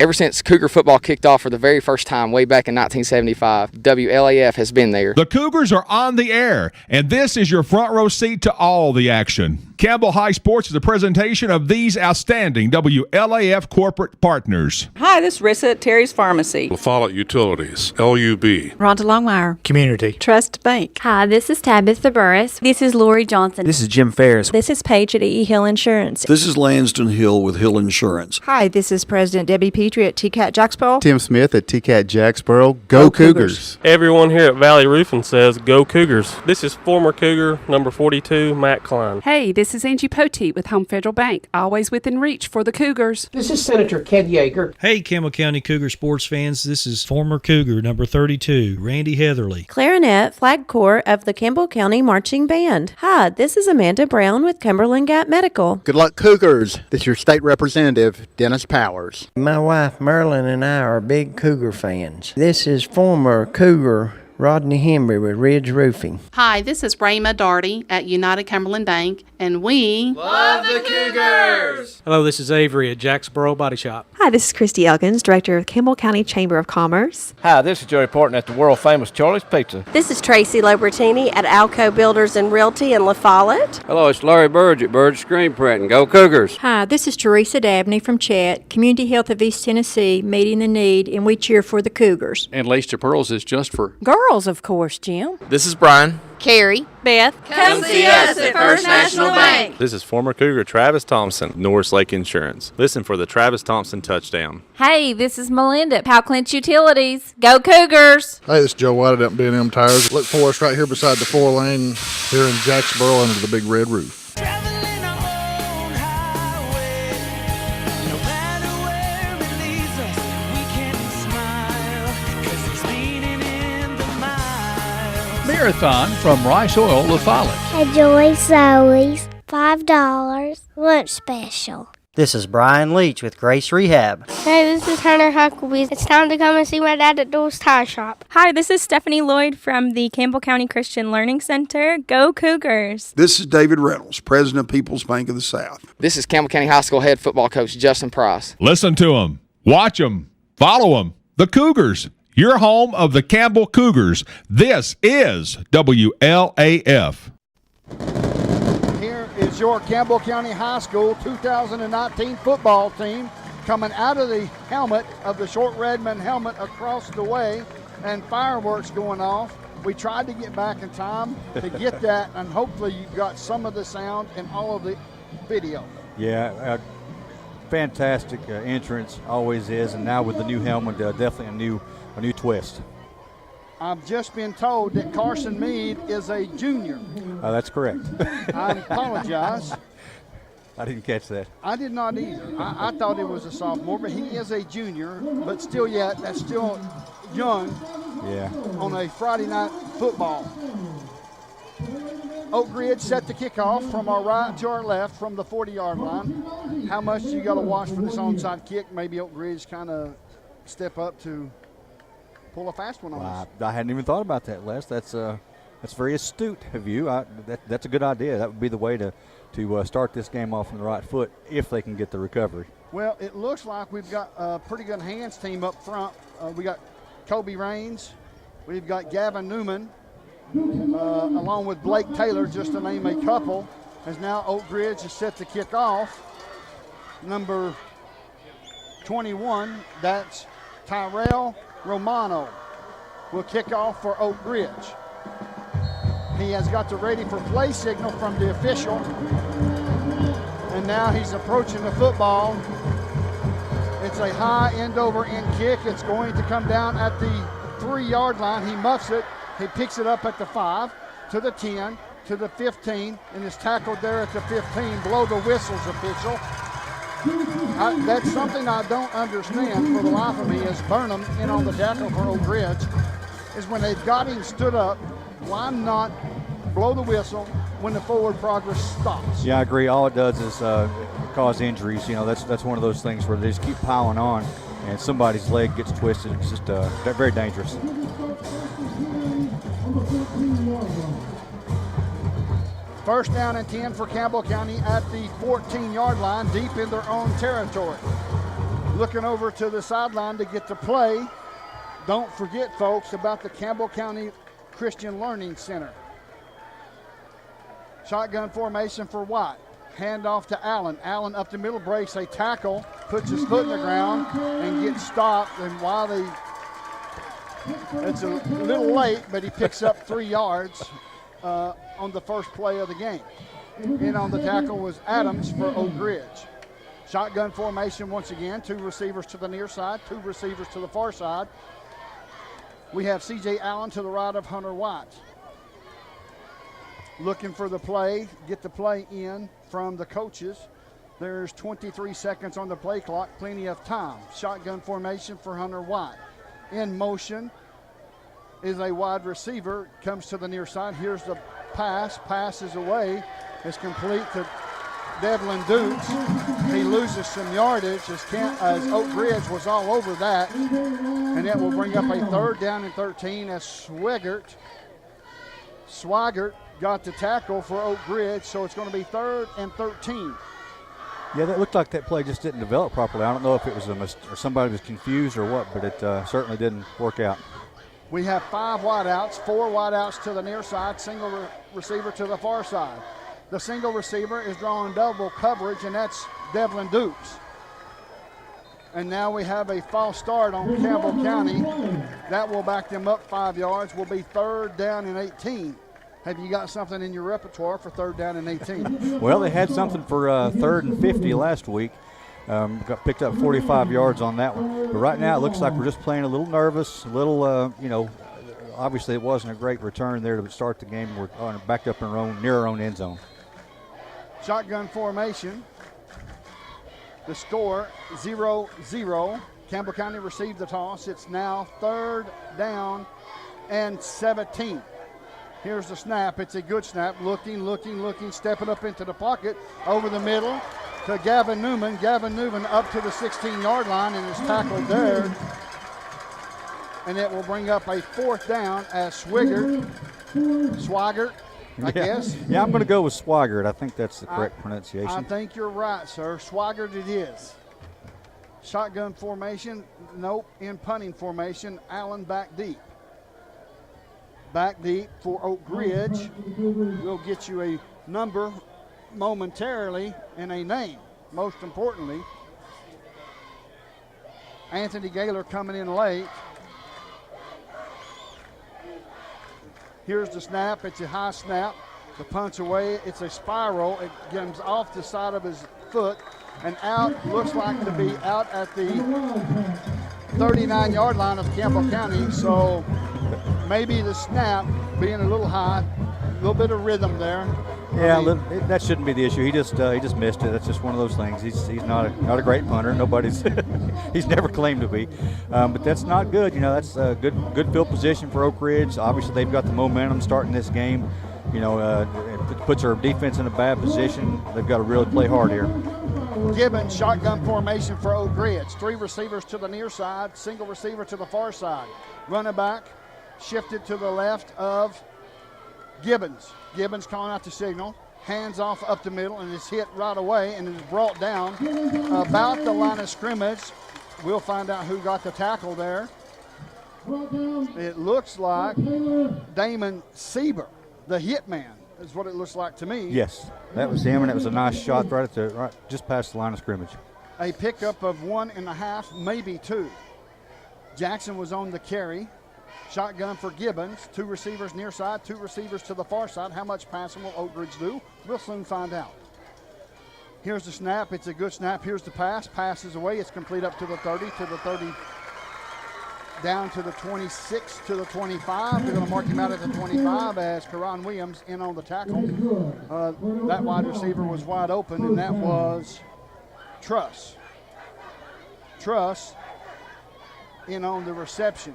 Ever since Cougar football kicked off for the very first time way back in 1975, WLAF has been there. The Cougars are on the air, and this is your front row seat to all the action. Campbell High Sports is a presentation of these outstanding WLAF corporate partners. Hi, this is Rissa at Terry's Pharmacy. La Follette Utilities, LUB. Rhonda Longmire. Community. Trust Bank. Hi, this is Tabitha Burris. This is Lori Johnson. This is Jim Ferris. This is Paige at E. Hill Insurance. This is Lanston Hill with Hill Insurance. Hi, this is President Debbie Petrie at TCAT Jacksboro. Tim Smith at TCAT Jacksboro. Go Cougars. Everyone here at Valley Roofing says go Cougars. This is former Cougar number 42, Matt Klein. Hey, this is Angie Poteet with Home Federal Bank, always within reach for the Cougars. This is Senator Ked Yeager. Hey, Campbell County Cougar sports fans, this is former Cougar number 32, Randy Heatherly. Clarinet Flag Corps of the Campbell County Marching Band. Hi, this is Amanda Brown with Cumberland Gap Medical. Good luck, Cougars. This is your state representative, Dennis Powers. My wife Merlin and I are big Cougar fans. This is former Cougar Rodney Henry with Ridge Roofing. Hi, this is Rayma Darty at United Cumberland Bank, and we love the Cougars! Hello, this is Avery at Jacksboro Body Shop. Hi, this is Christy Elkins, Director of Campbell County Chamber of Commerce. Hi, this is Joey Porton at the world-famous Charlie's Pizza. This is Tracy Lobertini at Alco Builders and Realty in La Follette. Hello, it's Larry Burge at Burge Screen Printing. Go Cougars! Hi, this is Teresa Dabney from Chat, Community Health of East Tennessee, meeting the need, and we cheer for the Cougars. And Lace to Pearls is just for girls, of course, Jim. This is Brian. Carrie. Beth. Come see us at First National Bank. This is former Cougar Travis Thompson, Norris Lake Insurance. Listen for the Travis Thompson touchdown. Hey, this is Melinda at Powell Clinch Utilities. Go Cougars! Hey, this is Joe White at B&M Tires. Look for us right here beside the 4-lane here in Jacksboro under the big red roof. Marathon from Rice Oil, La Follette. Enjoy Zoe's $5 lunch special. This is Brian Leach with Grace Rehab. Hey, this is Hunter Huckabee. It's time to come and see my dad at Doyle's Tire Shop. Hi, this is Stephanie Lloyd from the Campbell County Christian Learning Center. Go Cougars! This is David Reynolds, President of People's Bank of the South. This is Campbell County High School head football coach Justin Price. Listen to them, watch them, follow them. The Cougars, your home of the Campbell Cougars. This is WLAF. Here is your Campbell County High School 2019 football team coming out of the helmet of the Short Redmond helmet across the way, and fireworks going off. We tried to get back in time to get that, and hopefully you got some of the sound and all of the video. Yeah, fantastic entrance, always is, and now with the new helmet, definitely a new twist. I've just been told that Carson Meade is a junior. That's correct. I apologize. I didn't catch that. I did not either. I thought he was a sophomore, but he is a junior. But still, that's still young. Yeah. On a Friday night football. Oak Ridge set the kickoff from our right to our left from the 40-yard line. How much you got to watch for this onside kick? Maybe Oak Ridge kind of step up to pull a fast one on us. I hadn't even thought about that, Les. That's very astute of you. That's a good idea. That would be the way to start this game off on the right foot if they can get the recovery. Well, it looks like we've got a pretty good hands team up front. We got Kobe Raines. We've got Gavin Newman, along with Blake Taylor, just to name a couple, as now Oak Ridge is set to kick off. Number 21, that's Tyrell Romano, will kick off for Oak Ridge. He has got the ready for play signal from the official, and now he's approaching the football. It's a high end over end kick. It's going to come down at the 3-yard line. He muffs it. He picks it up at the 5, to the 10, to the 15, and is tackled there at the 15. Blow the whistles, official. That's something I don't understand for the life of me, is Burnham in on the tackle for Oak Ridge, is when they've got him stood up, why not blow the whistle when the forward progress stops? Yeah, I agree. All it does is cause injuries. You know, that's one of those things where they just keep piling on, and somebody's leg gets twisted. It's just very dangerous. First down and 10 for Campbell County at the 14-yard line, deep in their own territory. Looking over to the sideline to get the play. Don't forget, folks, about the Campbell County Christian Learning Center. Shotgun formation for White. Hand off to Allen. Allen up the middle, breaks a tackle, puts his foot in the ground, and gets stopped. And while it's a little late, but he picks up 3 yards on the first play of the game. In on the tackle was Adams for Oak Ridge. Shotgun formation once again. 2 receivers to the near side, 2 receivers to the far side. We have C.J. Allen to the right of Hunter White. Looking for the play, get the play in from the coaches. There's 23 seconds on the play clock, plenty of time. Shotgun formation for Hunter White. In motion is a wide receiver, comes to the near side. Here's the pass, passes away. It's complete to Devlin Dukes. He loses some yardage as Oak Ridge was all over that. And that will bring up a 3rd down and 13 as Swigert got the tackle for Oak Ridge, so it's going to be 3rd and 13. Yeah, that looked like that play just didn't develop properly. I don't know if it was or somebody was confused or what, but it certainly didn't work out. We have 5 wideouts, 4 wideouts to the near side, single receiver to the far side. The single receiver is drawing double coverage, and that's Devlin Dukes. And now we have a false start on Campbell County. That will back them up 5 yards. Will be 3rd down and 18. Have you got something in your repertoire for 3rd down and 18? Well, they had something for 3rd and 50 last week. Got picked up 45 yards on that one. But right now it looks like we're just playing a little nervous, a little, obviously it wasn't a great return there to start the game. We're backed up near our own end zone. Shotgun formation. The score 0-0. Campbell County received the toss. It's now 3rd down and 17. Here's the snap. It's a good snap. Looking, stepping up into the pocket, over the middle to Gavin Newman. Gavin Newman up to the 16-yard line and is tackled there. And it will bring up a 4th down as Swigert, I guess. Yeah, I'm going to go with Swigert. I think that's the correct pronunciation. I think you're right, sir. Swigert it is. Shotgun formation. Nope. In punting formation. Allen back deep. Back deep for Oak Ridge. We'll get you a number momentarily and a name, most importantly. Anthony Gaylor coming in late. Here's the snap. It's a high snap. The punch away. It's a spiral. It comes off the side of his foot and out. Looks like to be out at the 39-yard line of Campbell County. So maybe the snap being a little high, a little bit of rhythm there. Yeah, that shouldn't be the issue. He just missed it. That's just one of those things. He's not a great punter. Nobody's he's never claimed to be, but that's not good. That's a good field position for Oak Ridge. Obviously, they've got the momentum starting this game. It puts our defense in a bad position. They've got to really play hard here. Gibbons, shotgun formation for Oak Ridge. 3 receivers to the near side, single receiver to the far side. Running back shifted to the left of Gibbons. Gibbons calling out the signal. Hands off up the middle and is hit right away and is brought down about the line of scrimmage. We'll find out who got the tackle there. It looks like Damon Sieber, the hit man, is what it looks like to me. Yes, that was him, and it was a nice shot right just past the line of scrimmage. A pickup of 1.5, maybe 2. Jackson was on the carry. Shotgun for Gibbons. 2 receivers near side, 2 receivers to the far side. How much passing will Oak Ridge do? We'll soon find out. Here's the snap. It's a good snap. Here's the pass. Passes away. It's complete up to the 30, to the 30, down to the 26, to the 25. They're going to mark him out at the 25 as Karan Williams in on the tackle. That wide receiver was wide open, and that was Truss. Truss in on the reception.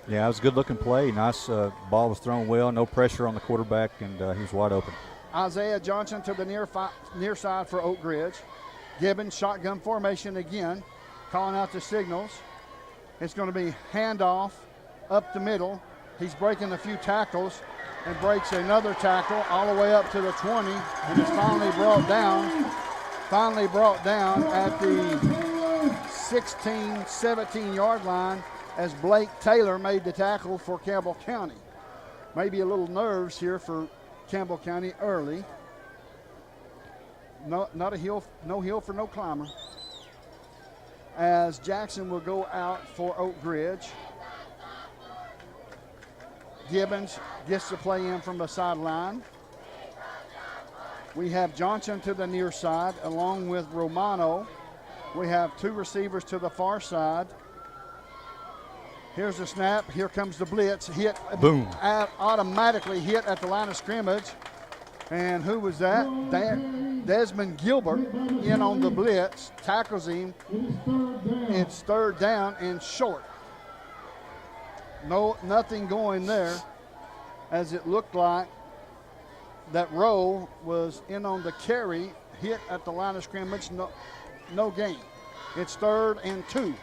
Yeah, it was a good-looking play. Nice ball was thrown well. No pressure on the quarterback, and he was wide open. Isaiah Johnson to the near side for Oak Ridge. Gibbons, shotgun formation again, calling out the signals. It's going to be handoff up the middle. He's breaking a few tackles and breaks another tackle all the way up to the 20, and is finally brought down at the 16, 17-yard line as Blake Taylor made the tackle for Campbell County. Maybe a little nerves here for Campbell County early. No hill for no climber. As Jackson will go out for Oak Ridge. Gibbons gets to play in from the sideline. We have Johnson to the near side along with Romano. We have two receivers to the far side. Here's the snap. Here comes the blitz. Hit. Boom. Automatically hit at the line of scrimmage. And who was that? Desmond Gilbert in on the blitz. Tackles him. It's third down and short. Nothing going there, as it looked like that Rowe was in on the carry, hit at the line of scrimmage, no gain. It's 3rd and 2.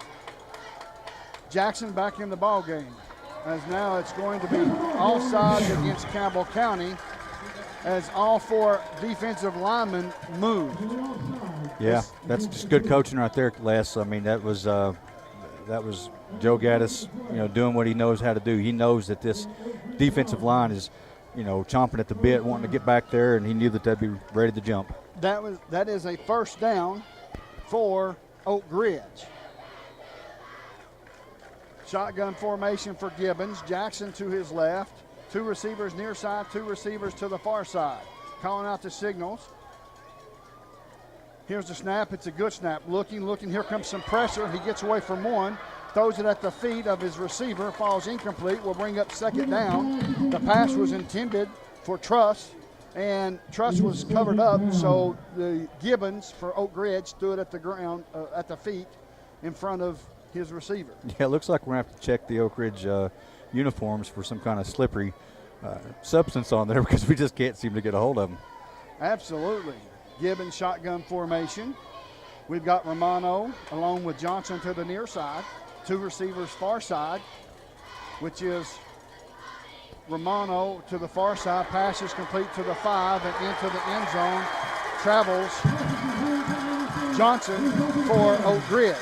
Jackson back in the ball game, as now it's going to be offside against Campbell County, as all 4 defensive linemen moved. Yeah, that's just good coaching right there, Les. I mean, that was Joe Gaddis, doing what he knows how to do. He knows that this defensive line is, chomping at the bit, wanting to get back there, and he knew that they'd be ready to jump. That is a first down for Oak Ridge. Shotgun formation for Gibbons. Jackson to his left. 2 receivers near side, 2 receivers to the far side. Calling out the signals. Here's the snap. It's a good snap. Looking. Here comes some pressure. He gets away from one. Throws it at the feet of his receiver. Falls incomplete. Will bring up 2nd down. The pass was intended for Truss, and Truss was covered up, so the Gibbons for Oak Ridge threw it at the ground, at the feet in front of his receiver. Yeah, it looks like we're going to have to check the Oak Ridge uniforms for some kind of slippery substance on there, because we just can't seem to get a hold of them. Absolutely. Gibbons shotgun formation. We've got Romano along with Johnson to the near side. 2 receivers far side, which is Romano to the far side. Pass is complete to the 5 and into the end zone. Travels Johnson for Oak Ridge.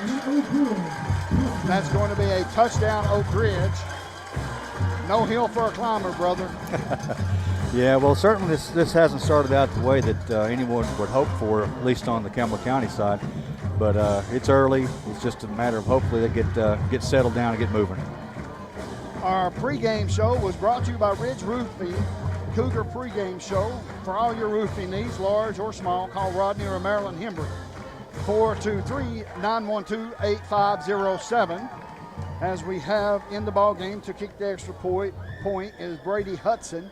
That's going to be a touchdown, Oak Ridge. No hill for a climber, brother. Yeah, well, certainly this hasn't started out the way that anyone would hope for, at least on the Campbell County side. But it's early. It's just a matter of hopefully they get settled down and get moving. Our pregame show was brought to you by Ridge Roofing. Cougar pregame show. For all your roofing needs, large or small, call Rodney or Marilyn Hembry. 423-912-8507. As we have in the ball game to kick the extra point is Brady Hudson.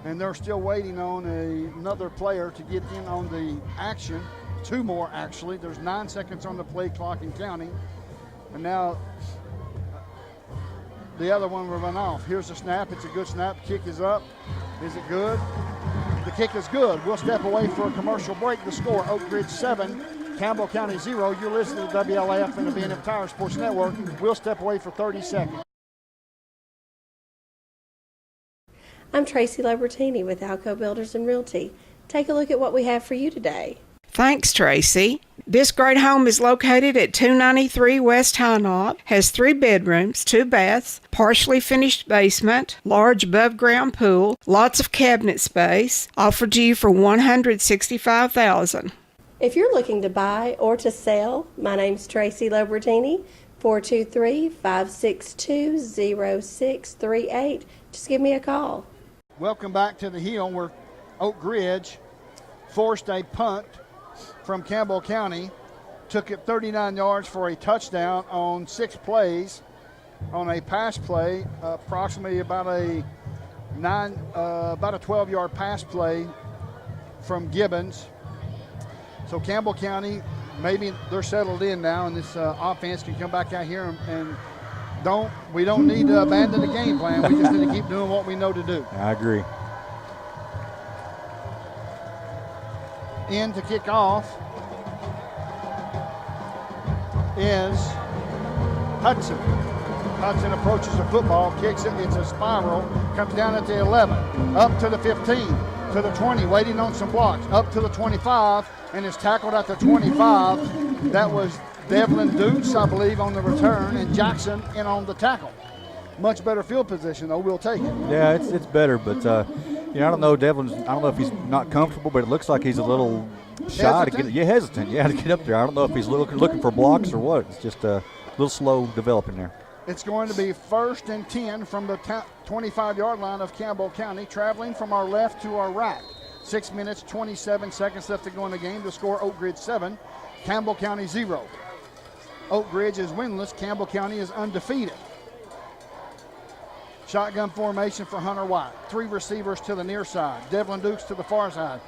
And they're still waiting on another player to get in on the action. 2 more, actually. There's 9 seconds on the play clock and counting. And now the other one will run off. Here's the snap. It's a good snap. Kick is up. Is it good? The kick is good. We'll step away for a commercial break. The score, Oak Ridge 7, Campbell County 0. You're listening to WLAF and the B&M Tire Sports Network. We'll step away for 30 seconds. I'm Tracy Lobertini with Alco Builders and Realty. Take a look at what we have for you today. Thanks, Tracy. This great home is located at 293 West High Knot, has 3 bedrooms, 2 baths, partially finished basement, large above-ground pool, lots of cabinet space, offered to you for $165,000. If you're looking to buy or to sell, my name's Tracy Lobertini, 423-562-0638. Just give me a call. Welcome back to the Hill, where Oak Ridge forced a punt from Campbell County, took it 39 yards for a touchdown on 6 plays on a pass play, approximately about a 12-yard pass play from Gibbons. So Campbell County, maybe they're settled in now, and this offense can come back out here and we don't need to abandon the game plan. We just need to keep doing what we know to do. I agree. In to kick off is Hudson. Hudson approaches the football, kicks it, it's a spiral, comes down at the 11, up to the 15, to the 20, waiting on some blocks, up to the 25, and is tackled at the 25. That was Devlin Dukes, I believe, on the return, and Jackson in on the tackle. Much better field position, though. We'll take it. Yeah, it's better, but I don't know. I don't know if he's not comfortable, but it looks like he's a little shy to get. Hesitant. Yeah, to get up there. I don't know if he's looking for blocks or what. It's just a little slow developing there. It's going to be 1st and 10 from the 25-yard line of Campbell County, traveling from our left to our right. 6 minutes, 27 seconds left to go in the game. The score: Oak Ridge 7, Campbell County 0. Oak Ridge is winless. Campbell County is undefeated. Shotgun formation for Hunter White. 3 receivers to the near side. Devlin Dukes to the far side.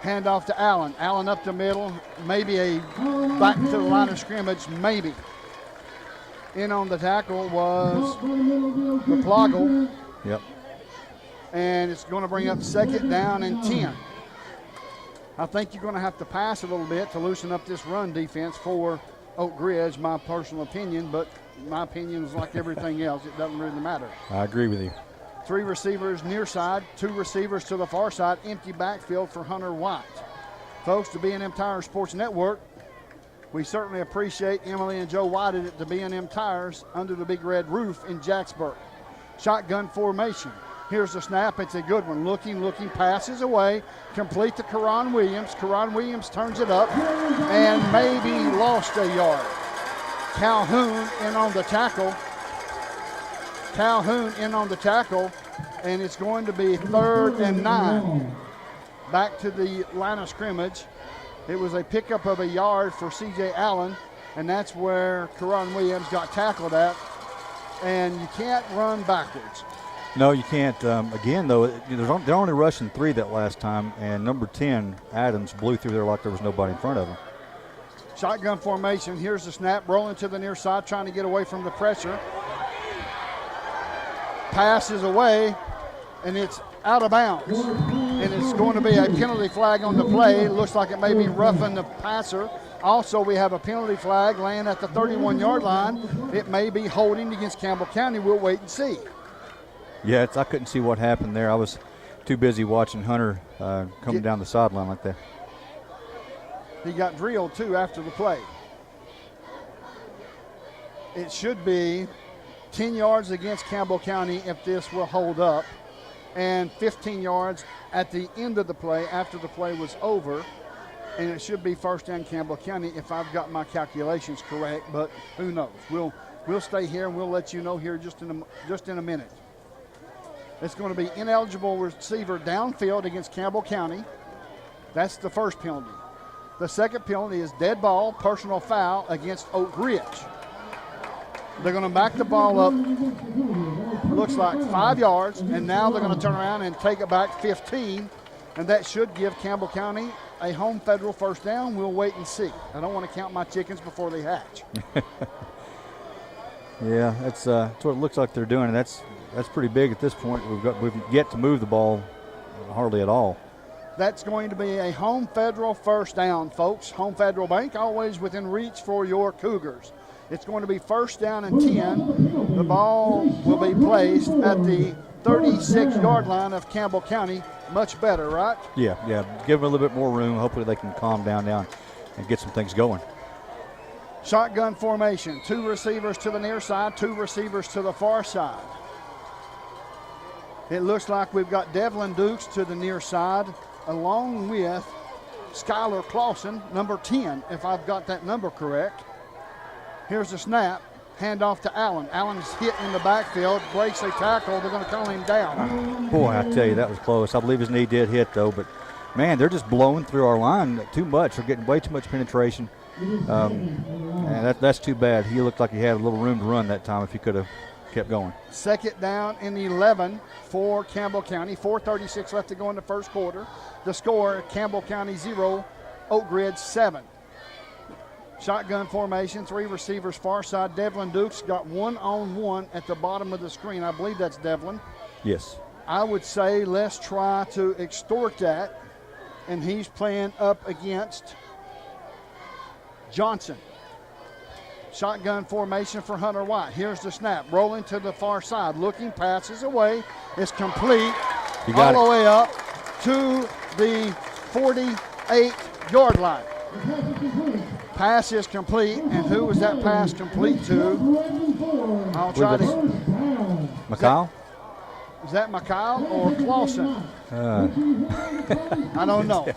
Handoff to Allen. Allen up the middle. Maybe a back to the line of scrimmage. Maybe. In on the tackle was McCloggle. Yep. And it's going to bring up 2nd down and 10. I think you're going to have to pass a little bit to loosen up this run defense for Oak Ridge, my personal opinion, but my opinion is like everything else. It doesn't really matter. I agree with you. 3 receivers near side, 2 receivers to the far side, empty backfield for Hunter White. Folks, to B&M Tire Sports Network, we certainly appreciate Emily and Joe White at the B&M Tires under the big red roof in Jacksburg. Shotgun formation. Here's the snap. It's a good one. Looking, passes away. Complete to Karan Williams. Karan Williams turns it up and maybe lost a yard. Calhoun in on the tackle. And it's going to be 3rd and 9. Back to the line of scrimmage. It was a pickup of a yard for C.J. Allen, and that's where Karan Williams got tackled at. And you can't run backwards. No, you can't. Again, though, they're only rushing 3 that last time, and number 10, Adams, blew through there like there was nobody in front of him. Shotgun formation. Here's the snap. Rolling to the near side, trying to get away from the pressure. Pass is away, and it's out of bounds. And it's going to be a penalty flag on the play. Looks like it may be roughing the passer. Also, we have a penalty flag laying at the 31-yard line. It may be holding against Campbell County. We'll wait and see. Yeah, I couldn't see what happened there. I was too busy watching Hunter coming down the sideline like that. He got drilled, too, after the play. It should be 10 yards against Campbell County if this will hold up, and 15 yards at the end of the play after the play was over, and it should be 1st down Campbell County if I've got my calculations correct, but who knows. We'll stay here and we'll let you know here just in a minute. It's going to be ineligible receiver downfield against Campbell County. That's the first penalty. The second penalty is dead ball, personal foul against Oak Ridge. They're going to back the ball up, looks like 5 yards, and now they're going to turn around and take it back 15, and that should give Campbell County a home federal 1st down. We'll wait and see. I don't want to count my chickens before they hatch. Yeah, that's what it looks like they're doing, and that's pretty big at this point. We've yet to move the ball hardly at all. That's going to be a home federal 1st down, folks. Home Federal Bank, always within reach for your Cougars. It's going to be 1st down and 10. The ball will be placed at the 36-yard line of Campbell County. Much better, right? Yeah. Give them a little bit more room. Hopefully they can calm down and get some things going. Shotgun formation. 2 receivers to the near side, 2 receivers to the far side. It looks like we've got Devlin Dukes to the near side, along with Skylar Clausen, number 10, if I've got that number correct. Here's the snap. Handoff to Allen. Allen's hit in the backfield, breaks a tackle. They're going to call him down. Boy, I tell you, that was close. I believe his knee did hit, though. But, man, they're just blowing through our line too much. They're getting way too much penetration. And that's too bad. He looked like he had a little room to run that time if he could have kept going. 2nd down and 11 for Campbell County. 4:36 left to go in the first quarter. The score, Campbell County 0, Oak Ridge 7. Shotgun formation, 3 receivers far side. Devlin Dukes got 1-on-1 at the bottom of the screen. I believe that's Devlin. Yes. I would say let's try to extort that, and he's playing up against Johnson. Shotgun formation for Hunter White. Here's the snap. Rolling to the far side. Looking, passes away. It's complete. All the way up to the 48-yard line. Pass is complete, and who was that pass complete to? I'll try to. McCall? Is that McCall or Clausen? I don't know.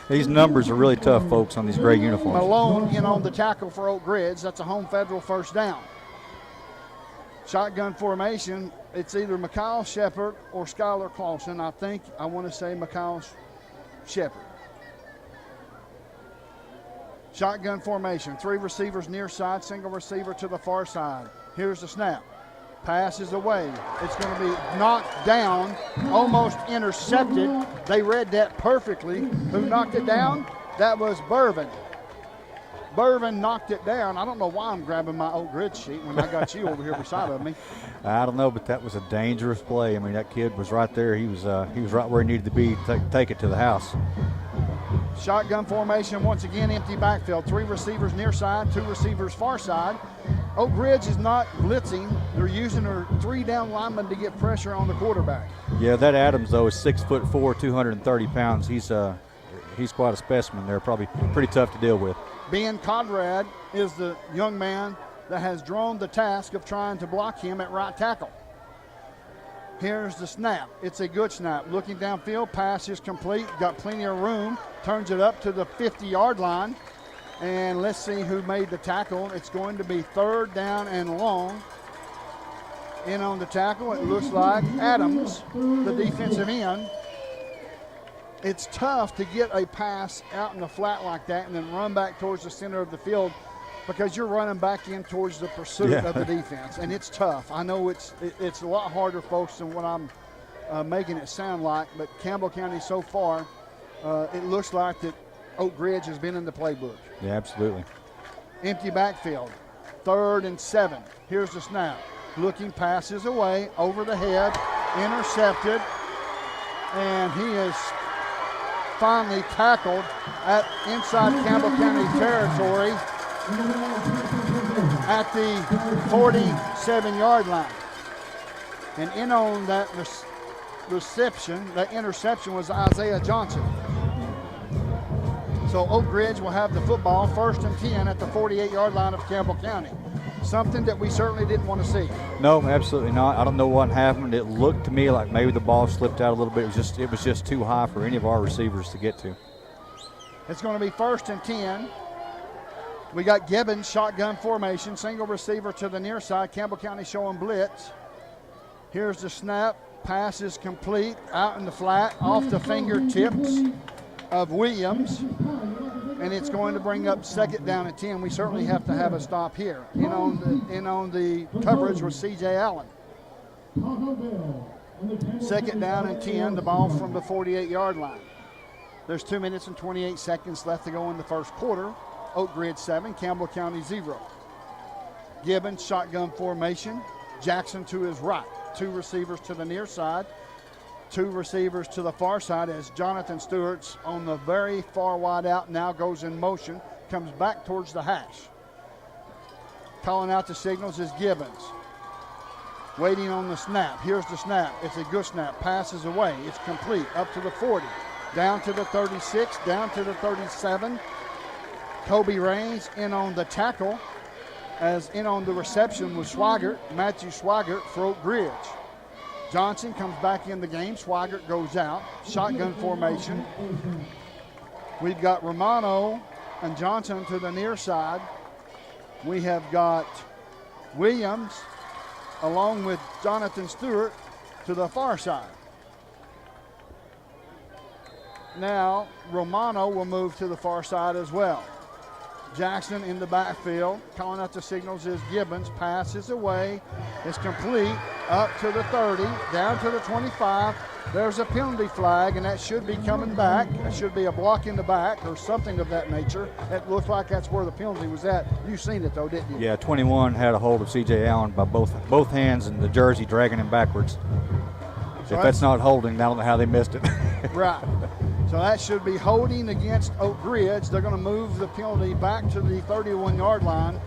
These numbers are really tough, folks, on these gray uniforms. Malone in on the tackle for Oak Ridge. That's a home Federal first down. Shotgun formation. It's either McCall Shepard or Skylar Clausen. I want to say McCall Shepard. Shotgun formation. 3 receivers near side, single receiver to the far side. Here's the snap. Pass is away. It's going to be knocked down, almost intercepted. They read that perfectly. Who knocked it down? That was Burvin. Burvin knocked it down. I don't know why I'm grabbing my Oak Ridge sheet when I got you over here beside of me. I don't know, but that was a dangerous play. I mean, that kid was right there. He was right where he needed to be to take it to the house. Shotgun formation once again, empty backfield. 3 receivers near side, 2 receivers far side. Oak Ridge is not blitzing. They're using their 3 down linemen to get pressure on the quarterback. Yeah, that Adams, though, is 6'4", 230 pounds. He's quite a specimen there, probably pretty tough to deal with. Ben Conrad is the young man that has drawn the task of trying to block him at right tackle. Here's the snap. It's a good snap. Looking downfield, pass is complete. Got plenty of room. Turns it up to the 50-yard line. And let's see who made the tackle. It's going to be 3rd down and long. In on the tackle, it looks like Adams, the defensive end. It's tough to get a pass out in the flat like that and then run back towards the center of the field because you're running back in towards the pursuit of the defense, and it's tough. I know it's a lot harder, folks, than what I'm making it sound like, but Campbell County so far, it looks like that Oak Ridge has been in the playbook. Yeah, absolutely. Empty backfield, 3rd and 7. Here's the snap. Looking, passes away, over the head, intercepted, and he is finally tackled at inside Campbell County territory at the 47-yard line. And in on that reception, that interception was Isaiah Johnson. So Oak Ridge will have the football 1st and 10 at the 48-yard line of Campbell County. Something that we certainly didn't want to see. No, absolutely not. I don't know what happened. It looked to me like maybe the ball slipped out a little bit. It was just too high for any of our receivers to get to. It's going to be 1st and 10. We got Gibbons, shotgun formation, single receiver to the near side. Campbell County showing blitz. Here's the snap. Pass is complete, out in the flat, off the fingertips of Williams. And it's going to bring up 2nd down and 10. We certainly have to have a stop here. In on the coverage was C.J. Allen. 2nd down and 10, the ball from the 48-yard line. There's 2 minutes and 28 seconds left to go in the first quarter. Oak Ridge 7, Campbell County 0. Gibbons, shotgun formation. Jackson to his right. 2 receivers to the near side. 2 receivers to the far side as Jonathan Stewart's on the very far wide out, now goes in motion, comes back towards the hash. Calling out the signals is Gibbons. Waiting on the snap. Here's the snap. It's a good snap. Passes away. It's complete. Up to the 40. Down to the 36. Down to the 37. Kobe Raines in on the tackle. As in on the reception was Swigert, Matthew Swigert for Oak Ridge. Johnson comes back in the game. Swigert goes out. Shotgun formation. We've got Romano and Johnson to the near side. We have got Williams along with Jonathan Stewart to the far side. Now Romano will move to the far side as well. Jackson in the backfield. Calling out the signals is Gibbons. Pass is away. It's complete. Up to the 30. Down to the 25. There's a penalty flag, and that should be coming back. That should be a block in the back or something of that nature. It looks like that's where the penalty was at. You seen it, though, didn't you? Yeah, 21 had a hold of C.J. Allen by both hands and the jersey dragging him backwards. So if that's not holding, I don't know how they missed it. Right. So that should be holding against Oak Ridge. They're going to move the penalty back to the 31-yard line.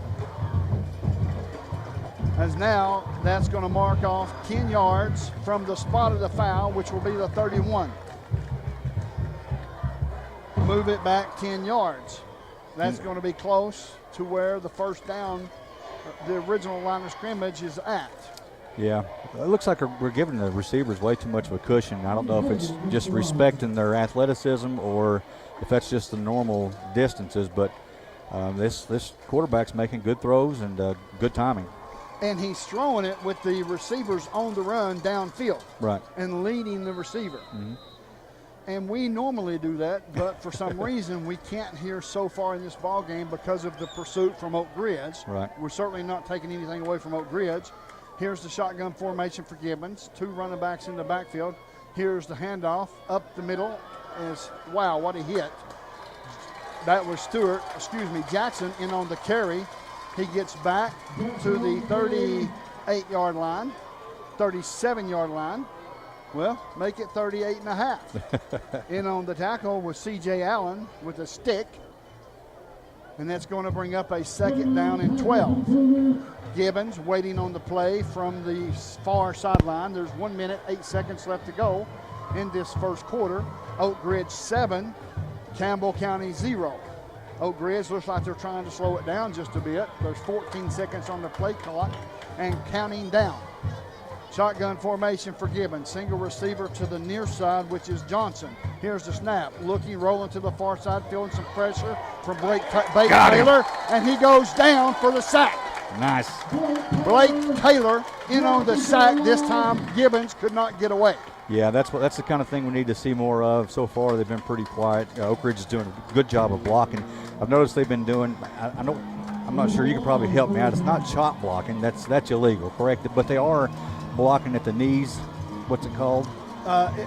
As now that's going to mark off 10 yards from the spot of the foul, which will be the 31. Move it back 10 yards. That's going to be close to where the first down, the original line of scrimmage, is at. Yeah, it looks like we're giving the receivers way too much of a cushion. I don't know if it's just respecting their athleticism or if that's just the normal distances, but this quarterback's making good throws and good timing. And he's throwing it with the receivers on the run downfield. Right. And leading the receiver. Mm-hmm. And we normally do that, but for some reason we can't here so far in this ball game because of the pursuit from Oak Ridge. Right. We're certainly not taking anything away from Oak Ridge. Here's the shotgun formation for Gibbons. 2 running backs in the backfield. Here's the handoff up the middle. Wow, what a hit. That was Jackson in on the carry. He gets back to the 38-yard line, 37-yard line. Well, make it 38 and a half. In on the tackle was C.J. Allen with a stick. And that's going to bring up a second down and 12. Gibbons waiting on the play from the far sideline. There's 1 minute, 8 seconds left to go in this first quarter. Oak Ridge 7, Campbell County 0. Oak Ridge looks like they're trying to slow it down just a bit. There's 14 seconds on the play clock and counting down. Shotgun formation for Gibbons. Single receiver to the near side, which is Johnson. Here's the snap. Looking, rolling to the far side, feeling some pressure from Blake Taylor, and he goes down for the sack. Nice. Blake Taylor in on the sack. This time Gibbons could not get away. Yeah, that's the kind of thing we need to see more of. So far, they've been pretty quiet. Oak Ridge is doing a good job of blocking. I've noticed they've been doing. I'm not sure. You can probably help me out. It's not chop blocking. That's illegal, correct? But they are blocking at the knees. What's it called?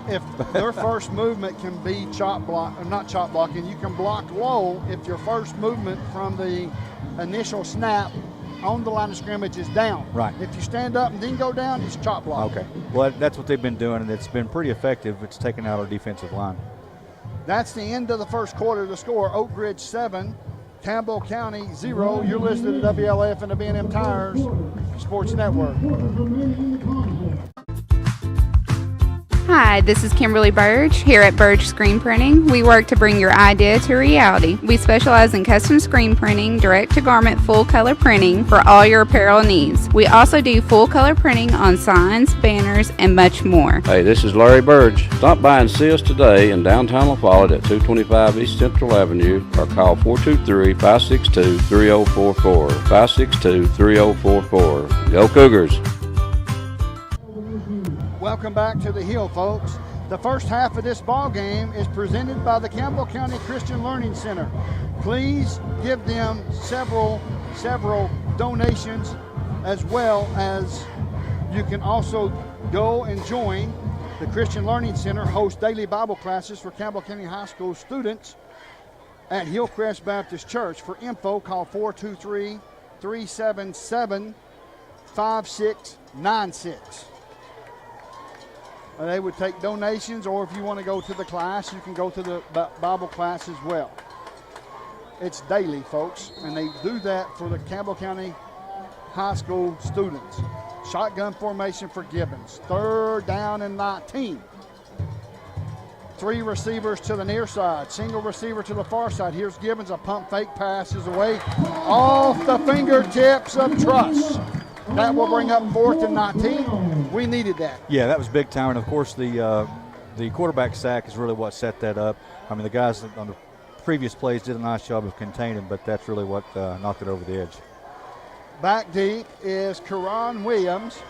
If their first movement can be not chop blocking, you can block low if your first movement from the initial snap on the line of scrimmage is down. Right. If you stand up and then go down, it's chop block. Okay. Well, that's what they've been doing, and it's been pretty effective. It's taken out our defensive line. That's the end of the first quarter. The score: Oak Ridge 7, Campbell County 0. You're listening to WLF and the B&M Tires Sports Network. Hi, this is Kimberly Burge here at Burge Screen Printing. We work to bring your idea to reality. We specialize in custom screen printing, direct-to-garment full-color printing for all your apparel needs. We also do full-color printing on signs, banners, and much more. Hey, this is Larry Burge. Stop by and see us today in downtown La Follette at 225 East Central Avenue or call 423-562-3044. 562-3044. Go Cougars! Welcome back to the Hill, folks. The first half of this ball game is presented by the Campbell County Christian Learning Center. Please give them several donations, as well as you can also go and join the Christian Learning Center. Host daily Bible classes for Campbell County High School students at Hillcrest Baptist Church. For info, call 423-377-5696. They would take donations, or if you want to go to the class, you can go to the Bible class as well. It's daily, folks, and they do that for the Campbell County High School students. Shotgun formation for Gibbons. 3rd down and 19. 3 receivers to the near side. Single receiver to the far side. Here's Gibbons. A pump fake pass is away off the fingertips of Truss. That will bring up 4th and 19. We needed that. Yeah, that was big time. And, of course, the quarterback sack is really what set that up. I mean, the guys on the previous plays did a nice job of containing, but that's really what knocked it over the edge. Back deep is Karan Williams,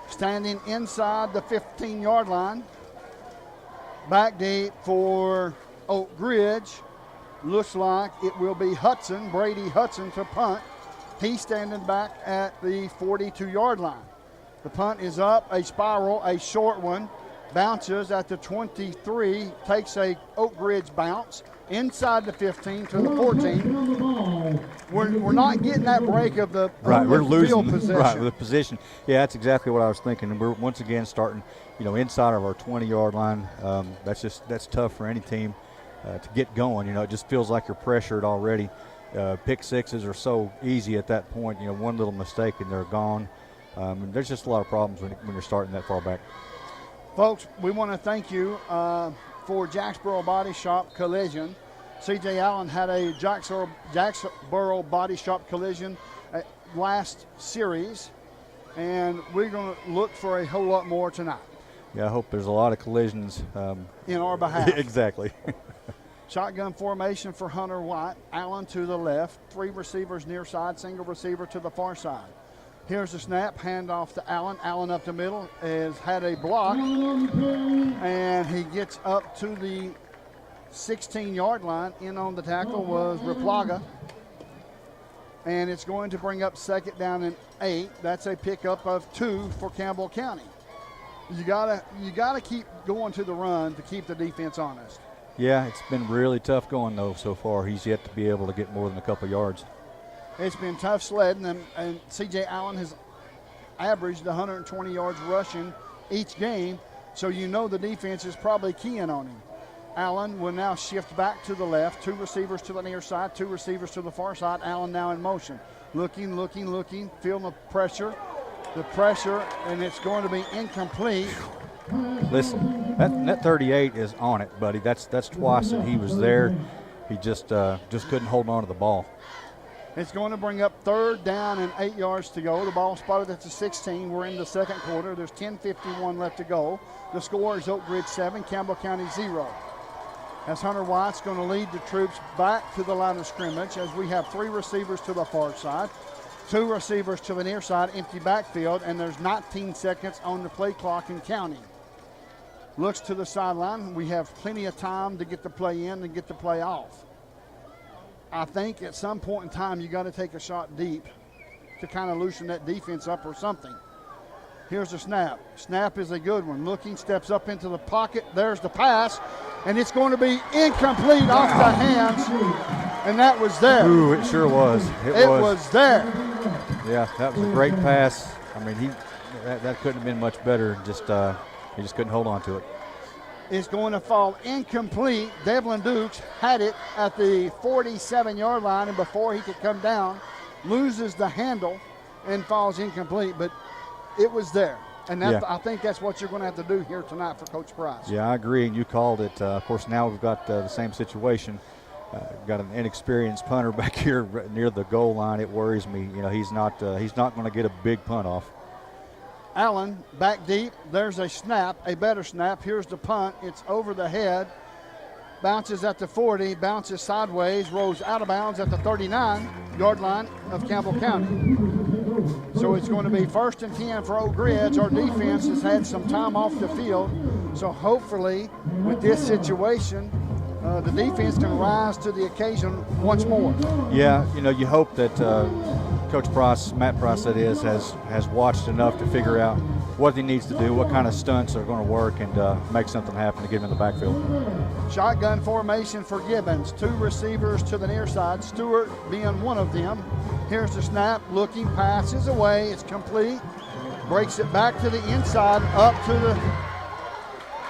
standing inside the 15-yard line. Back deep for Oak Ridge. Looks like it will be Brady Hudson to punt. He's standing back at the 42-yard line. The punt is up, a spiral, a short one, bounces at the 23, takes a Oak Ridge bounce inside the 15 to the 14. We're not getting that break of the we're losing field possession. Right, with the position. Yeah, that's exactly what I was thinking. And we're once again starting, inside of our 20-yard line. That's tough for any team to get going. It just feels like you're pressured already. Pick sixes are so easy at that point. One little mistake and they're gone. There's just a lot of problems when you're starting that far back. Folks, we want to thank you for Jacksboro Body Shop Collision. C.J. Allen had a Jacksboro body shop collision last series, and we're going to look for a whole lot more tonight. Yeah, I hope there's a lot of collisions. In our behalf. Exactly. Shotgun formation for Hunter White. Allen to the left. 3 receivers near side, single receiver to the far side. Here's the snap, handoff to Allen. Allen up the middle has had a block, and he gets up to the 16-yard line. In on the tackle was Raplaga, and it's going to bring up second down and 8. That's a pickup of 2 for Campbell County. You gotta keep going to the run to keep the defense honest. Yeah, it's been really tough going though so far. He's yet to be able to get more than a couple yards. It's been tough sledding, and C.J. Allen has averaged 120 yards rushing each game, so you know the defense is probably keying on him. Allen will now shift back to the left. 2 receivers to the near side, 2 receivers to the far side. Allen now in motion. Looking, feeling the pressure, and it's going to be incomplete. Listen, that 38 is on it, buddy. That's twice that he was there. He just couldn't hold on to the ball. It's going to bring up 3rd down and 8 yards to go. The ball spotted at the 16. We're in the second quarter. There's 10:51 left to go. The score is Oak Ridge 7, Campbell County 0. As Hunter White's going to lead the troops back to the line of scrimmage as we have 3 receivers to the far side, 2 receivers to the near side, empty backfield, and there's 19 seconds on the play clock and counting. Looks to the sideline. We have plenty of time to get the play in and get the play off. I think at some point in time you got to take a shot deep to kind of loosen that defense up or something. Here's the snap. Snap is a good one. Looking, steps up into the pocket. There's the pass, and it's going to be incomplete off the hands, and that was there. Ooh, it sure was. It was there. Yeah, that was a great pass. I mean, that couldn't have been much better. He just couldn't hold on to it. Is going to fall incomplete. Devlin Dukes had it at the 47-yard line, and before he could come down, loses the handle and falls incomplete, but it was there. And I think that's what you're going to have to do here tonight for Coach Price. Yeah, I agree, and you called it. Of course, now we've got the same situation. Got an inexperienced punter back here near the goal line. It worries me. You know, he's not going to get a big punt off. Allen back deep. There's a snap, a better snap. Here's the punt. It's over the head. Bounces at the 40, bounces sideways, rolls out of bounds at the 39-yard line of Campbell County. So it's going to be 1st and 10 for Oak Ridge. Our defense has had some time off the field. So hopefully with this situation, the defense can rise to the occasion once more. Yeah, you know, you hope that Coach Price, Matt Price that is, has watched enough to figure out what he needs to do, what kind of stunts are going to work, and make something happen to get him in the backfield. Shotgun formation for Gibbons. 2 receivers to the near side, Stewart being one of them. Here's the snap, looking, passes away, it's complete. Breaks it back to the inside, up to the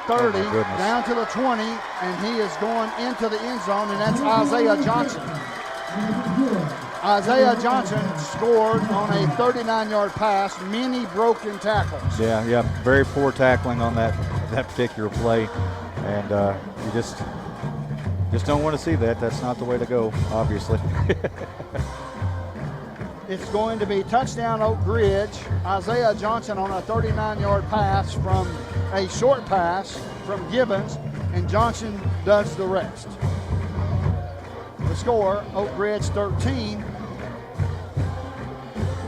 30, down to the 20, and he is going into the end zone, and that's Isaiah Johnson. Isaiah Johnson scored on a 39-yard pass, many broken tackles. Yeah, very poor tackling on that particular play, and you just don't want to see that. That's not the way to go, obviously. It's going to be touchdown Oak Ridge. Isaiah Johnson on a 39-yard pass from a short pass from Gibbons, and Johnson does the rest. The score, Oak Ridge 13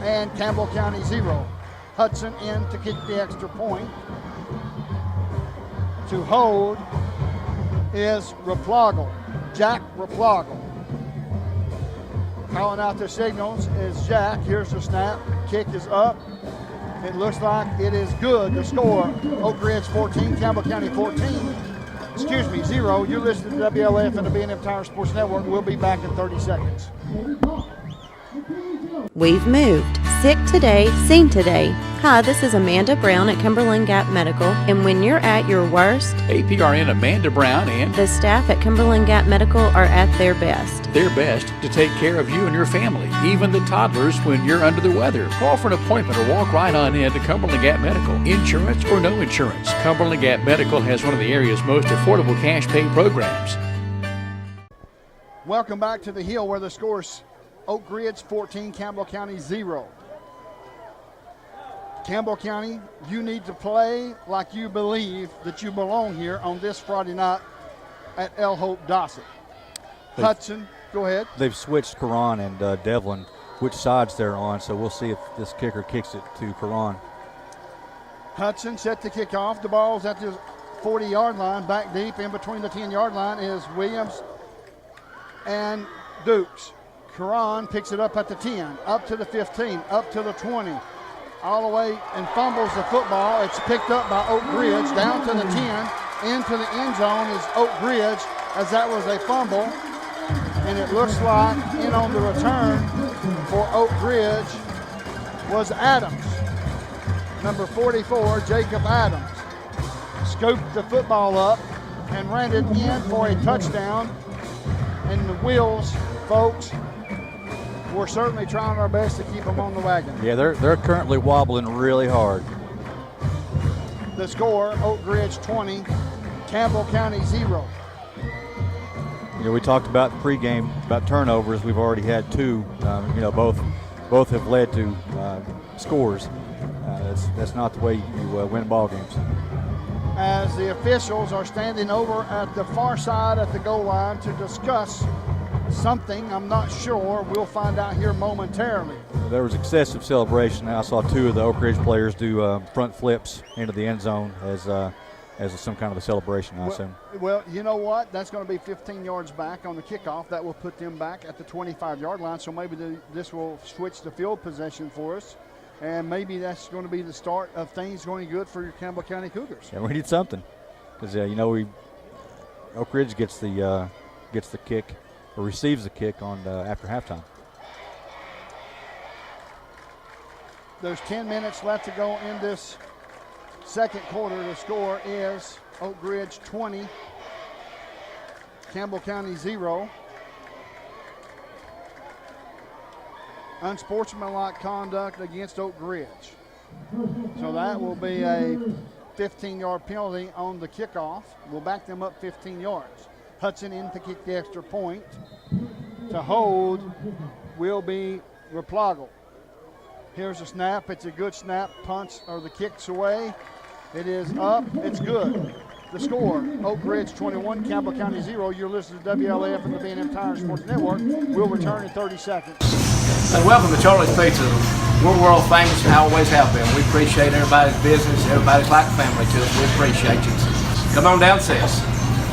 and Campbell County 0. Hudson in to kick the extra point. To hold is Raplagle, Jack Raplagle. Calling out the signals is Jack. Here's the snap. Kick is up. It looks like it is good. The score, Oak Ridge 14, Campbell County 0. You're listening to WLF and the B&M Tire Sports Network. We'll be back in 30 seconds. We've moved. Sick today, seen today. Hi, this is Amanda Brown at Cumberland Gap Medical, and when you're at your worst, APRN Amanda Brown and the staff at Cumberland Gap Medical are at their best. Their best to take care of you and your family, even the toddlers when you're under the weather. Call for an appointment or walk right on in to Cumberland Gap Medical. Insurance or no insurance, Cumberland Gap Medical has one of the area's most affordable cash pay programs. Welcome back to the Hill where the score is Oak Ridge 14, Campbell County 0. Campbell County, you need to play like you believe that you belong here on this Friday night at El Hope Dossett. Hudson, go ahead. They've switched Karan and Devlin, which sides they're on, so we'll see if this kicker kicks it to Karan. Hudson set to kick off. The ball's at the 40-yard line, back deep. In between the 10-yard line is Williams and Dukes. Karan picks it up at the 10, up to the 15, up to the 20, all the way and fumbles the football. It's picked up by Oak Ridge, down to the 10, into the end zone is Oak Ridge, as that was a fumble. And it looks like in on the return for Oak Ridge was Adams. Number 44, Jacob Adams, scooped the football up and ran it in for a touchdown. And the Wheels, folks, we're certainly trying our best to keep them on the wagon. Yeah, they're currently wobbling really hard. The score, Oak Ridge 20, Campbell County 0. You know, we talked about pregame about turnovers. We've already had 2. Both have led to scores. That's not the way you win ball games. As the officials are standing over at the far side at the goal line to discuss something, I'm not sure. We'll find out here momentarily. There was excessive celebration. I saw 2 of the Oak Ridge players do front flips into the end zone as some kind of a celebration, I assume. Well, you know what? That's going to be 15 yards back on the kickoff. That will put them back at the 25-yard line, so maybe this will switch the field possession for us, and maybe that's going to be the start of things going good for your Campbell County Cougars. Yeah, we need something because, Oak Ridge gets the kick or receives the kick on after halftime. There's 10 minutes left to go in this second quarter. The score is Oak Ridge 20, Campbell County 0. Unsportsmanlike conduct against Oak Ridge. So that will be a 15-yard penalty on the kickoff. We'll back them up 15 yards. Hudson in to kick the extra point. To hold will be Replogle. Here's a snap. It's a good snap. Punts or the kicks away. It is up. It's good. The score, Oak Ridge 21, Campbell County 0. You're listening to WLAF and the B&M Tire Sports Network. We'll return in 30 seconds. And welcome to Charlie's Pizza. We're world famous and always have been. We appreciate everybody's business. Everybody's like family to us. We appreciate you. Come on down, sis.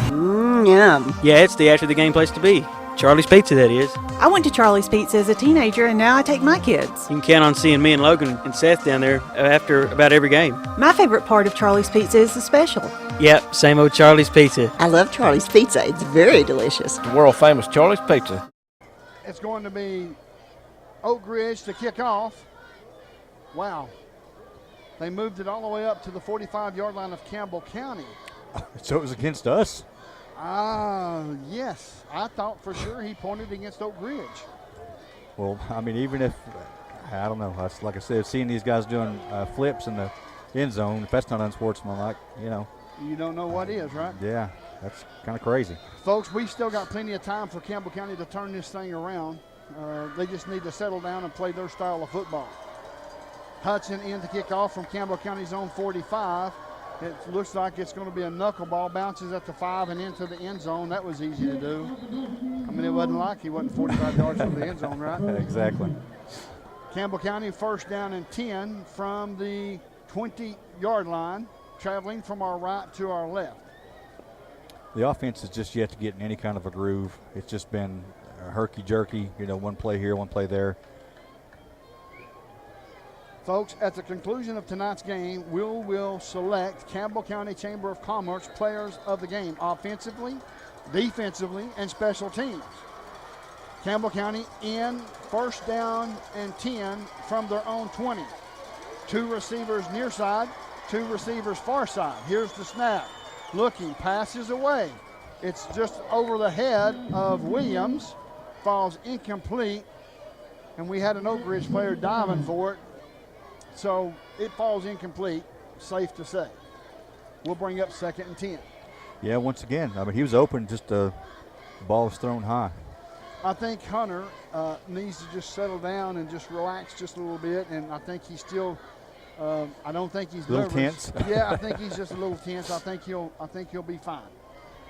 Yum. Yeah, it's the after the game place to be. Charlie's Pizza, that is. I went to Charlie's Pizza as a teenager, and now I take my kids. You can count on seeing me and Logan and Seth down there after about every game. My favorite part of Charlie's Pizza is the special. Yep, same old Charlie's Pizza. I love Charlie's Pizza. It's very delicious. The world famous Charlie's Pizza. It's going to be Oak Ridge to kick off. Wow. They moved it all the way up to the 45-yard line of Campbell County. So it was against us? Yes. I thought for sure he pointed against Oak Ridge. Well, I mean, even if, I don't know. Like I said, seeing these guys doing flips in the end zone, if that's not unsportsmanlike, You don't know what is, right? Yeah, that's kind of crazy. Folks, we've still got plenty of time for Campbell County to turn this thing around. They just need to settle down and play their style of football. Hudson in to kick off from Campbell County's own 45. It looks like it's going to be a knuckleball, bounces at the 5 and into the end zone. That was easy to do. I mean, it wasn't like he wasn't 45 yards from the end zone, right? Exactly. Campbell County first down and 10 from the 20-yard line, traveling from our right to our left. The offense is just yet to get in any kind of a groove. It's just been herky-jerky, one play here, one play there. Folks, at the conclusion of tonight's game, we will select Campbell County Chamber of Commerce players of the game, offensively, defensively, and special teams. Campbell County in first down and 10 from their own 20. 2 receivers near side, 2 receivers far side. Here's the snap. Looking, passes away. It's just over the head of Williams, falls incomplete, and we had an Oak Ridge player diving for it. So it falls incomplete, safe to say. We'll bring up 2nd and 10. Yeah, once again, I mean, he was open, just the ball was thrown high. I think Hunter needs to just settle down and just relax just a little bit, and I think he's still. I don't think he's a little nervous. tense. Yeah, I think he's just a little tense. I think he'll be fine.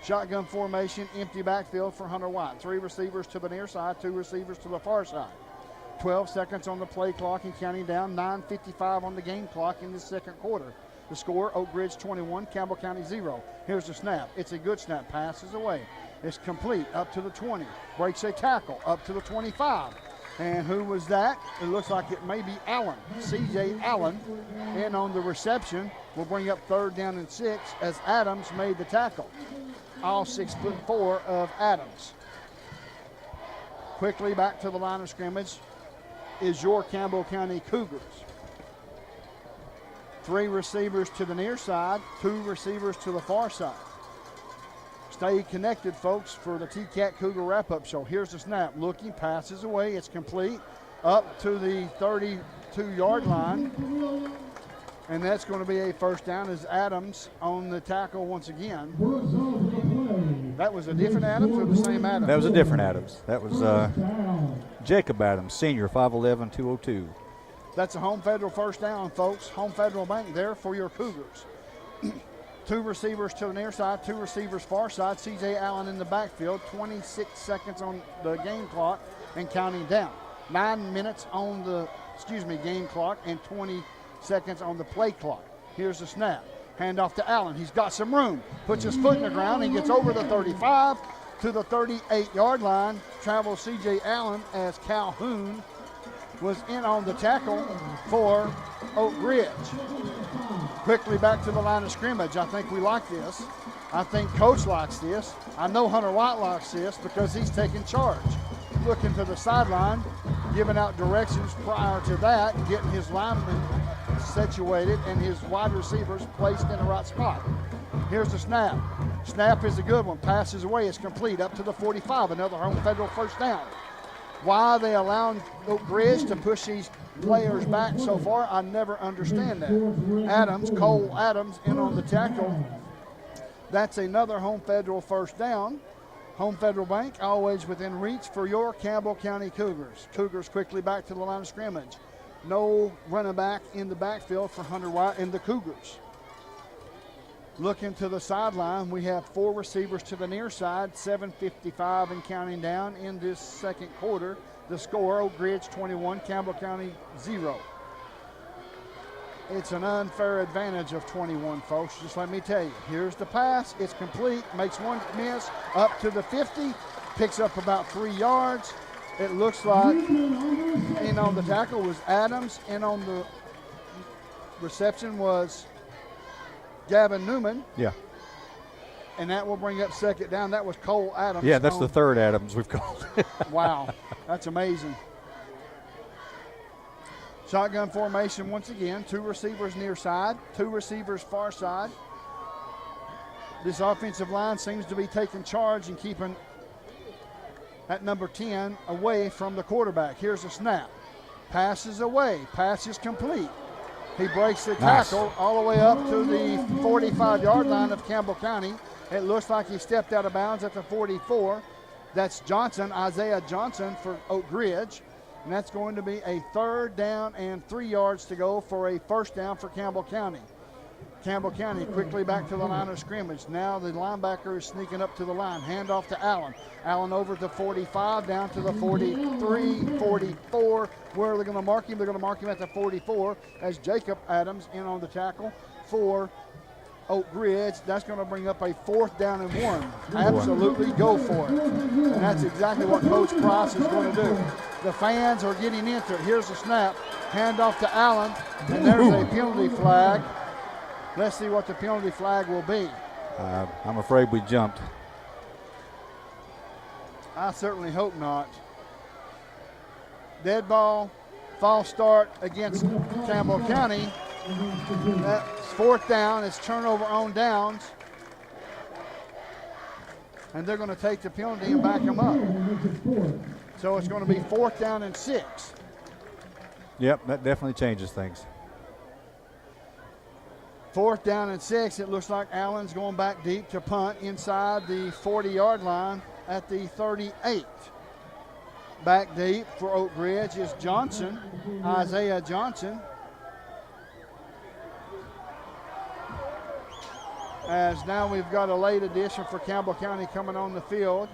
Shotgun formation, empty backfield for Hunter White. 3 receivers to the near side, 2 receivers to the far side. 12 seconds on the play clock and counting down. 9:55 on the game clock in the second quarter. The score: Oak Ridge 21, Campbell County 0. Here's the snap. It's a good snap. Passes away. It's complete up to the 20. Breaks a tackle up to the 25. And who was that? It looks like it may be Allen. C.J. Allen. And on the reception will bring up 3rd down and 6 as Adams made the tackle. All 6'4" of Adams. Quickly back to the line of scrimmage is your Campbell County Cougars. 3 receivers to the near side, 2 receivers to the far side. Stay connected, folks, for the T-Cat Cougar wrap-up show. Here's the snap. Looking, passes away. It's complete up to the 32-yard line. And that's going to be a first down as Adams on the tackle once again. That was a different Adams or the same Adams? That was a different Adams. That was Jacob Adams, senior, 5'11", 202. That's a Home Federal first down, folks. Home Federal Bank there for your Cougars. 2 receivers to the near side, 2 receivers far side. C.J. Allen in the backfield. 26 seconds on the game clock and counting down. 9 minutes on the game clock and 20 seconds on the play clock. Here's the snap. Hand off to Allen. He's got some room. Puts his foot in the ground and gets over the 35 to the 38-yard line. Travels C.J. Allen as Calhoun was in on the tackle for Oak Ridge. Quickly back to the line of scrimmage. I think we like this. I think Coach likes this. I know Hunter White likes this because he's taking charge. Looking to the sideline, giving out directions prior to that, getting his linemen situated and his wide receivers placed in the right spot. Here's the snap. Snap is a good one. Passes away. It's complete up to the 45. Another Home Federal first down. Why are they allowing Oak Ridge to push these players back so far? I never understand that. Cole Adams in on the tackle. That's another Home Federal first down. Home Federal Bank always within reach for your Campbell County Cougars. Cougars quickly back to the line of scrimmage. No running back in the backfield for Hunter White and the Cougars. Looking to the sideline, we have 4 receivers to the near side, 7:55 and counting down in this second quarter. The score: Oak Ridge 21, Campbell County 0. It's an unfair advantage of 21, folks. Just let me tell you. Here's the pass. It's complete. Makes one miss up to the 50. Picks up about 3 yards. It looks like in on the tackle was Adams. In on the reception was Gavin Newman. Yeah. And that will bring up second down. That was Cole Adams. Yeah, that's the 3rd Adams we've called. Wow. That's amazing. Shotgun formation once again. 2 receivers near side, 2 receivers far side. This offensive line seems to be taking charge and keeping that number 10 away from the quarterback. Here's a snap. Passes away. Pass is complete. He breaks the tackle all the way up to the 45-yard line of Campbell County. It looks like he stepped out of bounds at the 44. That's Johnson, Isaiah Johnson for Oak Ridge. And that's going to be a 3rd down and 3 yards to go for a first down for Campbell County. Campbell County quickly back to the line of scrimmage. Now the linebacker is sneaking up to the line. Hand off to Allen. Allen over to 45, down to the 43, 44. Where are they going to mark him? They're going to mark him at the 44 as Jacob Adams in on the tackle for Oak Ridge. That's going to bring up a 4th down and 1. Absolutely go for it. And that's exactly what Coach Price is going to do. The fans are getting into it. Here's the snap. Hand off to Allen. And there's a penalty flag. Let's see what the penalty flag will be. I'm afraid we jumped. I certainly hope not. Dead ball, false start against Campbell County. That's 4th down. It's turnover on downs. And they're going to take the penalty and back them up. So it's going to be 4th down and 6. Yep, that definitely changes things. 4th down and 6. It looks like Allen's going back deep to punt inside the 40-yard line at the 38. Back deep for Oak Ridge is Johnson, Isaiah Johnson. As now we've got a late addition for Campbell County coming on the field.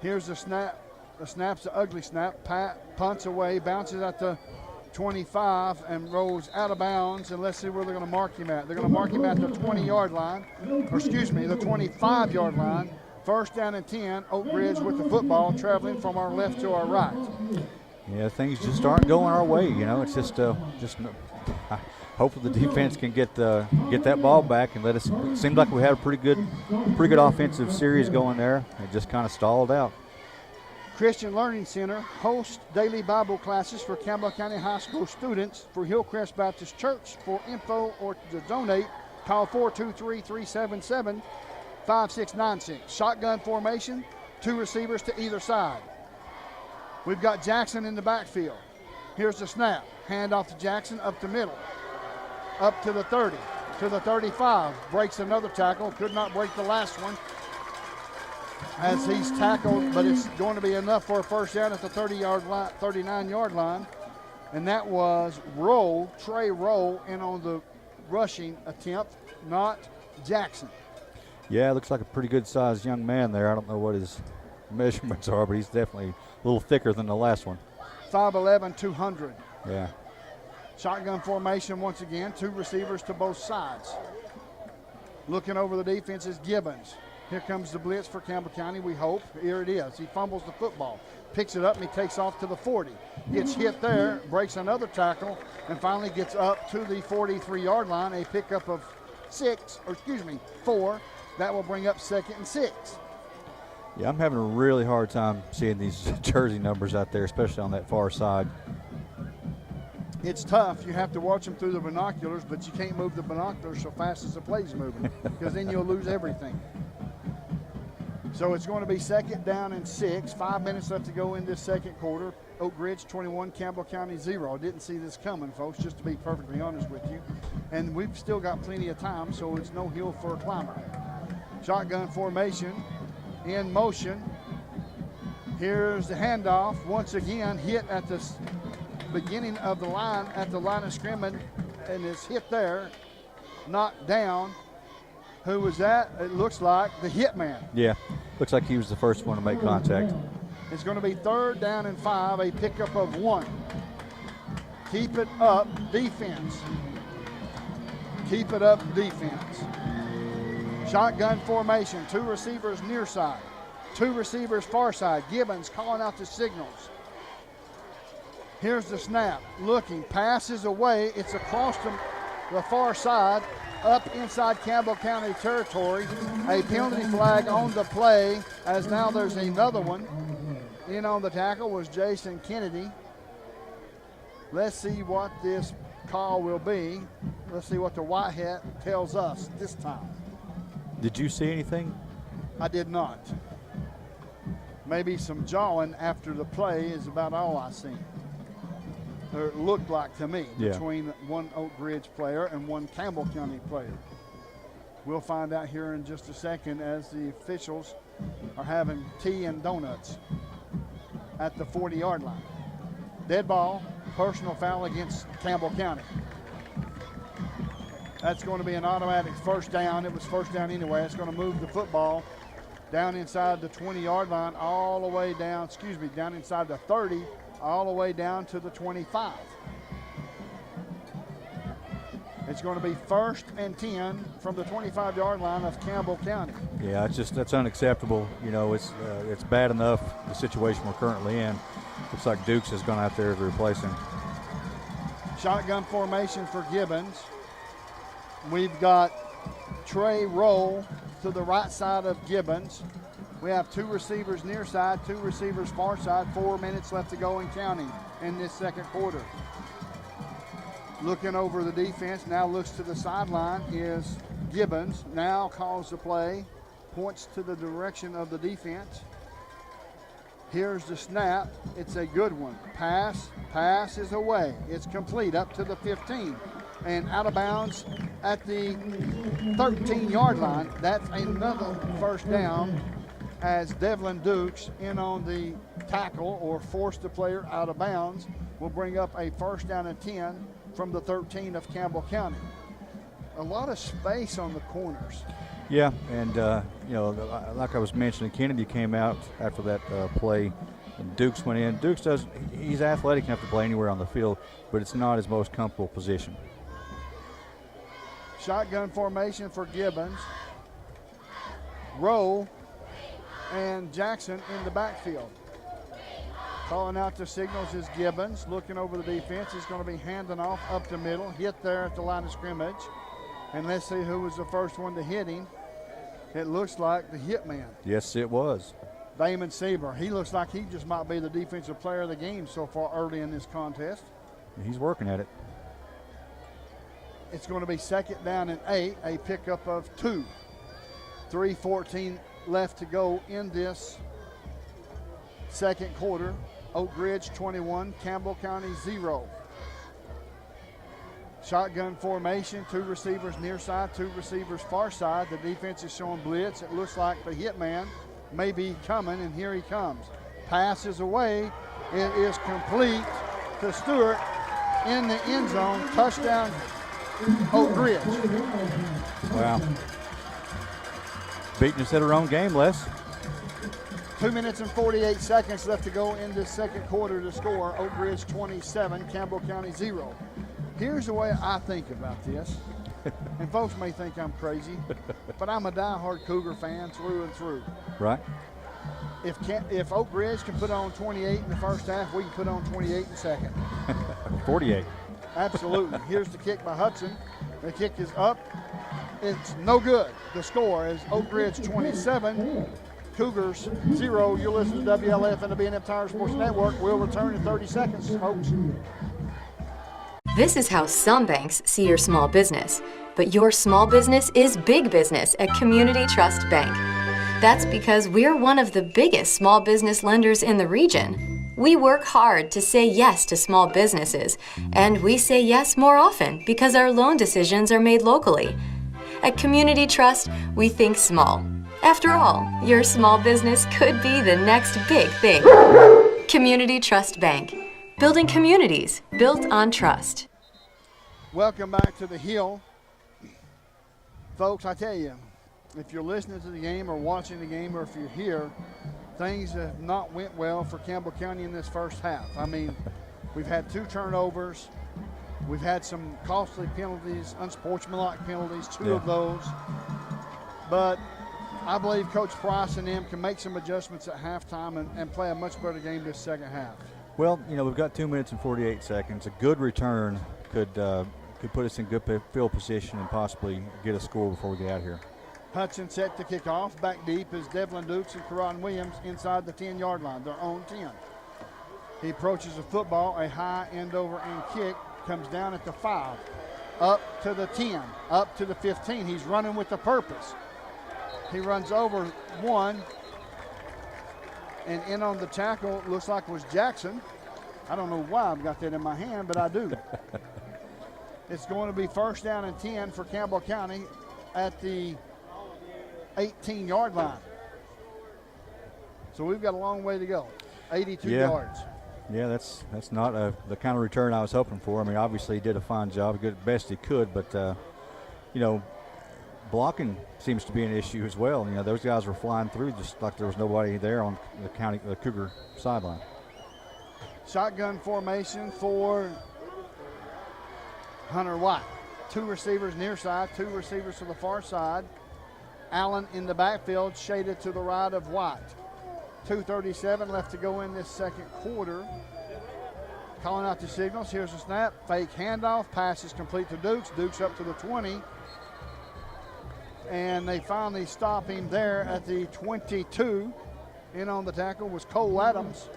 Here's the snap. The snap's an ugly snap. Pat punts away, bounces at the 25 and rolls out of bounds. And let's see where they're going to mark him at. They're going to mark him at the 20-yard line, or excuse me, the 25-yard line. First down and 10, Oak Ridge with the football, traveling from our left to our right. Yeah, things just aren't going our way. It's just hopefully the defense can get that ball back and let us. It seemed like we had a pretty good offensive series going there. It just kind of stalled out. Christian Learning Center hosts daily Bible classes for Campbell County High School students for Hillcrest Baptist Church. For info or to donate, call 423-377-5696. Shotgun formation, 2 receivers to either side. We've got Jackson in the backfield. Here's the snap. Hand off to Jackson up the middle. Up to the 30, to the 35. Breaks another tackle. Could not break the last one as he's tackled, but it's going to be enough for a first down at the 30-yard line, 39-yard line. And that was Trey Roll, in on the rushing attempt, not Jackson. Yeah, looks like a pretty good-sized young man there. I don't know what his measurements are, but he's definitely a little thicker than the last one. 5'11", 200. Yeah. Shotgun formation once again, 2 receivers to both sides. Looking over the defense is Gibbons. Here comes the blitz for Campbell County, we hope. Here it is. He fumbles the football, picks it up, and he takes off to the 40. Gets hit there, breaks another tackle, and finally gets up to the 43-yard line, a pickup of 4. That will bring up 2nd and 6. Yeah, I'm having a really hard time seeing these jersey numbers out there, especially on that far side. It's tough. You have to watch them through the binoculars, but you can't move the binoculars so fast as the play's moving, because then you'll lose everything. So it's going to be 2nd down and 6. 5 minutes left to go in this second quarter. Oak Ridge 21, Campbell County 0. Didn't see this coming, folks, just to be perfectly honest with you. And we've still got plenty of time, so it's no hill for a climber. Shotgun formation in motion. Here's the handoff. Once again, hit at the beginning of the line, at the line of scrimmage, and it's hit there, knocked down. Who was that? It looks like the hit man. Yeah, looks like he was the first one to make contact. It's going to be 3rd down and 5, a pickup of 1. Keep it up, defense. Keep it up, defense. Shotgun formation, 2 receivers near side, 2 receivers far side. Gibbons calling out the signals. Here's the snap, looking, passes away. It's across the far side, up inside Campbell County territory. A penalty flag on the play, as now there's another one. In on the tackle was Jason Kennedy. Let's see what this call will be. Let's see what the white hat tells us this time. Did you see anything? I did not. Maybe some jawing after the play is about all I seen. Or it looked like to me, between one Oak Ridge player and one Campbell County player. We'll find out here in just a second as the officials are having tea and donuts at the 40-yard line. Dead ball, personal foul against Campbell County. That's going to be an automatic first down. It was first down anyway. It's going to move the football down inside the 20-yard line all the way down, down inside the 30, all the way down to the 25. It's going to be 1st and 10 from the 25-yard line of Campbell County. Yeah, that's unacceptable. It's bad enough, the situation we're currently in. Looks like Dukes has gone out there to replace him. Shotgun formation for Gibbons. We've got Trey Roll to the right side of Gibbons. We have 2 receivers near side, 2 receivers far side. 4 minutes left to go in counting in this second quarter. Looking over the defense, now looks to the sideline is Gibbons. Now calls the play, points to the direction of the defense. Here's the snap. It's a good one. Pass is away. It's complete up to the 15 and out of bounds at the 13-yard line. That's another first down as Devlin Dukes in on the tackle or force the player out of bounds will bring up a first down and 10 from the 13 of Campbell County. A lot of space on the corners. Yeah, and like I was mentioning, Kennedy came out after that play, and Dukes went in. Dukes he's athletic enough to play anywhere on the field, but it's not his most comfortable position. Shotgun formation for Gibbons. Rowe and Jackson in the backfield. Calling out the signals is Gibbons. Looking over the defense. He's going to be handing off up the middle. Hit there at the line of scrimmage. And let's see who was the first one to hit him. It looks like the hit man. Yes, it was. Damon Sieber. He looks like he just might be the defensive player of the game so far early in this contest. He's working at it. It's going to be second down and 8, a pickup of 2. 3:14 left to go in this second quarter. Oak Ridge 21, Campbell County 0. Shotgun formation, 2 receivers near side, 2 receivers far side. The defense is showing blitz. It looks like the hit man may be coming, and here he comes. Pass is away. It is complete to Stewart in the end zone. Touchdown, Oak Ridge. Wow. Beating us at our own game, Les. 2 minutes and 48 seconds left to go in this second quarter to score. Oak Ridge 27, Campbell County 0. Here's the way I think about this, and folks may think I'm crazy, but I'm a diehard Cougar fan through and through. Right. If Oak Ridge can put on 28 in the first half, we can put on 28 in the second. 48. Absolutely. Here's the kick by Hudson. The kick is up. It's no good. The score is Oak Ridge 27, Cougars 0. You're listening to WLF and the B&M Tire Sports Network. We'll return in 30 seconds, folks. This is how some banks see your small business. But your small business is big business at Community Trust Bank. That's because we're one of the biggest small business lenders in the region. We work hard to say yes to small businesses, and we say yes more often because our loan decisions are made locally. At Community Trust, we think small. After all, your small business could be the next big thing. Community Trust Bank. Building communities built on trust. Welcome back to the Hill. Folks, I tell you, if you're listening to the game or watching the game or if you're here, things have not went well for Campbell County in this first half. I mean, we've had 2 turnovers. We've had some costly penalties, unsportsmanlike penalties, 2 of those. But I believe Coach Price and them can make some adjustments at halftime and play a much better game this second half. Well, we've got 2 minutes and 48 seconds. A good return could put us in good field position and possibly get a score before we get out of here. Hudson set to kick off. Back deep is Devlin Dukes and Karan Williams inside the 10-yard line, their own 10. He approaches the football, a high end over and kick, comes down at the 5, up to the 10, up to the 15. He's running with a purpose. He runs over 1, and in on the tackle, looks like it was Jackson. I don't know why I've got that in my hand, but I do. It's going to be first down and 10 for Campbell County at the 18-yard line. So we've got a long way to go, 82 yards. Yeah, that's not the kind of return I was hoping for. I mean, obviously he did a fine job, did the best he could, but, blocking seems to be an issue as well. Those guys were flying through just like there was nobody there on the Cougar sideline. Shotgun formation for Hunter White. 2 receivers near side, 2 receivers to the far side. Allen in the backfield, shaded to the right of White. 2:37 left to go in this second quarter. Calling out the signals. Here's a snap. Fake handoff. Pass is complete to Dukes. Dukes up to the 20. And they finally stop him there at the 22. In on the tackle was Cole Adams.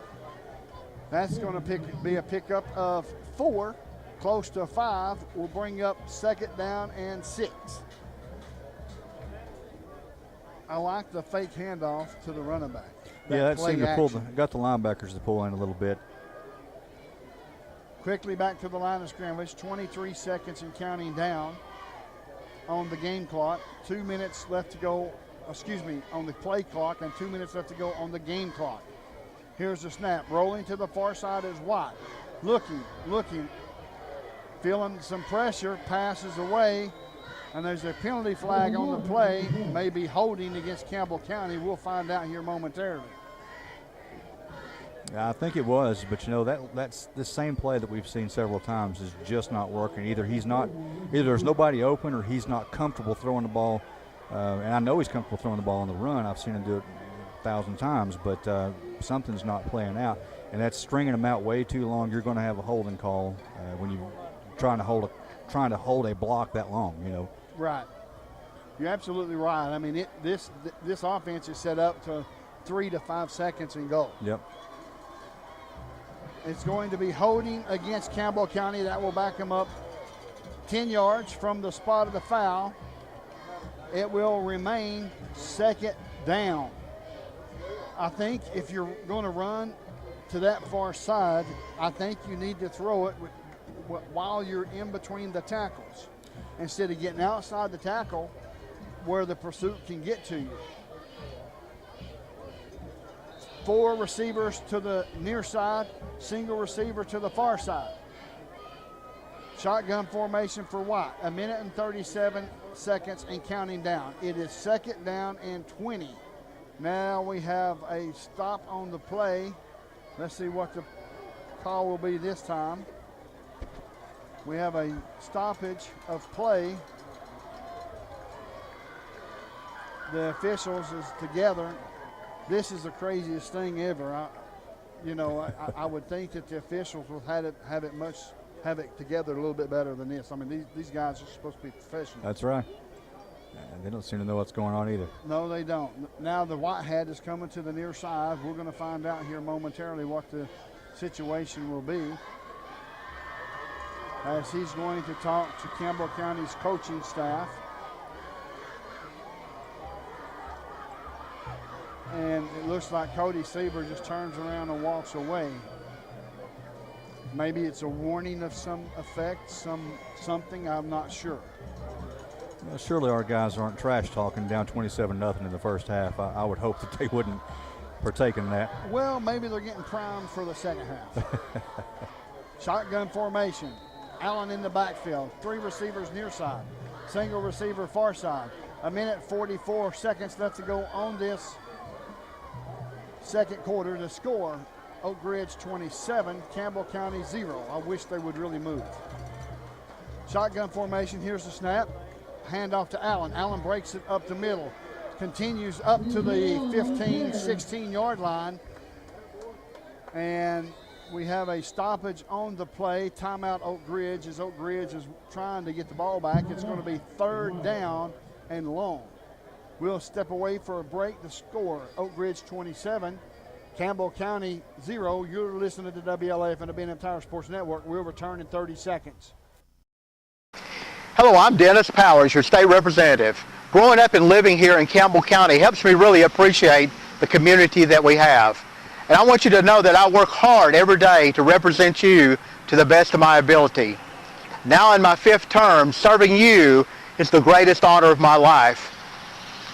That's going to be a pickup of 4, close to 5. Will bring up second down and 6. I like the fake handoff to the running back. That seemed to got the linebackers to pull in a little bit. Quickly back to the line of scrimmage. 23 seconds and counting down on the game clock. 2 minutes left to go on the play clock and 2 minutes left to go on the game clock. Here's the snap. Rolling to the far side is Watt. Looking, feeling some pressure, passes away, and there's a penalty flag on the play, maybe holding against Campbell County. We'll find out here momentarily. Yeah, I think it was, but that's the same play that we've seen several times is just not working. Either there's nobody open or he's not comfortable throwing the ball. And I know he's comfortable throwing the ball on the run. I've seen him do it 1,000 times, but something's not playing out. And that's stringing him out way too long. You're going to have a holding call when you're trying to hold a block that long, Right. You're absolutely right. I mean, this offense is set up to 3 to 5 seconds and go. Yep. It's going to be holding against Campbell County. That will back them up 10 yards from the spot of the foul. It will remain second down. I think if you're going to run to that far side, I think you need to throw it while you're in between the tackles instead of getting outside the tackle where the pursuit can get to you. 4 receivers to the near side, single receiver to the far side. Shotgun formation for Watt. 1 minute and 37 seconds and counting down. It is second down and 20. Now we have a stop on the play. Let's see what the call will be this time. We have a stoppage of play. The officials is together. This is the craziest thing ever. I would think that the officials will have it together a little bit better than this. I mean, these guys are supposed to be professionals. That's right. And they don't seem to know what's going on either. No, they don't. Now the white hat is coming to the near side. We're going to find out here momentarily what the situation will be, as he's going to talk to Campbell County's coaching staff. And it looks like Cody Sieber just turns around and walks away. Maybe it's a warning of some effect, something, I'm not sure. Well, surely our guys aren't trash talking down 27-0 in the first half. I would hope that they wouldn't partake in that. Well, maybe they're getting primed for the second half. Shotgun formation. Allen in the backfield. 3 receivers near side. Single receiver far side. 1 minute 44 seconds left to go on this second quarter. To score, Oak Ridge 27, Campbell County 0. I wish they would really move. Shotgun formation. Here's the snap. Handoff to Allen. Allen breaks it up the middle. Continues up to the 15, 16-yard line. And we have a stoppage on the play. Timeout Oak Ridge, as Oak Ridge is trying to get the ball back. It's going to be third down and long. We'll step away for a break. The score, Oak Ridge 27, Campbell County 0. You're listening to WLAF and the B&M Tire Sports Network. We'll return in 30 seconds. Hello, I'm Dennis Powers, your state representative. Growing up and living here in Campbell County helps me really appreciate the community that we have. And I want you to know that I work hard every day to represent you to the best of my ability. Now in my 5th term, serving you is the greatest honor of my life.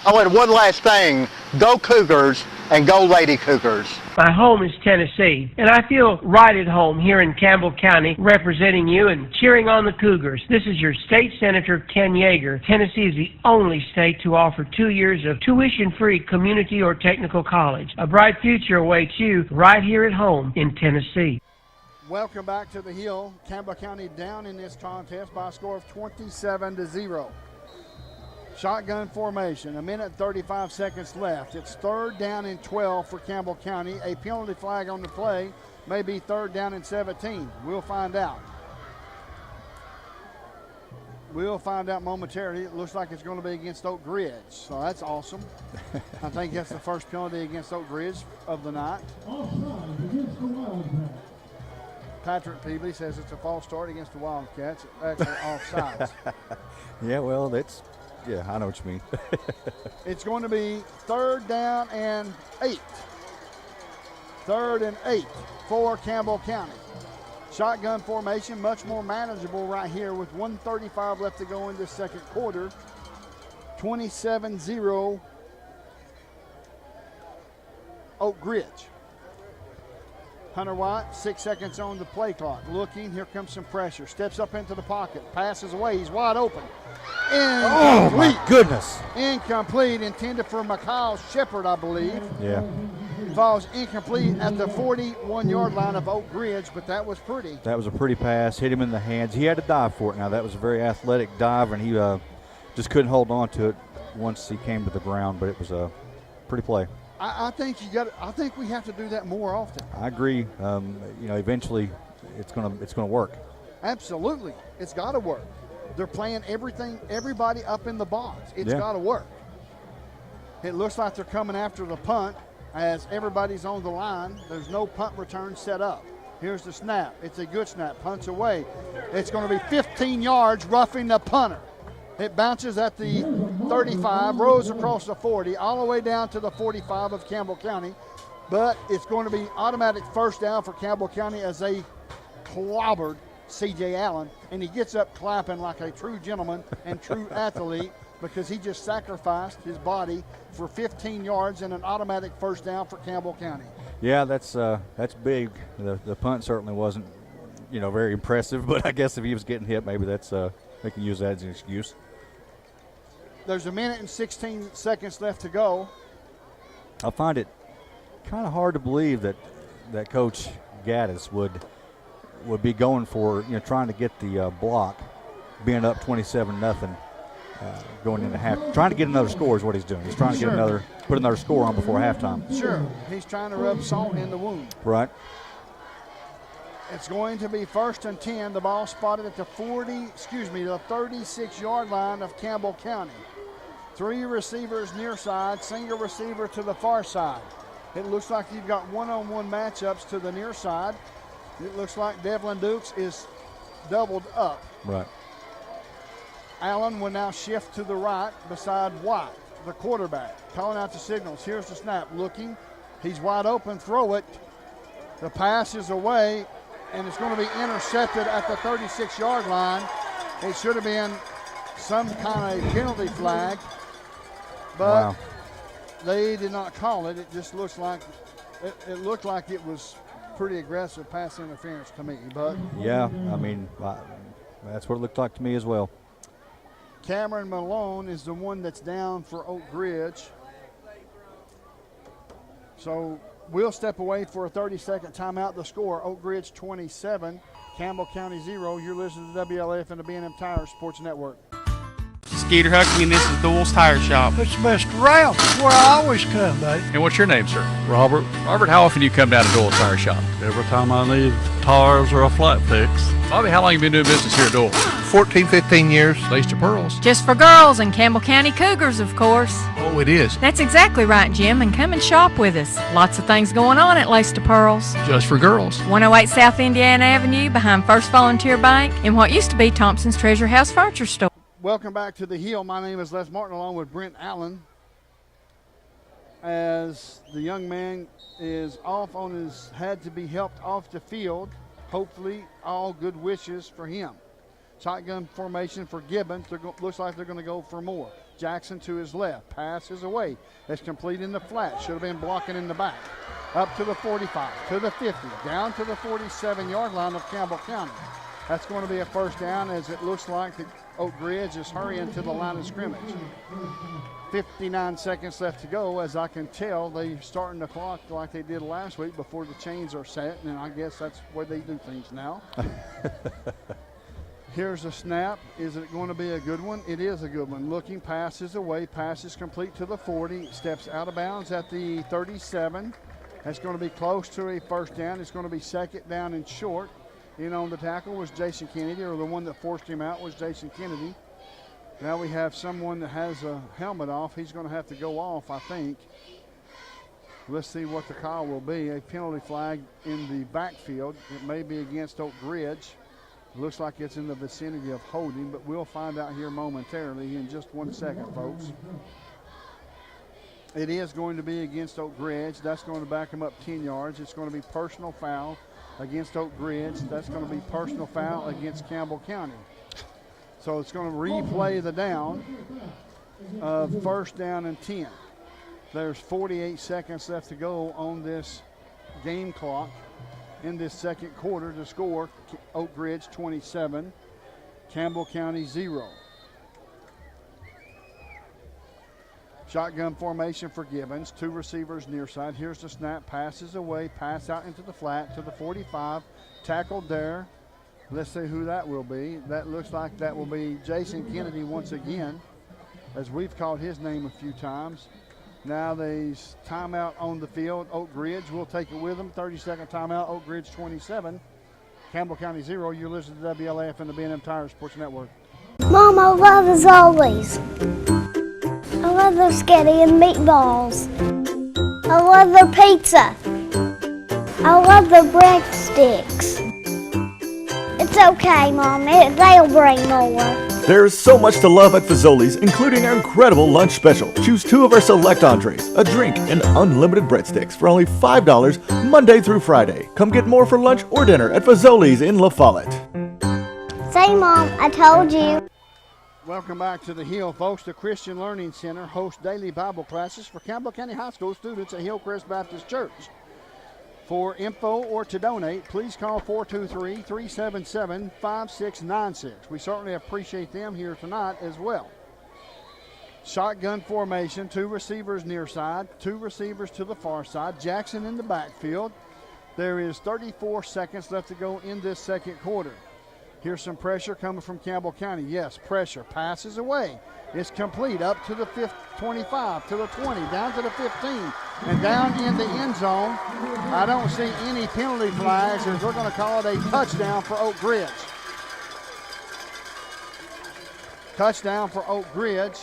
Oh, and one last thing, go Cougars and go Lady Cougars. My home is Tennessee, and I feel right at home here in Campbell County representing you and cheering on the Cougars. This is your state senator, Ken Yeager. Tennessee is the only state to offer 2 years of tuition-free community or technical college. A bright future awaits you right here at home in Tennessee. Welcome back to the Hill. Campbell County down in this contest by a score of 27-0. Shotgun formation, 1 minute 35 seconds left. It's third down and 12 for Campbell County. A penalty flag on the play, may be third down and 17. We'll find out. We'll find out momentarily. It looks like it's going to be against Oak Ridge, so that's awesome. I think that's the first penalty against Oak Ridge of the night. Patrick Peavy says it's a false start against the Wildcats. Actually, offsides. Yeah, well, yeah, I know what you mean. It's going to be third down and 8. 3rd and 8 for Campbell County. Shotgun formation, much more manageable right here with 1:35 left to go in this second quarter. 27-0 Oak Ridge. Hunter White, 6 seconds on the play clock. Looking, here comes some pressure. Steps up into the pocket, passes away. He's wide open. Oh, my goodness. Incomplete, intended for Mikhail Shepard, I believe. Yeah. Falls incomplete at the 41-yard line of Oak Ridge, but that was pretty. That was a pretty pass. Hit him in the hands. He had to dive for it. Now, that was a very athletic dive, and he just couldn't hold on to it once he came to the ground, but it was a pretty play. I think I think we have to do that more often. I agree. Eventually it's gonna work. Absolutely. It's got to work. They're playing everybody up in the box. It's got to work. It looks like they're coming after the punt as everybody's on the line. There's no punt return set up. Here's the snap. It's a good snap. Punts away. It's going to be 15 yards, roughing the punter. It bounces at the 35, rolls across the 40, all the way down to the 45 of Campbell County. But it's going to be automatic first down for Campbell County as they clobbered C.J. Allen. And he gets up clapping like a true gentleman and true athlete because he just sacrificed his body for 15 yards and an automatic first down for Campbell County. Yeah, that's big. The punt certainly wasn't, very impressive. But I guess if he was getting hit, maybe they can use that as an excuse. There's 1 minute and 16 seconds left to go. I find it kind of hard to believe that Coach Gaddis would be going for, trying to get the block, being up 27-0, going into half, trying to get another score is what he's doing. He's trying to put another score on before halftime. Sure, he's trying to rub salt in the wound. Right. It's going to be 1st and 10. The ball spotted at the 36-yard line of Campbell County. 3 receivers near side, single receiver to the far side. It looks like you've got one-on-one matchups to the near side. It looks like Devlin Dukes is doubled up. Right. Allen will now shift to the right beside White, the quarterback, calling out the signals. Here's the snap. Looking. He's wide open. Throw it. The pass is away, and it's going to be intercepted at the 36-yard line. It should have been some kind of penalty flag, but they did not call it. It just looks like it looked like it was pretty aggressive pass interference to me. But yeah, I mean, that's what it looked like to me as well. Cameron Malone is the one that's down for Oak Ridge. So we'll step away for a 30-second timeout. The score, Oak Ridge 27, Campbell County 0. You're listening to WLF and the B&M Tire Sports Network. Skeeter Huckabee, and this is Doyle's Tire Shop. It's Mr. Ralph. That's where I always come, babe. And what's your name, sir? Robert. Robert, how often do you come down to Doyle's Tire Shop? Every time I need tires or a flat fix. Bobby, how long have you been doing business here at Doyle? 14, 15 years. Lace to pearls. Just for girls and Campbell County Cougars, of course. Oh, it is. That's exactly right, Jim, and come and shop with us. Lots of things going on at Lace to Pearls. Just for girls. 108 South Indiana Avenue behind First Volunteer Bank in what used to be Thompson's Treasure House Furniture Store. Welcome back to the Hill. My name is Les Martin along with Brent Allen. As the young man is had to be helped off the field. Hopefully all good wishes for him. Shotgun formation for Gibbons. Looks like they're going to go for more. Jackson to his left. Pass is away. It's complete in the flat. Should have been blocking in the back. Up to the 45, to the 50, down to the 47-yard line of Campbell County. That's going to be a first down as it looks like the Oak Ridge is hurrying to the line of scrimmage. 59 seconds left to go. As I can tell, they're starting the clock like they did last week before the chains are set, and I guess that's where they do things now. Here's a snap. Is it going to be a good one? It is a good one. Looking, passes away. Passes complete to the 40. Steps out of bounds at the 37. That's going to be close to a first down. It's going to be second down and short. In on the tackle was Jason Kennedy, or the one that forced him out was Jason Kennedy. Now we have someone that has a helmet off. He's going to have to go off, I think. Let's see what the call will be. A penalty flag in the backfield. It may be against Oak Ridge. It looks like it's in the vicinity of holding, but we'll find out here momentarily in just 1 second, folks. It is going to be against Oak Ridge. That's going to back him up 10 yards. It's going to be personal foul against Oak Ridge. That's going to be personal foul against Campbell County. So it's going to replay the down of first down and 10. There's 48 seconds left to go on this game clock in this second quarter. To score, Oak Ridge 27, Campbell County 0. Shotgun formation for Gibbons. 2 receivers near side. Here's the snap. Passes away. Pass out into the flat to the 45. Tackled there. Let's see who that will be. That looks like that will be Jason Kennedy once again, as we've called his name a few times. Now there's timeout on the field. Oak Ridge will take it with them. 30-second timeout. Oak Ridge 27, Campbell County 0. You're listening to WLAF and the B&M Tire Sports Network. Mom, I love as always. I love their spaghetti and meatballs. I love their pizza. I love their breadsticks. It's okay, Mom. They'll bring more. There's so much to love at Fazoli's, including our incredible lunch special. Choose 2 of our select entrees, a drink, and unlimited breadsticks for only $5 Monday through Friday. Come get more for lunch or dinner at Fazoli's in La Follette. Say, Mom, I told you. Welcome back to the Hill, folks. The Christian Learning Center hosts daily Bible classes for Campbell County High School students at Hillcrest Baptist Church. For info or to donate, please call 423-377-5696. We certainly appreciate them here tonight as well. Shotgun formation, 2 receivers near side, 2 receivers to the far side. Jackson in the backfield. There is 34 seconds left to go in this second quarter. Here's some pressure coming from Campbell County. Yes, pressure. Passes away. It's complete up to the 25, to the 20, down to the 15, and down in the end zone. I don't see any penalty flags, as we're going to call it a touchdown for Oak Ridge. Touchdown for Oak Ridge.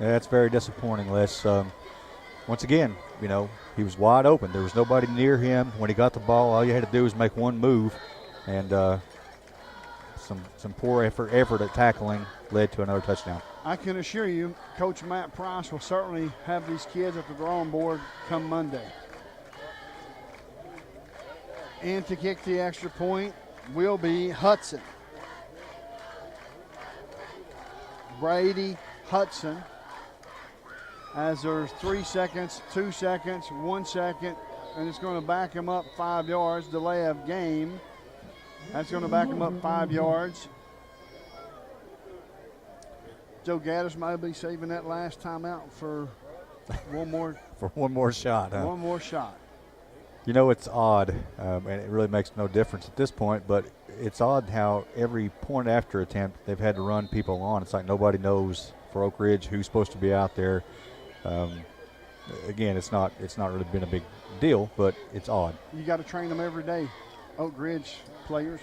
Yeah, that's very disappointing, Les. Once again, he was wide open. There was nobody near him. When he got the ball, all you had to do was make one move, and some poor effort at tackling led to another touchdown. I can assure you, Coach Matt Price will certainly have these kids at the drawing board come Monday. And to kick the extra point will be Hudson. Brady Hudson. As there's 3 seconds, 2 seconds, 1 second, and it's going to back him up 5 yards. Delay of game. That's going to back him up 5 yards. Joe Gaddis might be saving that last timeout for one more. For one more shot, huh? One more shot. It's odd, and it really makes no difference at this point, but it's odd how every point after attempt they've had to run people on. It's like nobody knows for Oak Ridge who's supposed to be out there. Again, it's not really been a big deal, but it's odd. You got to train them every day, Oak Ridge players.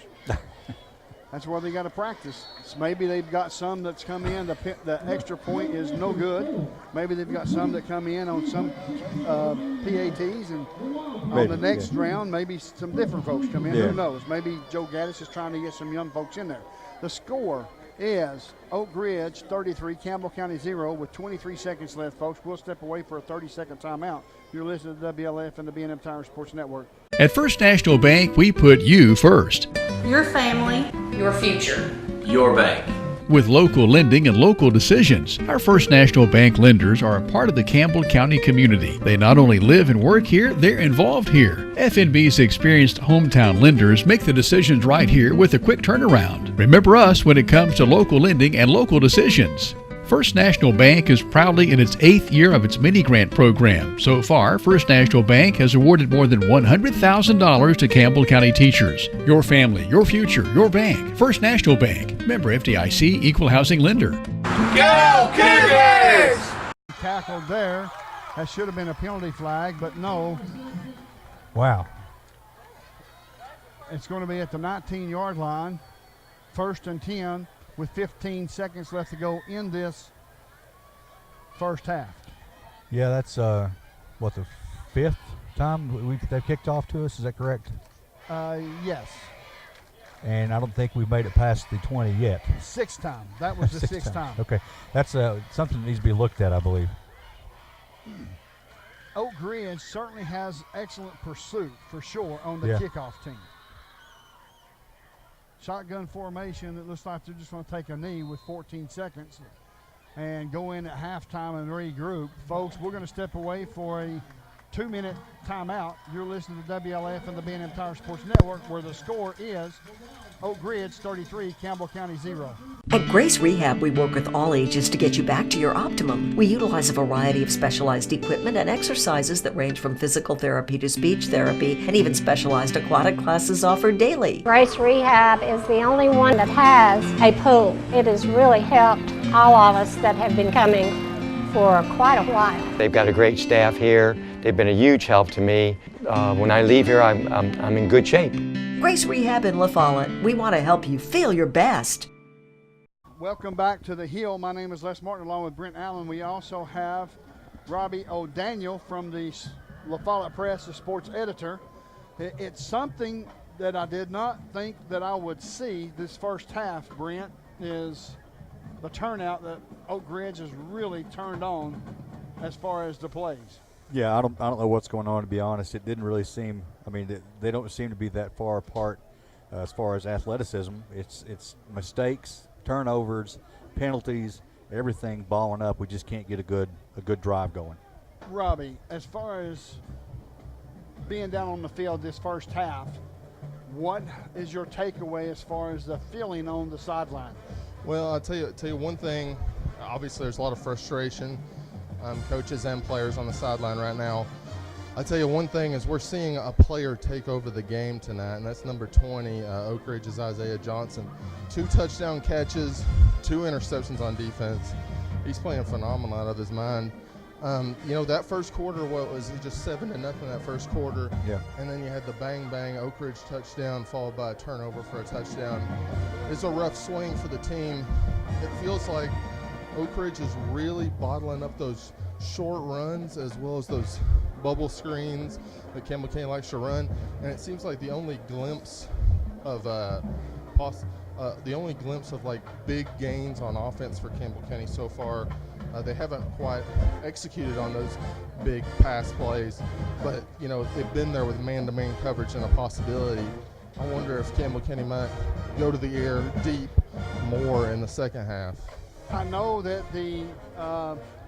That's where they got to practice. So maybe they've got some that's come in. The extra point is no good. Maybe they've got some that come in on some PATs, and on the next round, maybe some different folks come in. Yeah. Who knows? Maybe Joe Gaddis is trying to get some young folks in there. The score is Oak Ridge 33, Campbell County 0 with 23 seconds left, folks. We'll step away for a 30-second timeout. You're listening to WLF and the B&M Tire Sports Network. At First National Bank, we put you first. Your family, your future. Your bank. With local lending and local decisions, our First National Bank lenders are a part of the Campbell County community. They not only live and work here, they're involved here. FNB's experienced hometown lenders make the decisions right here with a quick turnaround. Remember us when it comes to local lending and local decisions. First National Bank is proudly in its 8th year of its mini-grant program. So far, First National Bank has awarded more than $100,000 to Campbell County teachers. Your family, your future, your bank. First National Bank. Member FDIC, Equal Housing Lender. Go Cougars! Tackled there. That should have been a penalty flag, but no. Wow. It's going to be at the 19-yard line. 1st and 10. With 15 seconds left to go in this first half. Yeah, that's the 5th time they've kicked off to us. Is that correct? Yes. And I don't think we've made it past the 20 yet. 6th time. That was the 6th time. Okay, that's something that needs to be looked at, I believe. Oak Ridge certainly has excellent pursuit for sure on the kickoff team. Shotgun formation, it looks like they're just going to take a knee with 14 seconds. and go in at halftime and regroup. Folks, we're going to step away for a 2-minute timeout. You're listening to WLF and the B&M Tire Sports Network, where the score is Oak Ridge 33, Campbell County 0. At Grace Rehab, we work with all ages to get you back to your optimum. We utilize a variety of specialized equipment and exercises that range from physical therapy to speech therapy, and even specialized aquatic classes offered daily. Grace Rehab is the only one that has a pool. It has really helped all of us that have been coming for quite a while. They've got a great staff here. They've been a huge help to me. When I leave here, I'm in good shape. Grace Rehab in La Follette. We want to help you feel your best. Welcome back to the Hill. My name is Les Martin along with Brent Allen. We also have Robbie O'Daniel from the La Follette Press, the sports editor. It's something that I did not think that I would see this first half, Brent, is the turnout that Oak Ridge has really turned on as far as the plays. Yeah, I don't know what's going on, to be honest. It didn't really seem, they don't seem to be that far apart as far as athleticism. It's mistakes, turnovers, penalties, everything balling up. We just can't get a good drive going. Robbie, as far as being down on the field this first half, what is your takeaway as far as the feeling on the sideline? Well, I'll tell you one thing. Obviously, there's a lot of frustration. Coaches and players on the sideline right now. I'll tell you one thing is we're seeing a player take over the game tonight, and that's number 20, Oak Ridge's Isaiah Johnson. 2 touchdown catches, 2 interceptions on defense. He's playing phenomenal out of his mind. That first quarter, what was it, just 7-0 that first quarter? Yeah. And then you had the bang Oak Ridge touchdown followed by a turnover for a touchdown. It's a rough swing for the team. It feels like Oak Ridge is really bottling up those short runs as well as those bubble screens that Campbell County likes to run, and it seems like the only glimpse of like big gains on offense for Campbell County so far. They haven't quite executed on those big pass plays, but they've been there with man-to-man coverage and a possibility. I wonder if Campbell County might go to the air deep more in the second half. I know that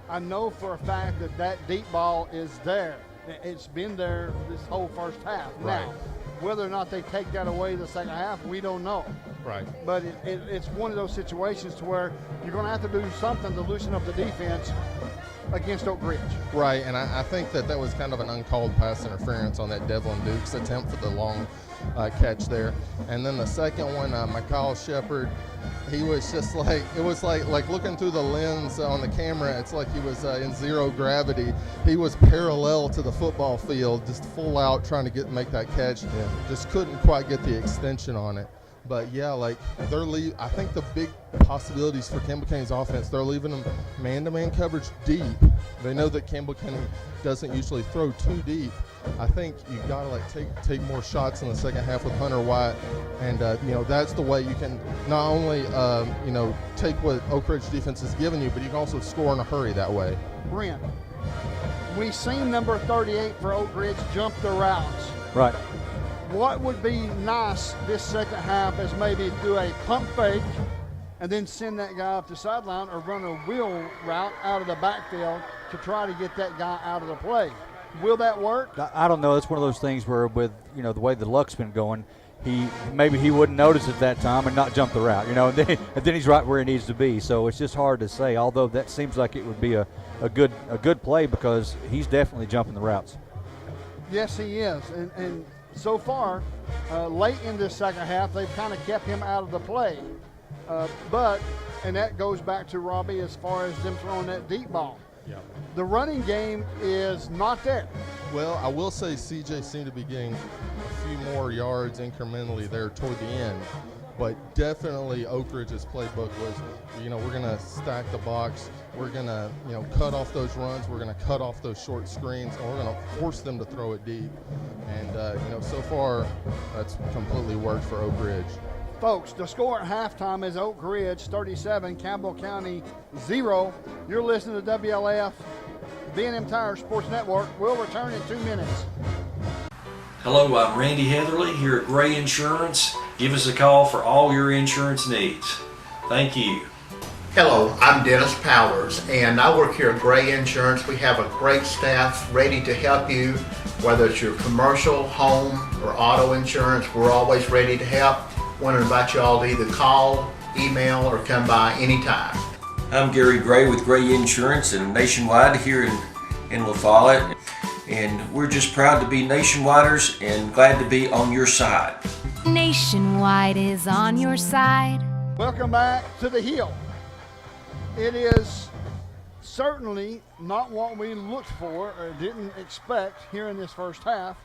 I know for a fact that deep ball is there. It's been there this whole first half. Right. Now, whether or not they take that away the second half, we don't know. Right. But it's one of those situations to where you're going to have to do something to loosen up the defense against Oak Ridge. Right, and I think that was kind of an uncalled pass interference on that Devlin Dukes attempt for the long catch there. And then the second one, Mikhail Shepard, he was just like, it was like looking through the lens on the camera, it's like he was in zero gravity. He was parallel to the football field, just full out trying to make that catch. Yeah. Just couldn't quite get the extension on it. But yeah, I think the big possibilities for Campbell County's offense, they're leaving them man-to-man coverage deep. They know that Campbell County doesn't usually throw too deep. I think you've got to take more shots in the second half with Hunter White, and that's the way you can not only take what Oak Ridge defense has given you, but you can also score in a hurry that way. Brent, we've seen number 38 for Oak Ridge jump the routes. Right. What would be nice this second half is maybe do a pump fake and then send that guy up the sideline, or run a wheel route out of the backfield to try to get that guy out of the play. Will that work? I don't know. It's one of those things where with the way the luck's been going, maybe he wouldn't notice at that time and not jump the route, and then he's right where he needs to be. So it's just hard to say, although that seems like it would be a good play because he's definitely jumping the routes. Yes, he is. And so far, late in this second half, they've kind of kept him out of the play. And that goes back to Robbie as far as them throwing that deep ball. Yeah. The running game is not there. Well, I will say CJ seemed to be getting a few more yards incrementally there toward the end. But definitely Oak Ridge's playbook was, we're going to stack the box. We're going to, cut off those runs. We're going to cut off those short screens, and we're going to force them to throw it deep. And, so far, that's completely worked for Oak Ridge. Folks, the score at halftime is Oak Ridge 37, Campbell County 0. You're listening to WLF, B&M Tire Sports Network. We'll return in 2 minutes. Hello, I'm Randy Heatherly here at Gray Insurance. Give us a call for all your insurance needs. Thank you. Hello, I'm Dennis Powers, and I work here at Gray Insurance. We have a great staff ready to help you, whether it's your commercial, home, or auto insurance. We're always ready to help. Want to invite you all to either call, email, or come by anytime. I'm Gary Gray with Gray Insurance and Nationwide here in La Follette, and we're just proud to be Nationwiders and glad to be on your side. Nationwide is on your side. Welcome back to the Hill. It is certainly not what we looked for or didn't expect here in this first half.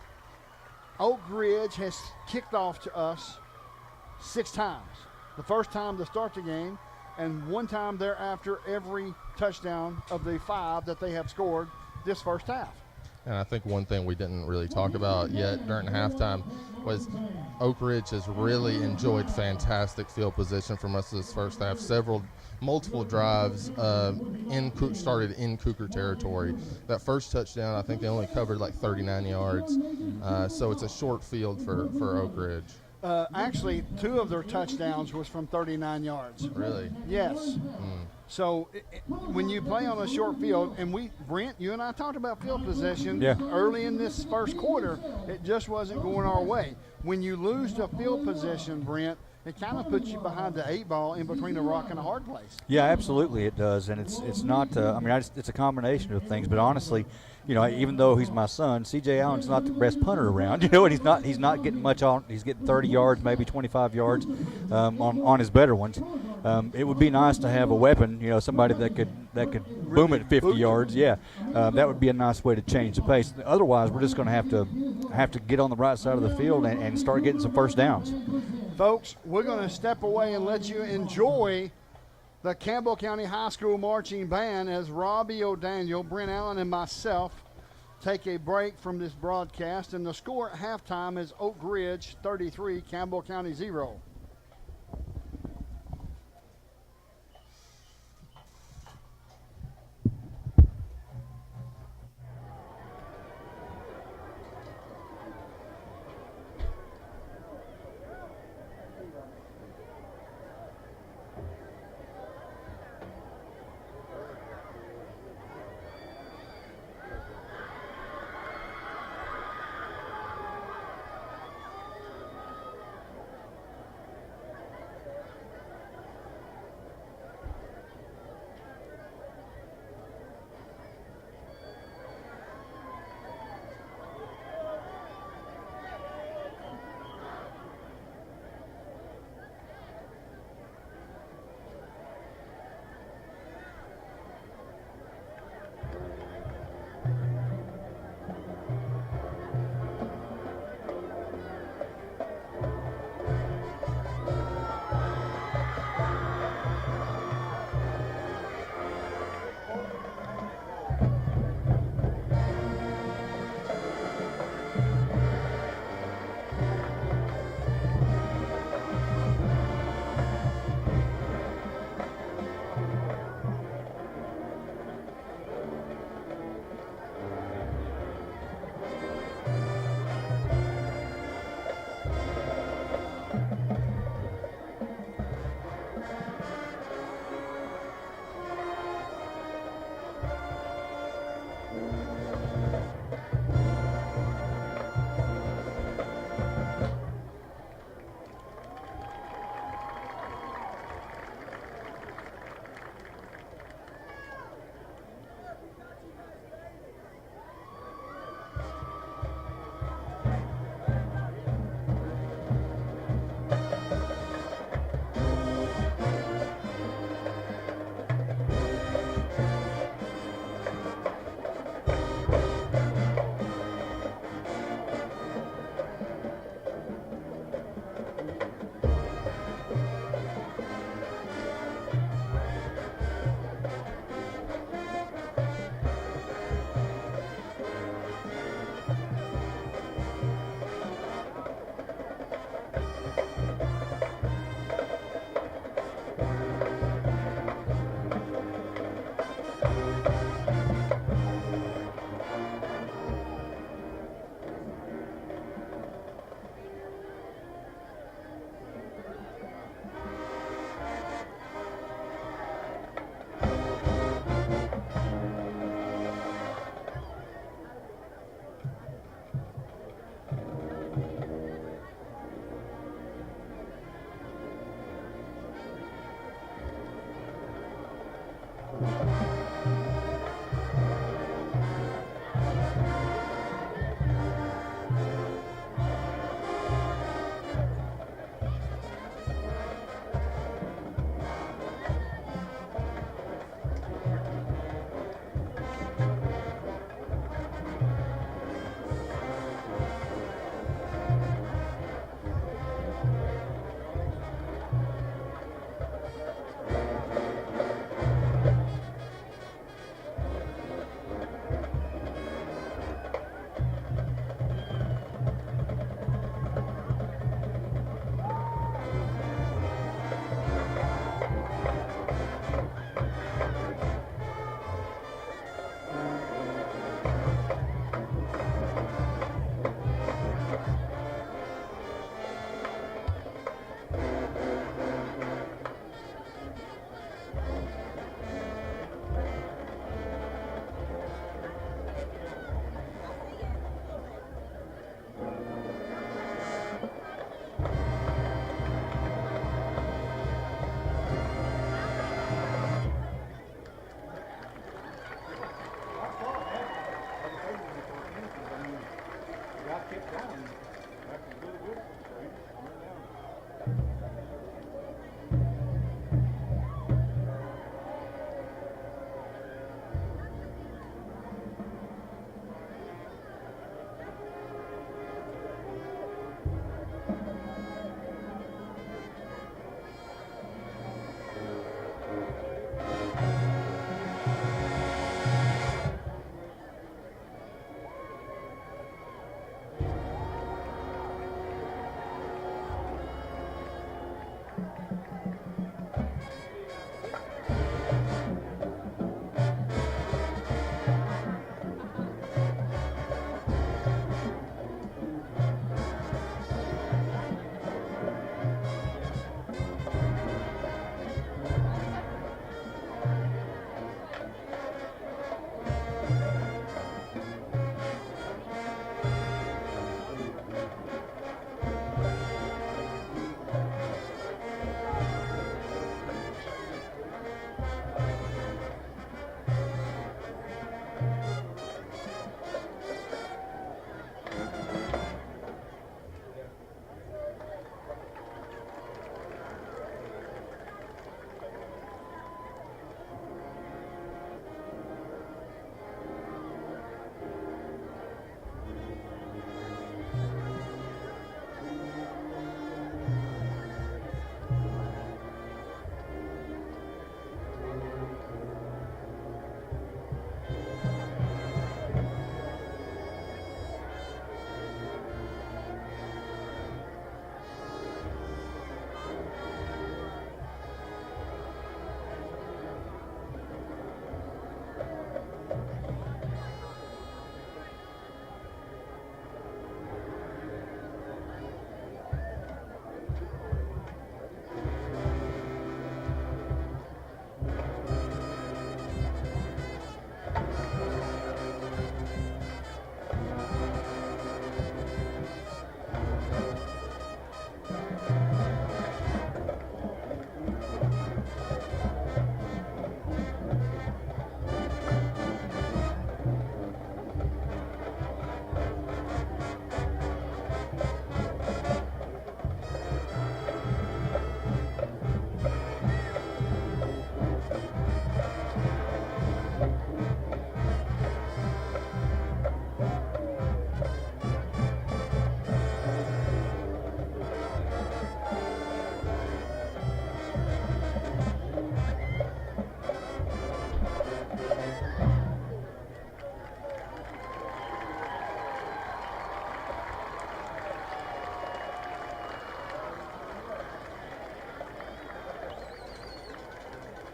Oak Ridge has kicked off to us 6 times. The first time to start the game, and 1 time thereafter every touchdown of the 5 that they have scored this first half. And I think one thing we didn't really talk about yet during halftime was Oak Ridge has really enjoyed fantastic field position from us this first half. Multiple drives started in Cougar territory. That first touchdown, I think they only covered like 39 yards. So it's a short field for Oak Ridge. Actually, 2 of their touchdowns was from 39 yards. Really? Yes. So when you play on a short field, and Brent, you and I talked about field possession early in this first quarter, it just wasn't going our way. When you lose the field possession, Brent, it kind of puts you behind the 8 ball in between a rock and a hard place. Yeah, absolutely it does, and it's not. It's a combination of things. But honestly, even though he's my son, C.J. Allen's not the best punter around. And he's not getting much on. He's getting 30 yards, maybe 25 yards on his better ones. It would be nice to have a weapon, somebody that could boom it 50 yards. Yeah, that would be a nice way to change the pace. Otherwise, we're just going to have to get on the right side of the field and start getting some first downs. Folks, we're going to step away and let you enjoy the Campbell County High School Marching Band as Robbie O'Daniel, Brent Allen, and myself take a break from this broadcast. And the score at halftime is Oak Ridge 33, Campbell County 0.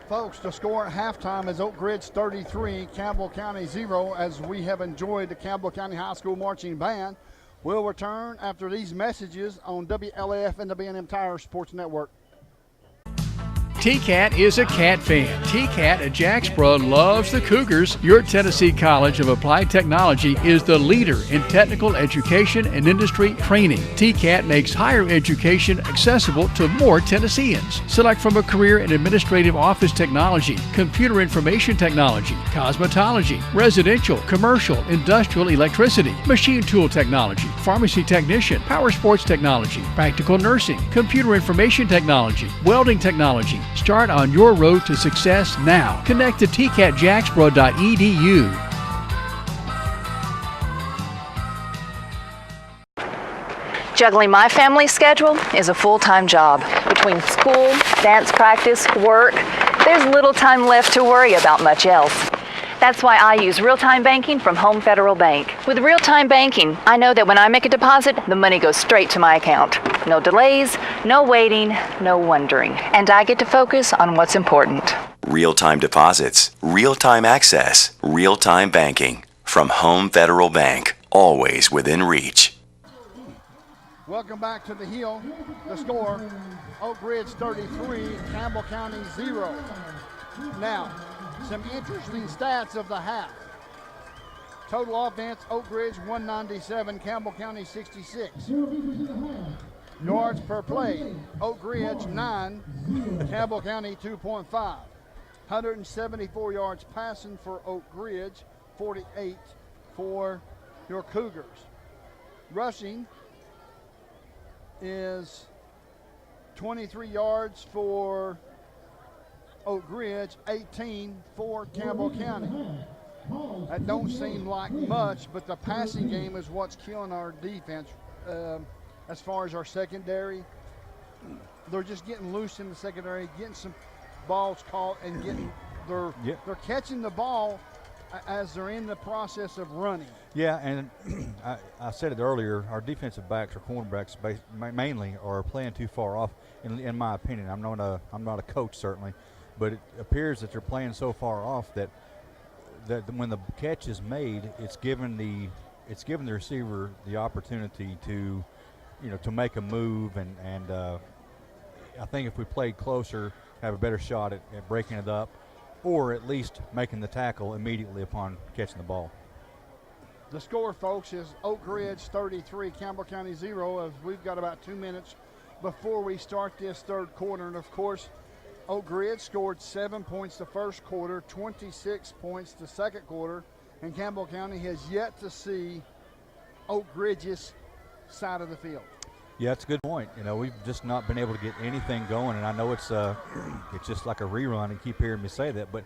Folks, the score at halftime is Oak Ridge 33, Campbell County 0, as we have enjoyed the Campbell County High School Marching Band. We'll return after these messages on WLAF and the B&M Tire Sports Network. TCAT is a Cat fan. TCAT at Jacksboro loves the Cougars. Your Tennessee College of Applied Technology is the leader in technical education and industry training. TCAT makes higher education accessible to more Tennesseans. Select from a career in administrative office technology, computer information technology, cosmetology, residential, commercial, industrial electricity, machine tool technology, pharmacy technician, power sports technology, practical nursing, computer information technology, welding technology. Start on your road to success now. Connect to tcatjacksboro.edu. Juggling my family schedule is a full-time job. Between school, dance practice, work, there's little time left to worry about much else. That's why I use real-time banking from Home Federal Bank. With real-time banking, I know that when I make a deposit, the money goes straight to my account. No delays, no waiting, no wondering. And I get to focus on what's important. Real-time deposits, real-time access, real-time banking. From Home Federal Bank, always within reach. Welcome back to the Hill. The score, Oak Ridge 33, Campbell County 0. Now, some interesting stats of the half. Total offense, Oak Ridge 197, Campbell County 66. Yards per play, Oak Ridge 9, Campbell County 2.5. 174 yards passing for Oak Ridge, 48 for your Cougars. Rushing is 23 yards for Oak Ridge, 18 for Campbell County. That don't seem like much, but the passing game is what's killing our defense. As far as our secondary, they're just getting loose in the secondary, getting some balls caught, and getting they're catching the ball as they're in the process of running. Yeah, and I said it earlier, our defensive backs or cornerbacks mainly are playing too far off, in my opinion. I'm not a coach, certainly, but it appears that they're playing so far off that when the catch is made, it's given the receiver the opportunity to make a move, and I think if we played closer, have a better shot at breaking it up, or at least making the tackle immediately upon catching the ball. The score, folks, is Oak Ridge 33, Campbell County 0, as we've got about 2 minutes before we start this third quarter. And, of course, Oak Ridge scored 7 points the first quarter, 26 points the second quarter, and Campbell County has yet to see Oak Ridge's side of the field. Yeah, that's a good point. We've just not been able to get anything going, and I know it's just like a rerun, and keep hearing me say that, but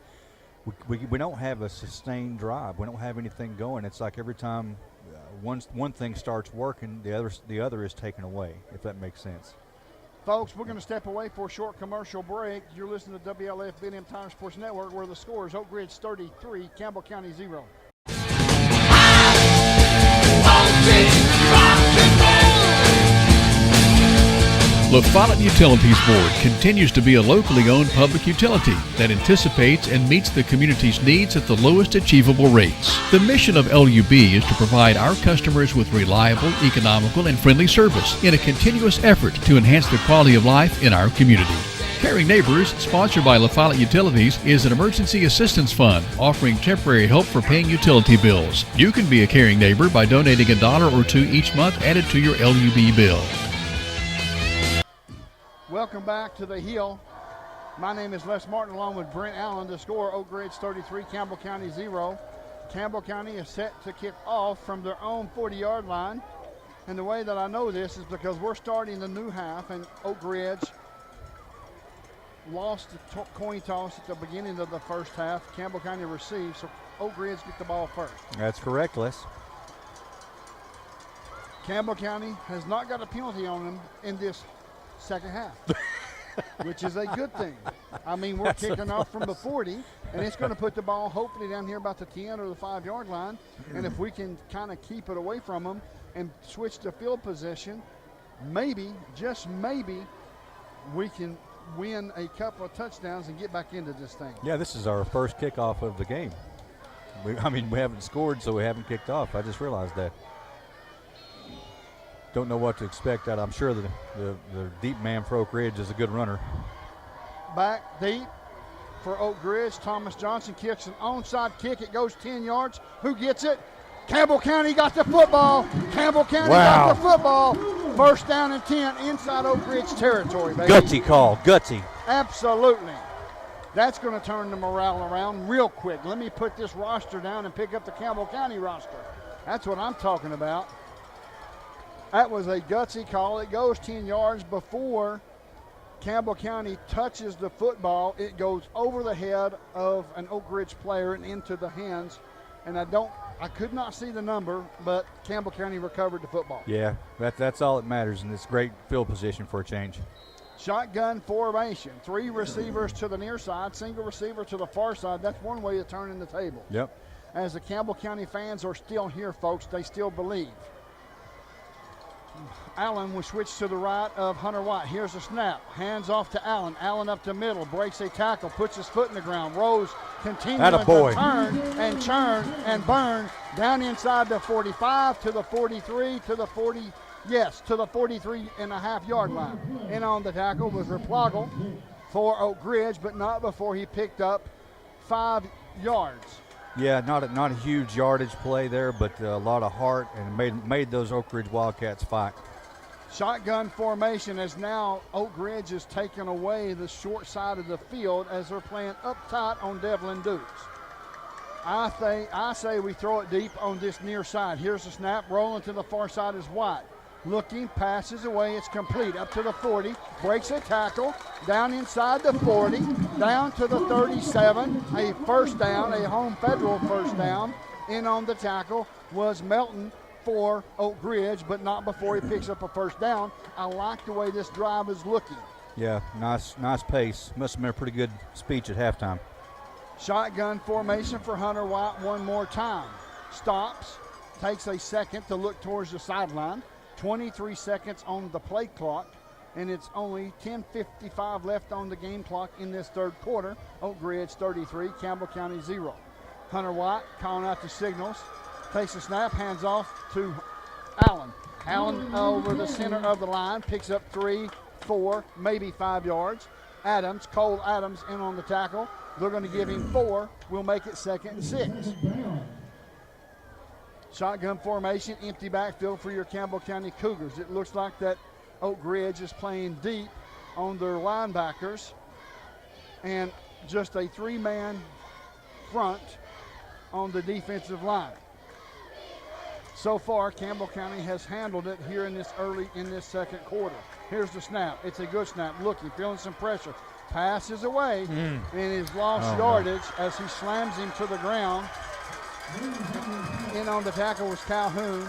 we don't have a sustained drive. We don't have anything going. It's like every time one thing starts working, the other is taken away, if that makes sense. Folks, we're going to step away for a short commercial break. You're listening to WLF B&M Tire Sports Network, where the score is Oak Ridge 33, Campbell County 0. La Follette Utilities Board continues to be a locally owned public utility that anticipates and meets the community's needs at the lowest achievable rates. The mission of LUB is to provide our customers with reliable, economical, and friendly service in a continuous effort to enhance the quality of life in our community. Caring Neighbors, sponsored by La Follette Utilities, is an emergency assistance fund offering temporary help for paying utility bills. You can be a caring neighbor by donating $1 or $2 each month added to your LUB bill. Welcome back to the Hill. My name is Les Martin, along with Brent Allen. The score, Oak Ridge 33, Campbell County 0. Campbell County is set to kick off from their own 40-yard line. And the way that I know this is because we're starting the new half, and Oak Ridge lost the coin toss at the beginning of the first half. Campbell County received, so Oak Ridge get the ball first. That's correct, Les. Campbell County has not got a penalty on them in this second half, which is a good thing. I mean, we're kicking off from the 40, and it's going to put the ball hopefully down here about the 10 or the 5-yard line. And if we can kind of keep it away from them and switch to field position, maybe, just maybe, we can win a couple of touchdowns and get back into this thing. Yeah, this is our first kickoff of the game. We haven't scored, so we haven't kicked off. I just realized that. Don't know what to expect out. I'm sure the deep man for Oak Ridge is a good runner. Back deep for Oak Ridge. Thomas Johnson kicks an onside kick. It goes 10 yards. Who gets it? Campbell County got the football. Campbell County got the football. First down and 10 inside Oak Ridge territory, baby. Gutsy call, gutsy. Absolutely. That's going to turn the morale around real quick. Let me put this roster down and pick up the Campbell County roster. That's what I'm talking about. That was a gutsy call. It goes 10 yards before Campbell County touches the football. It goes over the head of an Oak Ridge player and into the hands. And I could not see the number, but Campbell County recovered the football. Yeah, that's all that matters, and it's great field position for a change. Shotgun formation. 3 receivers to the near side, single receiver to the far side. That's one way of turning the table. Yep. As the Campbell County fans are still here, folks, they still believe. Allen will switch to the right of Hunter White. Here's a snap. Hands off to Allen. Allen up the middle. Breaks a tackle. Puts his foot in the ground. Rose continuing to turn and churn and burn down inside the 45 to the 43 to the 40. Yes, to the 43.5-yard line. In on the tackle was Reploggle for Oak Ridge, but not before he picked up 5 yards. Yeah, not a huge yardage play there, but a lot of heart, and made those Oak Ridge Wildcats fight. Shotgun formation as now Oak Ridge is taking away the short side of the field as they're playing up tight on Devlin Dukes. I say we throw it deep on this near side. Here's the snap. Rolling to the far side is White. Looking, passes away, it's complete, up to the 40, breaks a tackle, down inside the 40, down to the 37, a first down, a home federal first down. In on the tackle was Melton for Oak Ridge, but not before he picks up a first down. I like the way this drive is looking. Yeah, nice pace. Must have been a pretty good speech at halftime. Shotgun formation for Hunter White one more time. Stops, takes a second to look towards the sideline. 23 seconds on the play clock, and it's only 10:55 left on the game clock in this third quarter. Oak Ridge 33, Campbell County 0. Hunter White calling out the signals, takes a snap, hands off to Allen. Allen over the center of the line, picks up 3, 4, maybe 5 yards. Cole Adams in on the tackle. They're going to give him 4. We'll make it 2nd and 6. Shotgun formation, empty backfield for your Campbell County Cougars. It looks like that Oak Ridge is playing deep on their linebackers and just a 3-man front on the defensive line. So far, Campbell County has handled it here in this second quarter. Here's the snap. It's a good snap. Looking, feeling some pressure. Passes away and is lost yardage as he slams him to the ground. In on the tackle was Calhoun.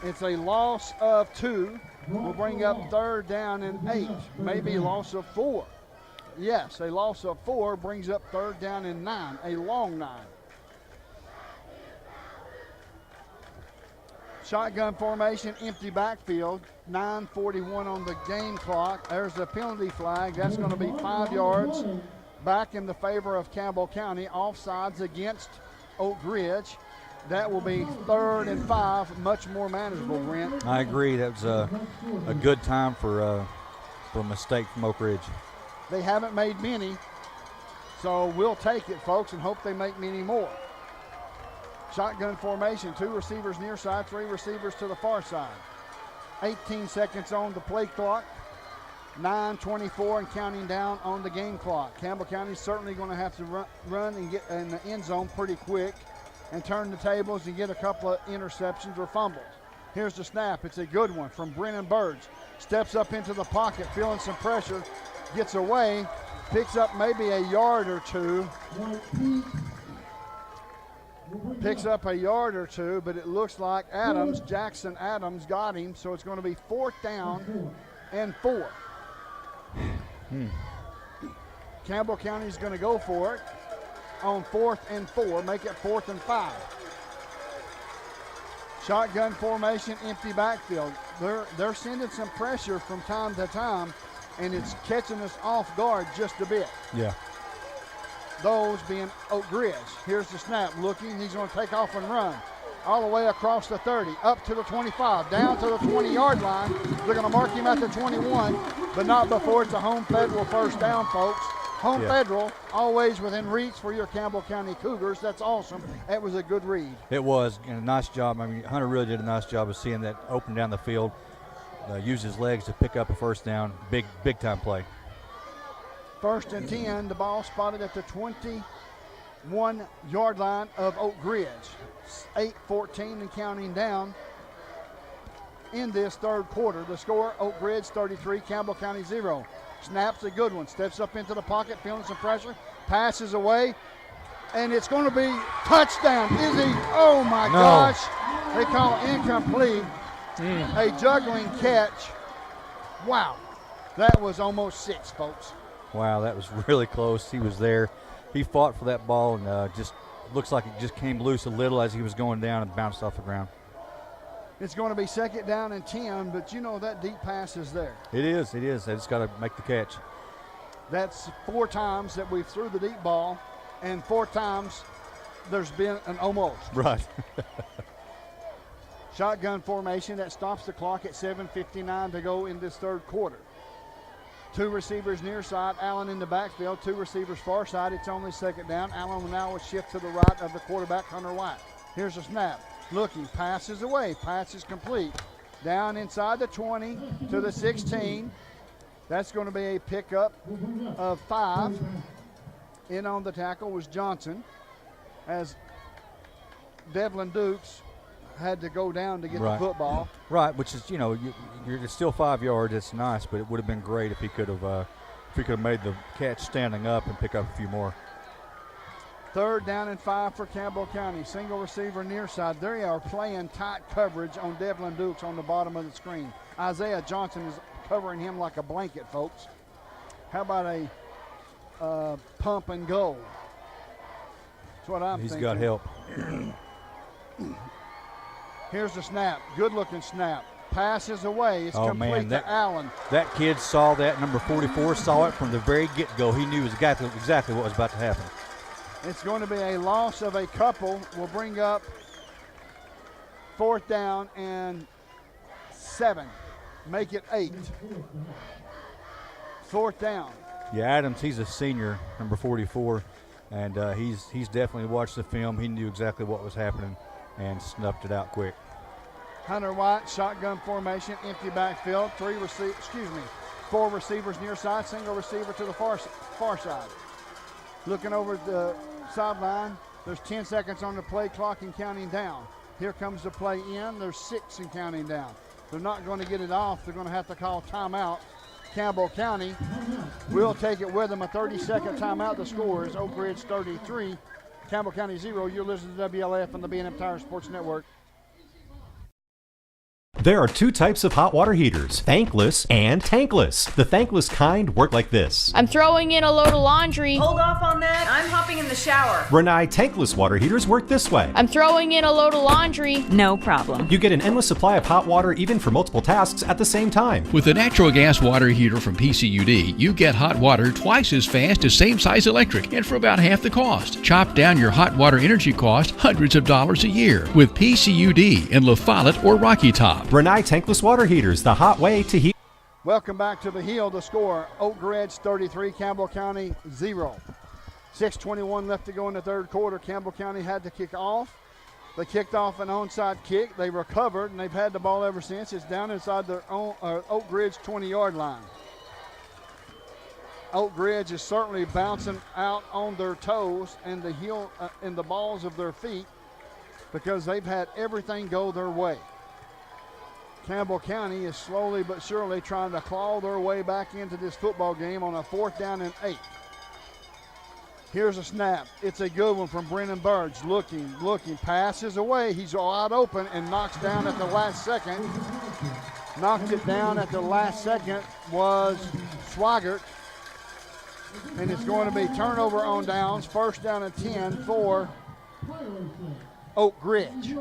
It's a loss of 2. We'll bring up 3rd down and 8. Maybe a loss of 4. Yes, a loss of 4 brings up 3rd down and 9. A long 9. Shotgun formation, empty backfield. 9:41 on the game clock. There's the penalty flag. That's going to be 5 yards. Back in the favor of Campbell County. Offsides against Oak Ridge. That will be 3rd and 5, much more manageable, Brent. I agree. That was a good time for a mistake from Oak Ridge. They haven't made many, so we'll take it, folks, and hope they make many more. Shotgun formation, 2 receivers near side, 3 receivers to the far side. 18 seconds on the play clock. 9:24 and counting down on the game clock. Campbell County's certainly going to have to run and get in the end zone pretty quick and turn the tables and get a couple of interceptions or fumbles. Here's the snap. It's a good one from Brennan Burge. Steps up into the pocket, feeling some pressure, gets away, picks up maybe a yard or 2. Picks up a yard or 2, but it looks like Jackson Adams got him, so it's going to be 4th down and 4. Campbell County's going to go for it on 4th and 4, make it 4th and 5. Shotgun formation, empty backfield. They're sending some pressure from time to time and it's catching us off guard just a bit. Yeah. Those being Oak Ridge. Here's the snap, looking, he's going to take off and run. All the way across the 30, up to the 25, down to the 20-yard line. They're going to mark him at the 21, but not before it's a home Federal first down, folks. Home Federal, always within reach for your Campbell County Cougars. That's awesome. That was a good read. It was, and a nice job. I mean, Hunter really did a nice job of seeing that open down the field, use his legs to pick up a first down. Big time play. 1st and 10, the ball spotted at the 21-yard line of Oak Ridge. 8:14 and counting down in this third quarter. The score, Oak Ridge 33, Campbell County 0. Snaps a good one, steps up into the pocket, feeling some pressure, passes away, and it's going to be touchdown. Is he? Oh my gosh. They call it incomplete. A juggling catch. Wow. That was almost 6, folks. Wow, that was really close. He was there. He fought for that ball, and just looks like it just came loose a little as he was going down and bounced off the ground. It's going to be 2nd down and 10, but you know that deep pass is there. It is. They just got to make the catch. That's 4 times that we threw the deep ball, and 4 times there's been an almost. Right. Shotgun formation that stops the clock at 7:59 to go in this third quarter. 2 receivers near side, Allen in the backfield, 2 receivers far side. It's only 2nd down. Allen will now shift to the right of the quarterback, Hunter White. Here's a snap. Looking, passes away, pass is complete. Down inside the 20 to the 16. That's going to be a pickup of 5. In on the tackle was Johnson, as Devlin Dukes had to go down to get the football. Right, which is, it's still 5 yards. It's nice, but it would have been great if he could have made the catch standing up and pick up a few more. 3rd down and 5 for Campbell County. Single receiver near side. They are playing tight coverage on Devlin Dukes on the bottom of the screen. Isaiah Johnson is covering him like a blanket, folks. How about a pump and go? That's what I'm thinking. He's got help. Here's the snap. Good-looking snap. Passes away. It's complete to Allen. That kid saw that. Number 44 saw it from the very get-go. He knew exactly what was about to happen. It's going to be a loss of a couple. We'll bring up 4th down and 7. Make it 8. 4th down. Yeah, Adams, he's a senior, number 44, and he's definitely watched the film. He knew exactly what was happening and snuffed it out quick. Hunter White, shotgun formation, empty backfield. 4 receivers near side, single receiver to the far side. Looking over the sideline, there's 10 seconds on the play clock and counting down. Here comes the play in, there's 6 and counting down. They're not going to get it off. They're going to have to call timeout. Campbell County will take it with them. A 30-second timeout. The score is Oak Ridge 33, Campbell County 0. You're listening to WLF on the B&M Tire Sports Network. There are 2 types of hot water heaters, thankless and tankless. The thankless kind work like this. I'm throwing in a load of laundry. Hold off on that. I'm hopping in the shower. Renai tankless water heaters work this way. I'm throwing in a load of laundry. No problem. You get an endless supply of hot water even for multiple tasks at the same time. With a natural gas water heater from PCUD, you get hot water twice as fast as same size electric and for about half the cost. Chop down your hot water energy cost hundreds of dollars a year with PCUD in La Follette or Rocky Top. Renai tankless water heaters, the hot way to heat. Welcome back to the Hill. The score, Oak Ridge 33, Campbell County 0. 6:21 left to go in the third quarter. Campbell County had to kick off. They kicked off an onside kick. They recovered, and they've had the ball ever since. It's down inside their own Oak Ridge 20-yard line. Oak Ridge is certainly bouncing out on their toes and the heel and the balls of their feet because they've had everything go their way. Campbell County is slowly but surely trying to claw their way back into this football game on a 4th down and 8. Here's a snap. It's a good one from Brennan Burge. Looking, passes away. He's wide open and knocks down at the last second. Knocked it down at the last second was Swigert. And it's going to be turnover on downs. 1st down and 10 for Oak Ridge.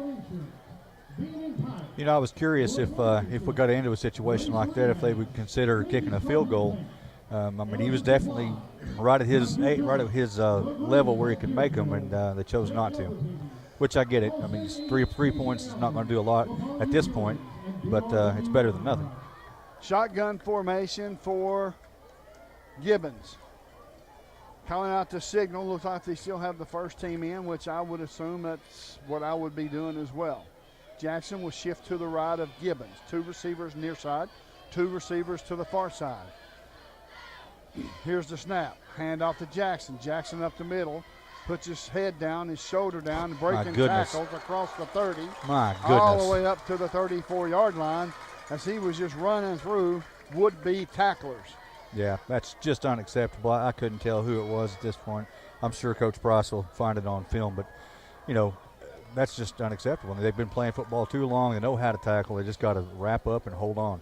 You know, I was curious if we got into a situation like that, if they would consider kicking a field goal. I mean, he was definitely right at his level where he could make them, and they chose not to, which I get it. I mean, it's three points is not going to do a lot at this point, but it's better than nothing. Shotgun formation for Gibbons. Calling out the signal. Looks like they still have the first team in, which I would assume that's what I would be doing as well. Jackson will shift to the right of Gibbons. 2 receivers near side, 2 receivers to the far side. Here's the snap. Hand off to Jackson. Jackson up the middle. Puts his head down, his shoulder down, breaking tackles across the 30. My goodness. All the way up to the 34-yard line as he was just running through would-be tacklers. Yeah, that's just unacceptable. I couldn't tell who it was at this point. I'm sure Coach Price will find it on film, but, you know, that's just unacceptable. I mean, they've been playing football too long. They know how to tackle. They just got to wrap up and hold on.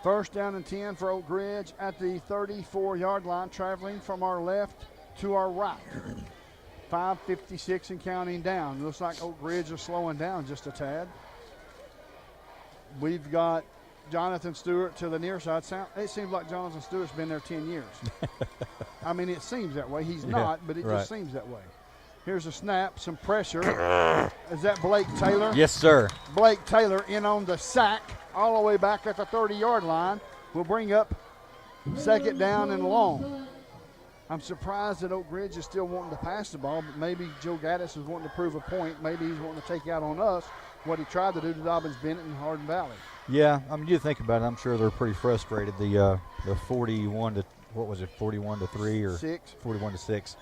First down and 10 for Oak Ridge at the 34-yard line, traveling from our left to our right. 5:56 and counting down. Looks like Oak Ridge is slowing down just a tad. We've got Jonathan Stewart to the near side. It seems like Jonathan Stewart's been there 10 years. I mean, it seems that way. He's not, but it just seems that way. Here's a snap, some pressure. Is that Blake Taylor? Yes, sir. Blake Taylor in on the sack all the way back at the 30-yard line. Will bring up second down and long. I'm surprised that Oak Ridge is still wanting to pass the ball, but maybe Joe Gaddis is wanting to prove a point. Maybe he's wanting to take out on us what he tried to do to Dobbins Bennett and Hardin Valley. Yeah, I mean, you think about it, I'm sure they're pretty frustrated. The 41 to, what was it, 41 to 3 or 41 to 6.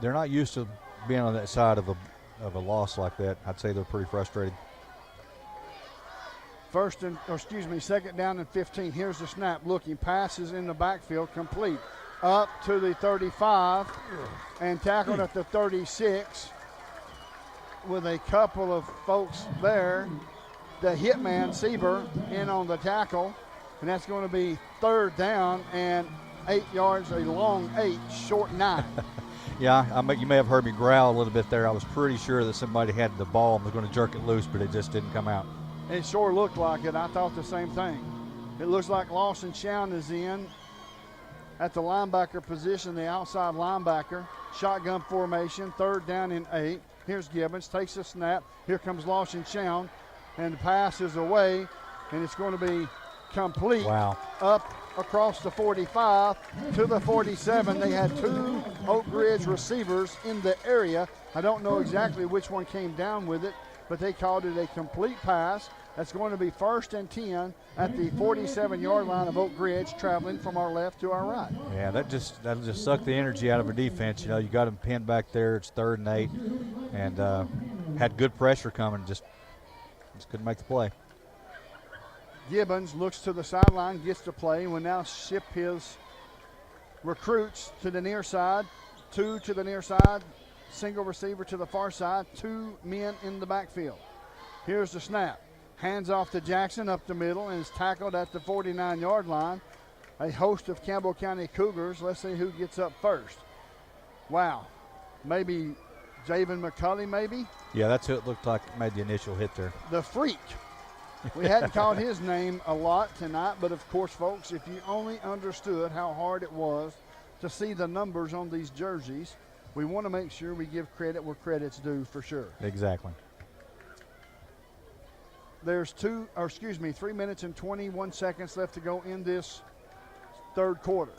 They're not used to being on that side of a loss like that. I'd say they're pretty frustrated. Second down and 15. Here's the snap. Looking, passes in the backfield, complete. Up to the 35 and tackled at the 36 with a couple of folks there. The hitman, Sieber, in on the tackle, and that's going to be third down and 8 yards, a long 8, short 9. Yeah, you may have heard me growl a little bit there. I was pretty sure that somebody had the ball and was going to jerk it loose, but it just didn't come out. It sure looked like it. I thought the same thing. It looks like Lawson Chown is in at the linebacker position, the outside linebacker. Shotgun formation, third down and 8. Here's Gibbons, takes a snap. Here comes Lawson Chown, and the pass is away, and it's going to be complete. Wow. Up across the 45 to the 47. They had 2 Oak Ridge receivers in the area. I don't know exactly which one came down with it, but they called it a complete pass. That's going to be first and 10 at the 47-yard line of Oak Ridge, traveling from our left to our right. Yeah, that'll just suck the energy out of a defense. You know, you got them pinned back there. It's third and 8, and had good pressure coming. Just couldn't make the play. Gibbons looks to the sideline, gets the play, and will now ship his recruits to the near side. 2 to the near side, single receiver to the far side, 2 men in the backfield. Here's the snap. Hands off to Jackson up the middle and is tackled at the 49-yard line. A host of Campbell County Cougars. Let's see who gets up first. Wow. Maybe Javen McCulley, maybe? Yeah, that's who it looked like made the initial hit there. The Freak. We hadn't called his name a lot tonight, but of course, folks, if you only understood how hard it was to see the numbers on these jerseys, we want to make sure we give credit where credit's due for sure. Exactly. There's 3 minutes and 21 seconds left to go in this third quarter.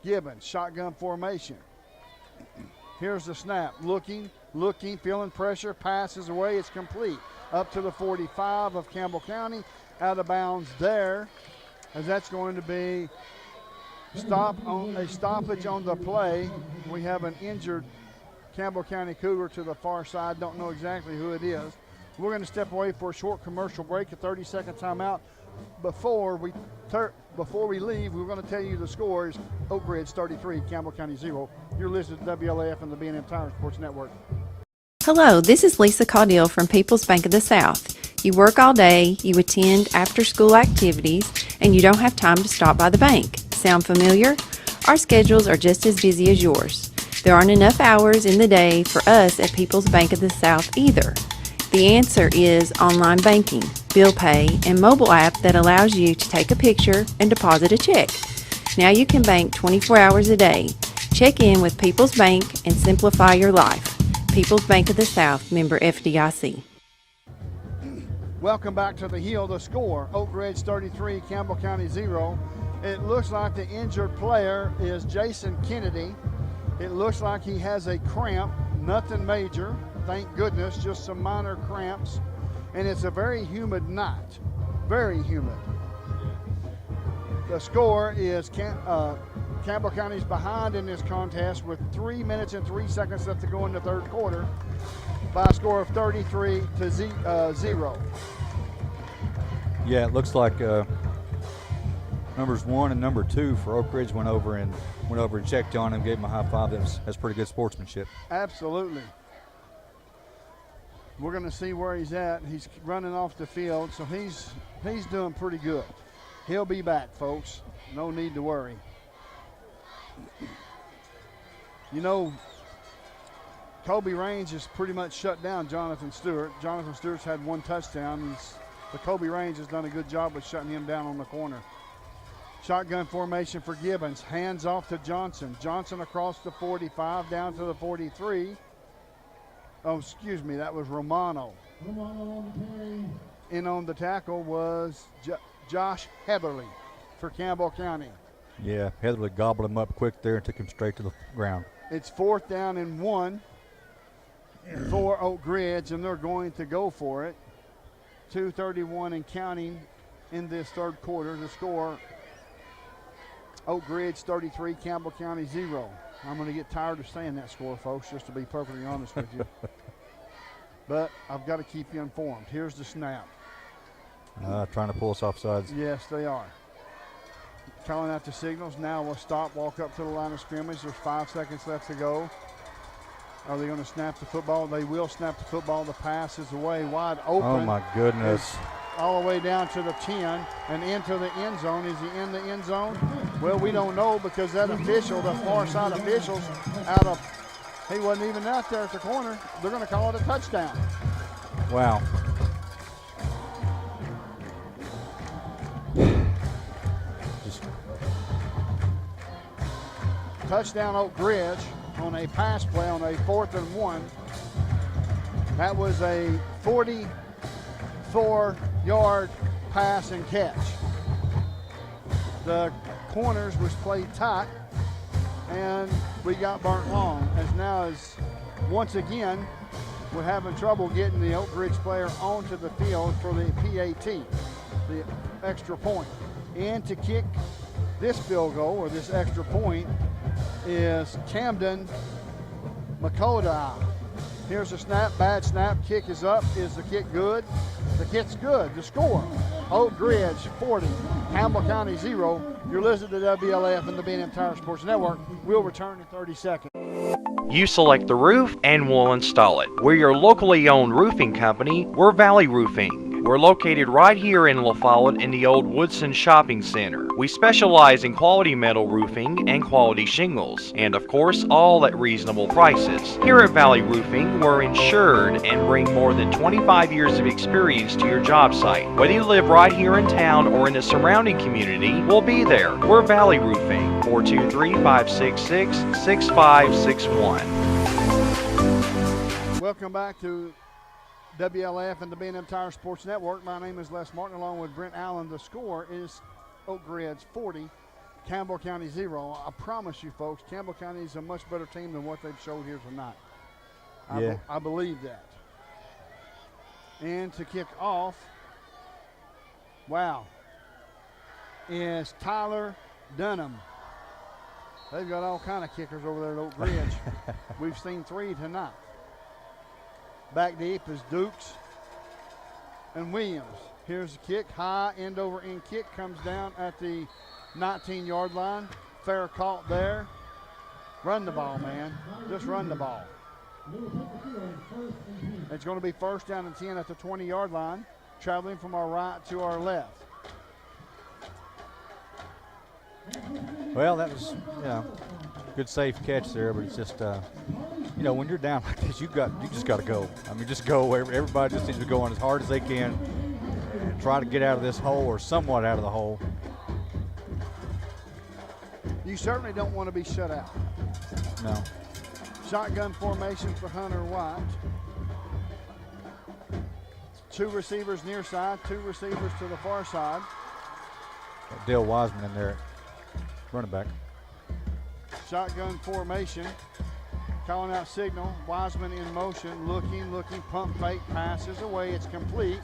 Gibbons, shotgun formation. Here's the snap. Looking, feeling pressure, passes away, it's complete. Up to the 45 of Campbell County, out of bounds there, as that's going to be a stoppage on the play. We have an injured Campbell County Cougar to the far side. Don't know exactly who it is. We're going to step away for a short commercial break, a 30-second timeout. Before we leave, we're going to tell you the scores. Oak Ridge 33, Campbell County 0. You're listening to WLAF and the B&M Tire Sports Network. Hello, this is Lisa Caudill from People's Bank of the South. You work all day, you attend after-school activities, and you don't have time to stop by the bank. Sound familiar? Our schedules are just as busy as yours. There aren't enough hours in the day for us at People's Bank of the South either. The answer is online banking, bill pay, and mobile app that allows you to take a picture and deposit a check. Now you can bank 24 hours a day. Check in with People's Bank and simplify your life. People's Bank of the South, member FDIC. Welcome back to the Hill. The score, Oak Ridge 33, Campbell County 0. It looks like the injured player is Jason Kennedy. It looks like he has a cramp, nothing major, thank goodness, just some minor cramps. And it's a very humid night, very humid. The score is Campbell County's behind in this contest with 3 minutes and 3 seconds left to go in the third quarter by a score of 33-0. Yeah, it looks like numbers 1 and number 2 for Oak Ridge went over and checked on him, gave him a high five. That's pretty good sportsmanship. Absolutely. We're going to see where he's at. He's running off the field, so he's doing pretty good. He'll be back, folks. No need to worry. You know, Colby Range has pretty much shut down Jonathan Stewart. Jonathan Stewart's had 1 touchdown. The Colby Range has done a good job with shutting him down on the corner. Shotgun formation for Gibbons. Hands off to Johnson. Johnson across the 45 down to the 43. Oh, excuse me, that was Romano. In on the tackle was Josh Heatherly for Campbell County. Yeah, Heatherly gobbled him up quick there and took him straight to the ground. It's 4th down and 1 for Oak Ridge, and they're going to go for it. 2:31 and counting in this third quarter. The score, Oak Ridge 33, Campbell County 0. I'm going to get tired of saying that score, folks, just to be perfectly honest with you. But I've got to keep you informed. Here's the snap. Trying to pull us off sides. Yes, they are. Calling out the signals. Now we'll stop, walk up to the line of scrimmage. There's 5 seconds left to go. Are they going to snap the football? They will snap the football. The pass is away wide open. Oh, my goodness. All the way down to the 10 and into the end zone. Is he in the end zone? Well, we don't know because that official, the far side officials, he wasn't even out there at the corner. They're going to call it a touchdown. Wow. Touchdown Oak Ridge on a pass play on a 4th and 1. That was a 44-yard pass and catch. The corners was played tight, and we got burnt long. As once again, we're having trouble getting the Oak Ridge player onto the field for the PAT, the extra point. And to kick this field goal, or this extra point, is Camden Makoda. Here's a snap, bad snap, kick is up. Is the kick good? The kick's good. The score, Oak Ridge 40, Campbell County 0. You're listening to WLF and the B&M Tire Sports Network. We'll return in 30 seconds. You select the roof and we'll install it. We're your locally owned roofing company. We're Valley Roofing. We're located right here in La Follette in the old Woodson Shopping Center. We specialize in quality metal roofing and quality shingles, and of course, all at reasonable prices. Here at Valley Roofing, we're insured and bring more than 25 years of experience to your job site. Whether you live right here in town or in the surrounding community, we'll be there. We're Valley Roofing, 423-566-6561. Welcome back to WLF and the B&M Tire Sports Network. My name is Les Martin along with Brent Allen. The score is Oak Ridge 40, Campbell County 0. I promise you folks, Campbell County is a much better team than what they've showed here tonight. I believe that. And to kick off, wow, is Tyler Dunham. They've got all kind of kickers over there at Oak Ridge. We've seen 3 tonight. Back deep is Dukes and Williams. Here's the kick, high end over end kick, comes down at the 19-yard line. Fair caught there. Run the ball, man. Just run the ball. It's going to be 1st down and 10 at the 20-yard line, traveling from our right to our left. Well, that was, good safe catch there, but it's just you know, when you're down like this, you just got to go. I mean, just go. Everybody just needs to go on as hard as they can and try to get out of this hole or somewhat out of the hole. You certainly don't want to be shut out. No. Shotgun formation for Hunter White. 2 receivers near side, 2 receivers to the far side. Dale Wiseman in there, running back. Shotgun formation. Calling out signal. Wiseman in motion, looking, pump fake, passes away. It's complete.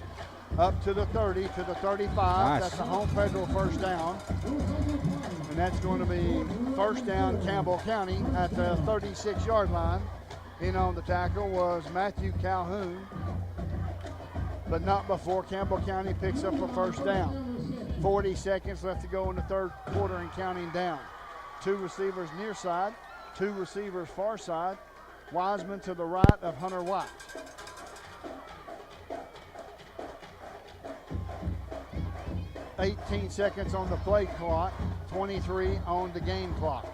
Up to the 30, to the 35. Nice. That's a home federal first down. And that's going to be first down Campbell County at the 36-yard line. In on the tackle was Matthew Calhoun, but not before Campbell County picks up a first down. 40 seconds left to go in the third quarter and counting down. 2 receivers near side, 2 receivers far side. Wiseman to the right of Hunter White. $18 seconds on the play clock, 23 on the game clock.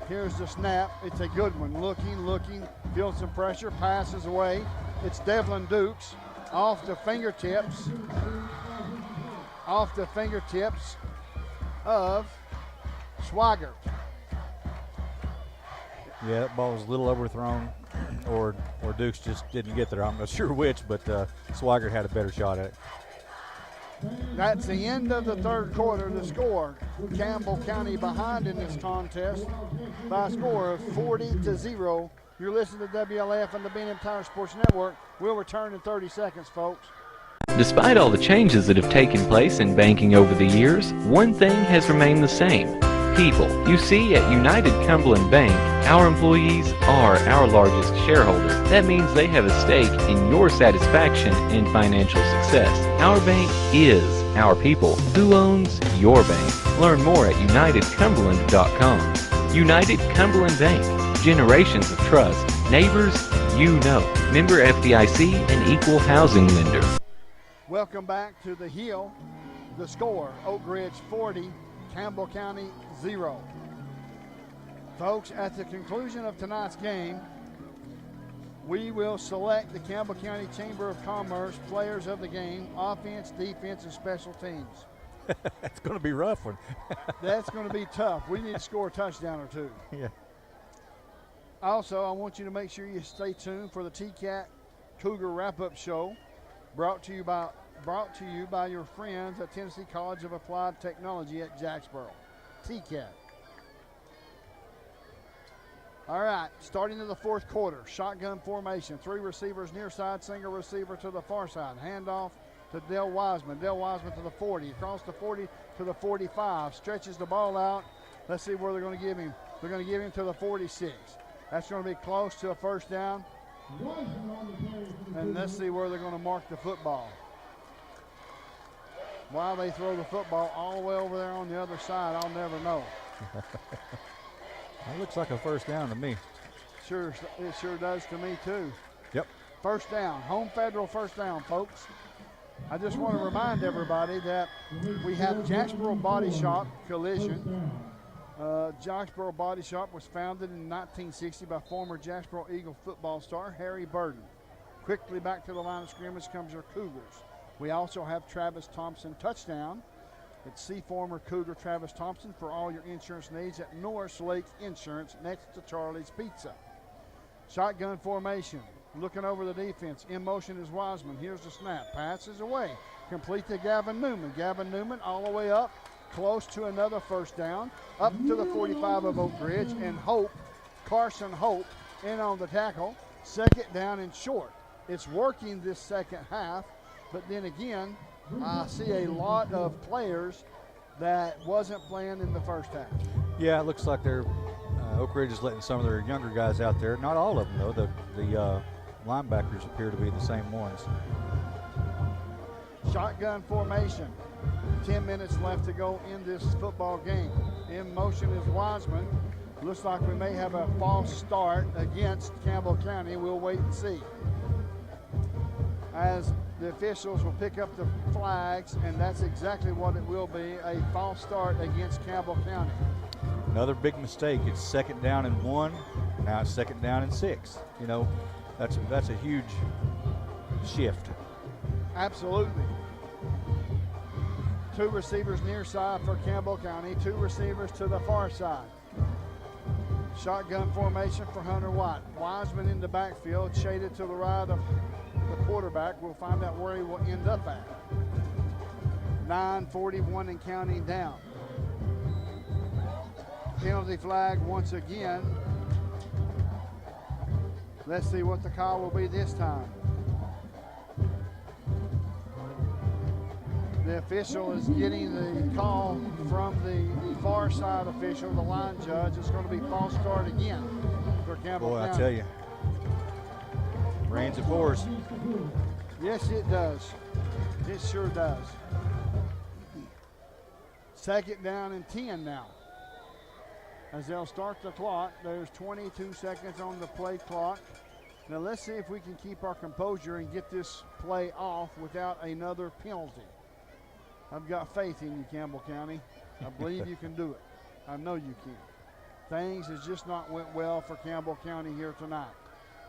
Here's the snap. It's a good one. Looking, feels some pressure, passes away. It's Devlin Dukes off the fingertips of Swigert. Yeah, that ball was a little overthrown, or Dukes just didn't get there. I'm not sure which, but Swigert had a better shot at it. That's the end of the third quarter. The score, Campbell County behind in this contest by a score of 40-0. You're listening to WLAF and the B&M Tire Sports Network. We'll return in 30 seconds, folks. Despite all the changes that have taken place in banking over the years, one thing has remained the same: people. You see, at United Cumberland Bank, our employees are our largest shareholder. That means they have a stake in your satisfaction and financial success. Our bank is our people. Who owns your bank? Learn more at UnitedCumberland.com. United Cumberland Bank. Generations of trust. Neighbors you know. Member FDIC and equal housing lender. Welcome back to the Hill. The score, Oak Ridge 40, Campbell County 0. Folks, at the conclusion of tonight's game, we will select the Campbell County Chamber of Commerce players of the game, offense, defense, and special teams. That's going to be a rough one. That's going to be tough. We need to score a touchdown or two. Yeah. Also, I want you to make sure you stay tuned for the TCAT Cougar Wrap-Up Show, brought to you by your friends at Tennessee College of Applied Technology at Jacksboro. TCAT. All right, starting in the fourth quarter, shotgun formation, 3 receivers near side, single receiver to the far side. Handoff to Dale Wiseman. Dale Wiseman to the 40, across the 40 to the 45, stretches the ball out. Let's see where they're going to give him. They're going to give him to the 46. That's going to be close to a first down. And let's see where they're going to mark the football. Why they throw the football all the way over there on the other side, I'll never know. That looks like a first down to me. It sure does to me too. Yep. First down, home federal first down, folks. I just want to remind everybody that we have Jacksboro Body Shop Collision. Jacksboro Body Shop was founded in 1960 by former Jacksboro Eagle football star Harry Burden. Quickly back to the line of scrimmage comes your Cougars. We also have Travis Thompson touchdown. It's see former Cougar Travis Thompson for all your insurance needs at Norris Lake Insurance next to Charlie's Pizza. Shotgun formation. Looking over the defense. In motion is Wiseman. Here's the snap. Passes away. Complete to Gavin Newman. Gavin Newman all the way up. Close to another first down. Up to the 45 of Oak Ridge. And Carson Hope in on the tackle. Second down and short. It's working this second half. But then again, I see a lot of players that wasn't playing in the first half. Yeah, it looks like they're Oak Ridge is letting some of their younger guys out there. Not all of them, though. The linebackers appear to be the same ones. Shotgun formation. 10 minutes left to go in this football game. In motion is Wiseman. Looks like we may have a false start against Campbell County. We'll wait and see. As the officials will pick up the flags, and that's exactly what it will be, a false start against Campbell County. Another big mistake. It's 2nd down and 1. Now it's 2nd down and 6. You know, that's a huge shift. Absolutely. 2 receivers near side for Campbell County, 2 receivers to the far side. Shotgun formation for Hunter White. Wiseman in the backfield, shaded to the right of the quarterback. We'll find out where he will end up at. 9:41 and counting down. Penalty flag once again. Let's see what the call will be this time. The official is getting the call from the far side official, the line judge. It's going to be false start again for Campbell Boy, County. I tell you, rains and pours. Yes, it does. It sure does. 2nd down and 10 now. As they'll start the clock, there's 22 seconds on the play clock. Now let's see if we can keep our composure and get this play off without another penalty. I've got faith in you, Campbell County. I believe you can do it. I know you can. Things has just not went well for Campbell County here tonight.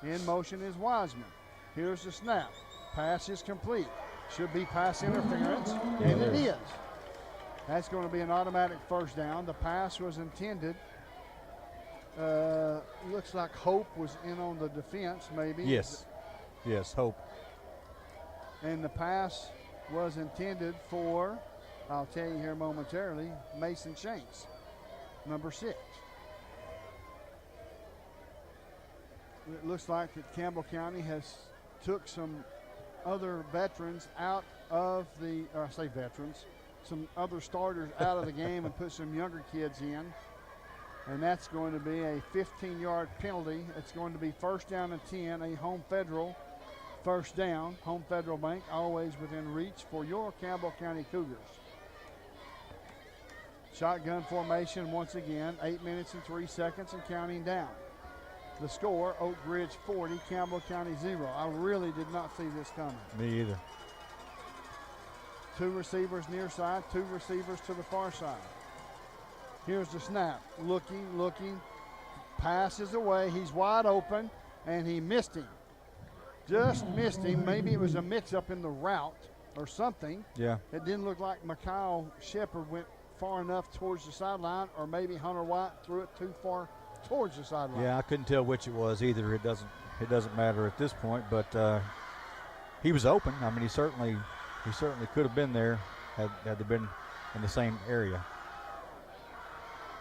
In motion is Wiseman. Here's the snap. Pass is complete. Should be pass interference, and it is. That's going to be an automatic first down. The pass was intended. Looks like Hope was in on the defense, maybe. Yes, Hope. And the pass was intended for, I'll tell you here momentarily, Mason Shanks, number 6. It looks like that Campbell County has took some other veterans out of the, or I say veterans, some other starters out of the game and put some younger kids in. And that's going to be a 15-yard penalty. It's going to be 1st down and 10, a home federal first down. Home Federal Bank always within reach for your Campbell County Cougars. Shotgun formation once again, 8 minutes and 3 seconds and counting down. The score, Oak Ridge 40, Campbell County 0. I really did not see this coming. Me either. 2 receivers near side, 2 receivers to the far side. Here's the snap. Looking. Pass is away. He's wide open, and he missed him. Just missed him. Maybe it was a mix-up in the route or something. Yeah. It didn't look like Mikhail Shepard went far enough towards the sideline, or maybe Hunter White threw it too far towards the sideline. Yeah, I couldn't tell which it was either. It doesn't matter at this point, but he was open. I mean, he certainly could have been there had they been in the same area.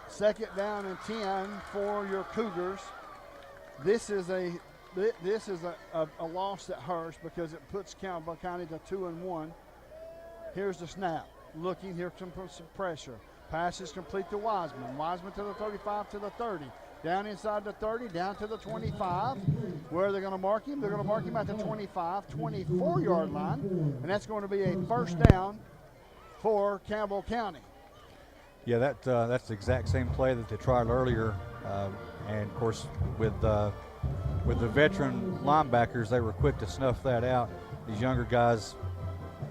2nd down and 10 for your Cougars. This is a loss that hurts because it puts Campbell County to 2-1. Here's the snap. Looking, here comes some pressure. Pass is complete to Wiseman. Wiseman to the 35, to the 30. Down inside the 30, down to the 25. Where are they going to mark him? They're going to mark him at the 25, 24-yard line. And that's going to be a first down for Campbell County. Yeah, that's the exact same play that they tried earlier. And, of course, with the veteran linebackers, they were quick to snuff that out. These younger guys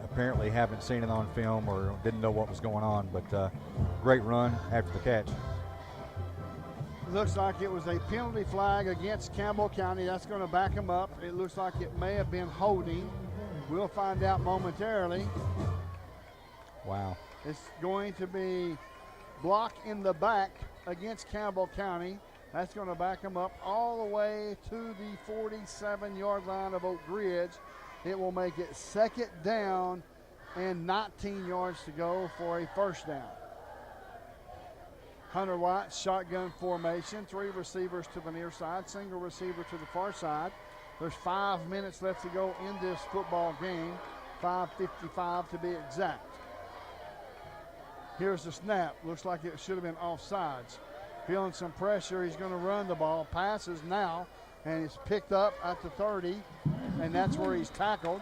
apparently haven't seen it on film or didn't know what was going on, but great run after the catch. Looks like it was a penalty flag against Campbell County. That's going to back them up. It looks like it may have been holding. We'll find out momentarily. Wow. It's going to be block in the back against Campbell County. That's going to back them up all the way to the 47-yard line of Oak Ridge. It will make it 2nd down and 19 yards to go for a first down. Hunter White, shotgun formation, 3 receivers to the near side, single receiver to the far side. There's 5 minutes left to go in this football game, 5:55 to be exact. Here's the snap. Looks like it should have been offsides. Feeling some pressure, he's going to run the ball. Passes now, and it's picked up at the 30, and that's where he's tackled.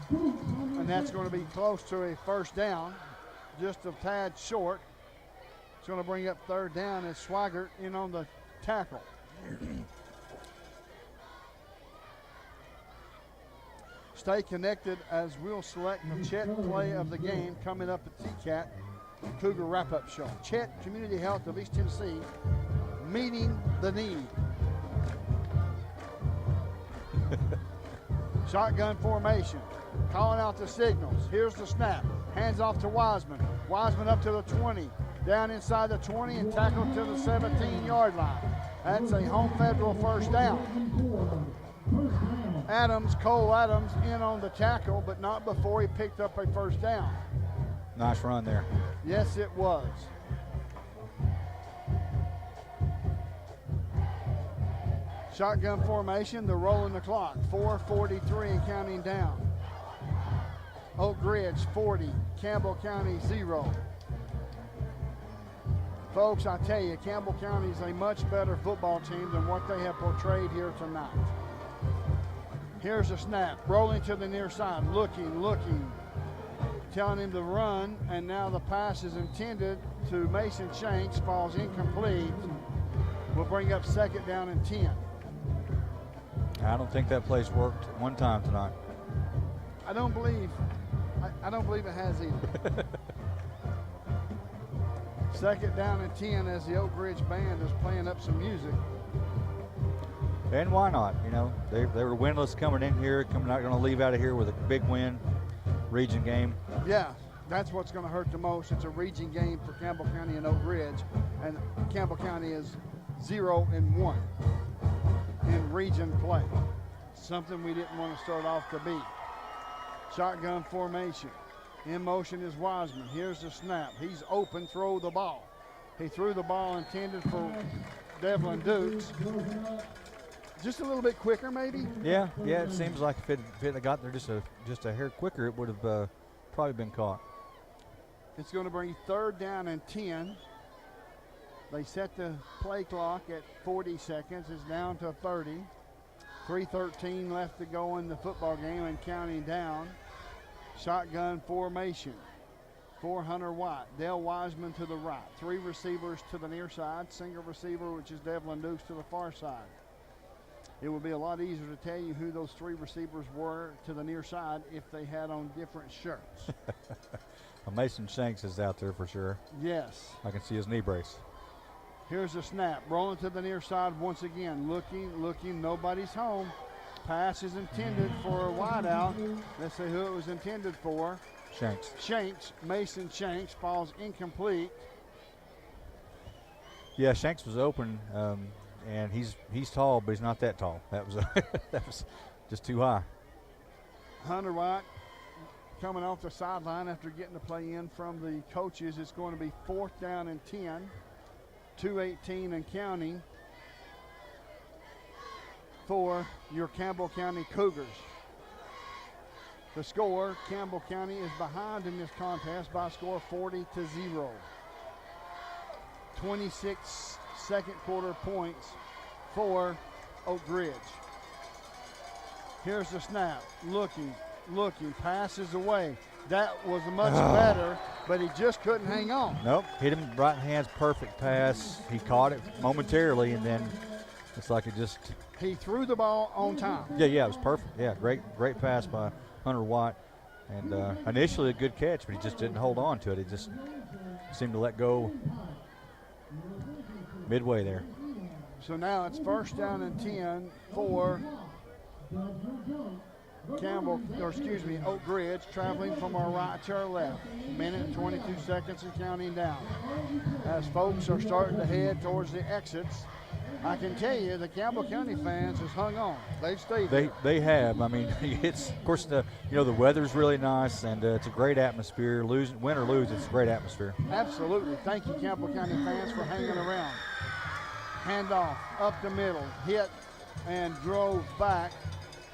And that's going to be close to a first down, just a tad short. It's going to bring up 3rd down as Swigert in on the tackle. Stay connected as we'll select the Chet play of the game coming up at TCAT Cougar Wrap-Up Show. Chet Community Health of East Tennessee, meeting the need. Shotgun formation, calling out the signals. Here's the snap. Hands off to Wiseman. Wiseman up to the 20, down inside the 20 and tackled to the 17-yard line. That's a home Federal first down. Cole Adams in on the tackle, but not before he picked up a first down. Nice run there. Yes, it was. Shotgun formation, they're rolling the clock. 4:43 and counting down. Oak Ridge 40, Campbell County 0. Folks, I tell you, Campbell County is a much better football team than what they have portrayed here tonight. Here's a snap, rolling to the near side, looking, telling him to run, and now the pass is intended to Mason Shanks, falls incomplete. Will bring up second down and 10. I don't think that play's worked one time tonight. I don't believe it has either. Second down and 10 as the Oak Ridge band is playing up some music. And why not? You know, they were winless coming in here, not going to leave out of here with a big win, region game. Yeah, that's what's going to hurt the most. It's a region game for Campbell County and Oak Ridge, and Campbell County is 0-1 in region play. Something we didn't want to start off to be. Shotgun formation. In motion is Wiseman. Here's the snap. He's open, throw the ball. He threw the ball intended for Devlin Dukes. Just a little bit quicker, maybe? Yeah, it seems like if it had got there just a hair quicker, it would have probably been caught. It's going to bring third down and 10. They set the play clock at 40 seconds. It's down to 30. 3:13 left to go in the football game and counting down. Shotgun formation for Hunter White. Dale Wiseman to the right. Three receivers to the near side. Single receiver, which is Devlin Dukes, to the far side. It would be a lot easier to tell you who those three receivers were to the near side if they had on different shirts. Well, Mason Shanks is out there for sure. Yes. I can see his knee brace. Here's a snap. Rolling to the near side once again. Looking. Nobody's home. Pass is intended for a wideout. Let's see who it was intended for. Shanks. Mason Shanks falls incomplete. Yeah, Shanks was open, and he's tall, but he's not that tall. That was just too high. Hunter White coming off the sideline after getting the play in from the coaches. It's going to be fourth down and 10. 2:18 and counting for your Campbell County Cougars. The score, Campbell County is behind in this contest by a score 40-0. 26 second quarter points for Oak Ridge. Here's the snap. Looking, passes away. That was much better, but he just couldn't hang on. Nope, hit him right in hands, perfect pass. He caught it momentarily, and then it's like it just... He threw the ball on time. Yeah, it was perfect. Yeah, great pass by Hunter White. And initially a good catch, but he just didn't hold on to it. He just seemed to let go midway there. So now it's first down and 10 for Oak Ridge, traveling from our right to our left. Minute and 22 seconds and counting down. As folks are starting to head towards the exits, I can tell you the Campbell County fans has hung on. They've stayed there. They have. I mean, it's of course the weather's really nice and it's a great atmosphere. Win or lose, it's a great atmosphere. Absolutely. Thank you, Campbell County fans, for hanging around. Handoff up the middle, hit and drove back.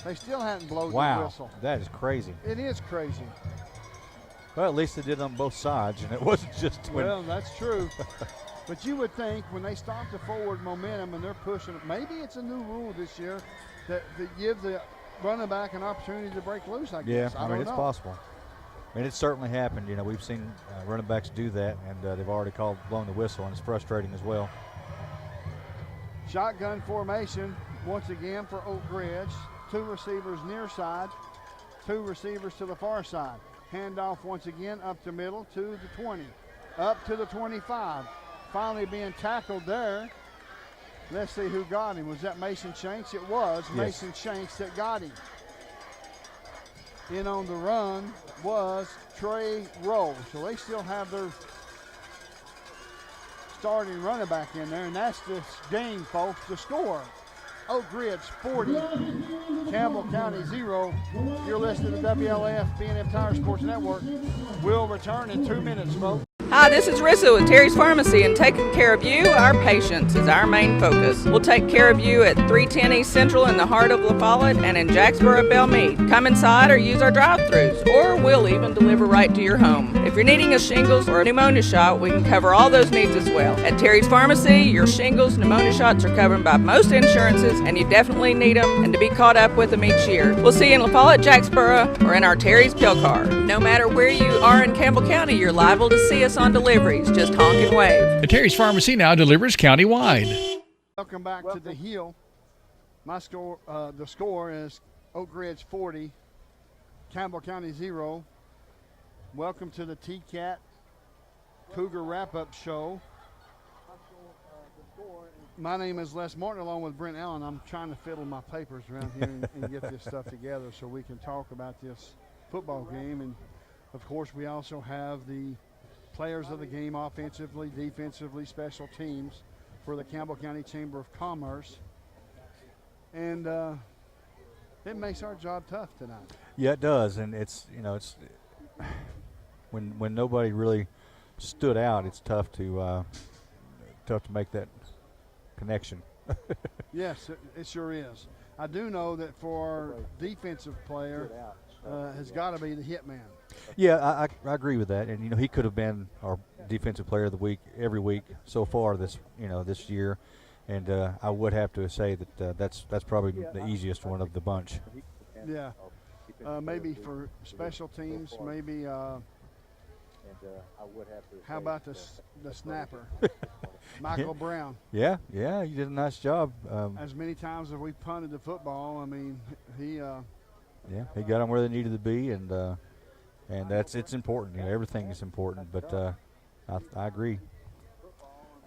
They still hadn't blown the whistle. Wow, that is crazy. It is crazy. Well, at least they did on both sides, and it wasn't just when. Well, that's true. But you would think when they stop the forward momentum and they're pushing, maybe it's a new rule this year that give the running back an opportunity to break loose, I guess. Yeah, I mean, it's possible. I mean, it's certainly happened. You know, we've seen running backs do that, and they've already blown the whistle, and it's frustrating as well. Shotgun formation once again for Oak Ridge. Two receivers near side, two receivers to the far side. Handoff once again up the middle to the 20. up to the 25. Finally being tackled there. Let's see who got him. Was that Mason Shanks? It was Mason Shanks that got him. In on the run was Trey Rowe. So they still have their starting running back in there, and that's this game, folks. The score, Oak Ridge 40, Campbell County 0. You're listening to WLAF B&M Tire Sports Network. We'll return in 2 minutes, folks. Hi, this is Rissa with Terry's Pharmacy, and taking care of you, our patients, is our main focus. We'll take care of you at 310 East Central in the heart of La Follette and in Jacksboro, Belmead. Come inside or use our drive-thrus, or we'll even deliver right to your home. If you're needing a shingles or a pneumonia shot, we can cover all those needs as well. At Terry's Pharmacy, your shingles, pneumonia shots are covered by most insurances, and you definitely need them and to be caught up with them each year. We'll see you in La Follette, Jacksboro, or in our Terry's Pill Car. No matter where you are in Campbell County, you're liable to see us on deliveries. Just honk and wave. The Terry's Pharmacy now delivers countywide. Welcome back to the Hill. My score, the score is Oak Ridge 40, Campbell County 0. Welcome to the TCAT Cougar Wrap-Up Show. My name is Les Martin, along with Brent Allen. I'm trying to fiddle my papers around here and get this stuff together so we can talk about this football game. And of course, we also have the players of the game, offensively, defensively, special teams for the Campbell County Chamber of Commerce. And it makes our job tough tonight. Yeah, it does. And it's, it's when nobody really stood out, it's tough to make that connection. Yes, it sure is. I do know that for our defensive player has got to be the hit man. Yeah, I agree with that. And he could have been our defensive player of the week every week so far this year. And I would have to say that that's probably the easiest one of the bunch. Yeah, maybe for special teams, maybe. How about the snapper, Michael Brown? Yeah, you did a nice job. As many times as we punted the football, I mean, he got them where they needed to be, and it's important. Everything is important, but I agree.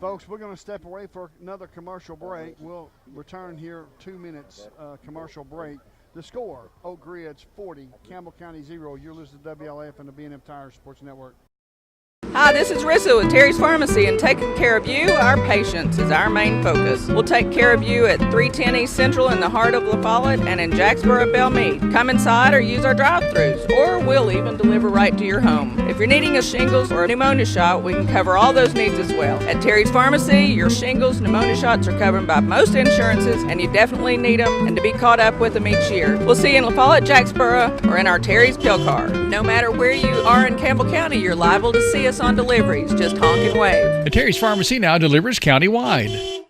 Folks, we're going to step away for another commercial break. We'll return here 2 minutes commercial break. The score, Oak Ridge 40, Campbell County 0. You're listening to WLAF and the B&M Tire Sports Network. Hi, this is Rissa with Terry's Pharmacy, and taking care of you, our patients, is our main focus. We'll take care of you at 310 East Central in the heart of La Follette and in Jacksboro, Belmead. Come inside or use our drive-thrus, or we'll even deliver right to your home. If you're needing a shingles or a pneumonia shot, we can cover all those needs as well. At Terry's Pharmacy, your shingles, pneumonia shots are covered by most insurances, and you definitely need them and to be caught up with them each year. We'll see you in La Follette, Jacksboro, or in our Terry's Pill Car. No matter where you are in Campbell County, you're liable to see us on deliveries. Just honk and wave. The Terry's Pharmacy now delivers countywide.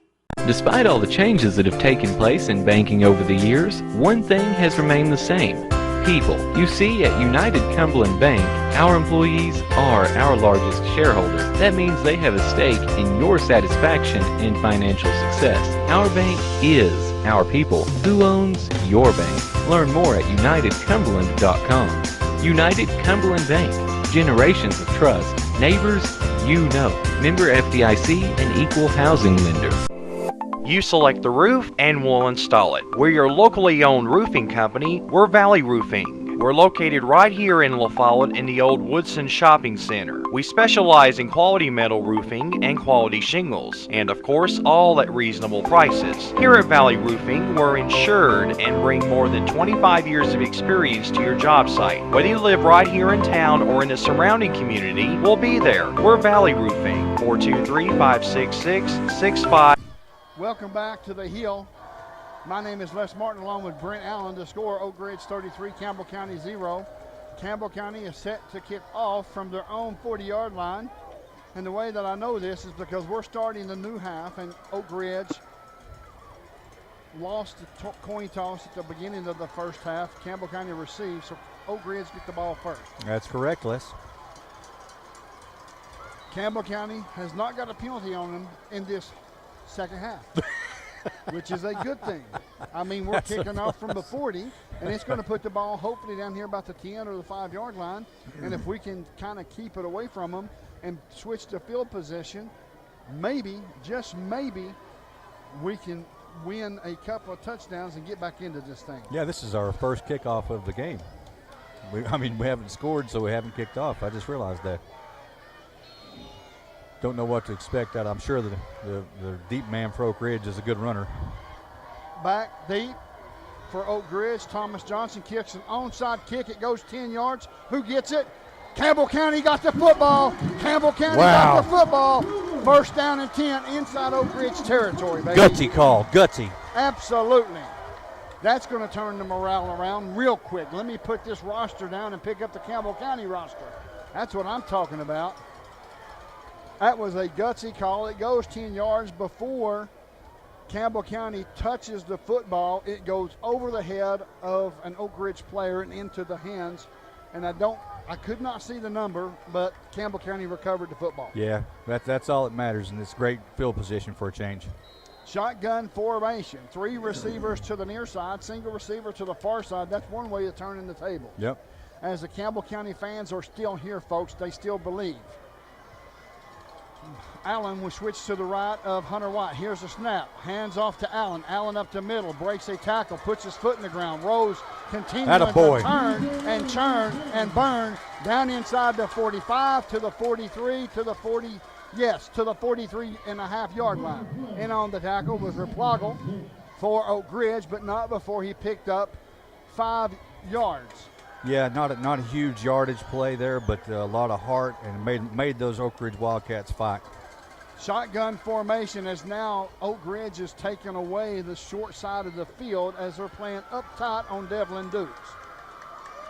Despite all the changes that have taken place in banking over the years, one thing has remained the same: people. You see, at United Cumberland Bank, our employees are our largest shareholders. That means they have a stake in your satisfaction and financial success. Our bank is our people. Who owns your bank? Learn more at UnitedCumberland.com. United Cumberland Bank. Generations of trust. Neighbors you know. Member FDIC and equal housing lender. You select the roof and we'll install it. We're your locally owned roofing company. We're Valley Roofing. We're located right here in La Follette in the old Woodson Shopping Center. We specialize in quality metal roofing and quality shingles, and of course all at reasonable prices. Here at Valley Roofing, we're insured and bring more than 25 years of experience to your job site. Whether you live right here in town or in the surrounding community, we'll be there. We're Valley Roofing, 423-566-65. Welcome back to the Hill. My name is Les Martin, along with Brent Allen. The score, Oak Ridge 33, Campbell County 0. Campbell County is set to kick off from their own 40-yard line. And the way that I know this is because we're starting the new half, and Oak Ridge lost the coin toss at the beginning of the first half. Campbell County received, so Oak Ridge get the ball first. That's correct, Les. Campbell County has not got a penalty on them in this second half. which is a good thing. I mean, we're kicking off from the 40, and it's going to put the ball hopefully down here about the 10 or the 5-yard line. And if we can kind of keep it away from them and switch to field position, maybe, just maybe, we can win a couple of touchdowns and get back into this thing. Yeah, this is our first kickoff of the game. We haven't scored, so we haven't kicked off. I just realized that. Don't know what to expect out. I'm sure the deep man for Oak Ridge is a good runner. Back deep for Oak Ridge. Thomas Johnson kicks an onside kick. It goes 10 yards. Who gets it? Campbell County got the football. Campbell County got the football. First down and 10 inside Oak Ridge territory, baby. Gutsy call, gutsy. Absolutely. That's going to turn the morale around real quick. Let me put this roster down and pick up the Campbell County roster. That's what I'm talking about. That was a gutsy call. It goes 10 yards before Campbell County touches the football. It goes over the head of an Oak Ridge player and into the hands. And I could not see the number, but Campbell County recovered the football. Yeah, that's all that matters, and it's great field position for a change. Shotgun formation. 3 receivers to the near side, single receiver to the far side. That's one way of turning the table. Yep. As the Campbell County fans are still here, folks, they still believe. Allen will switch to the right of Hunter White. Here's a snap. Hands off to Allen. Allen up the middle. Breaks a tackle. Puts his foot in the ground. Rose continuing to turn and churn and burn down inside the 45 to the 43 to the 40. Yes, to the 43.5-yard line. In on the tackle was Replogle for Oak Ridge, but not before he picked up 5 yards. Yeah, not a huge yardage play there, but a lot of heart and made those Oak Ridge Wildcats fight. Shotgun formation as now Oak Ridge is taking away the short side of the field as they're playing up tight on Devlin Dukes.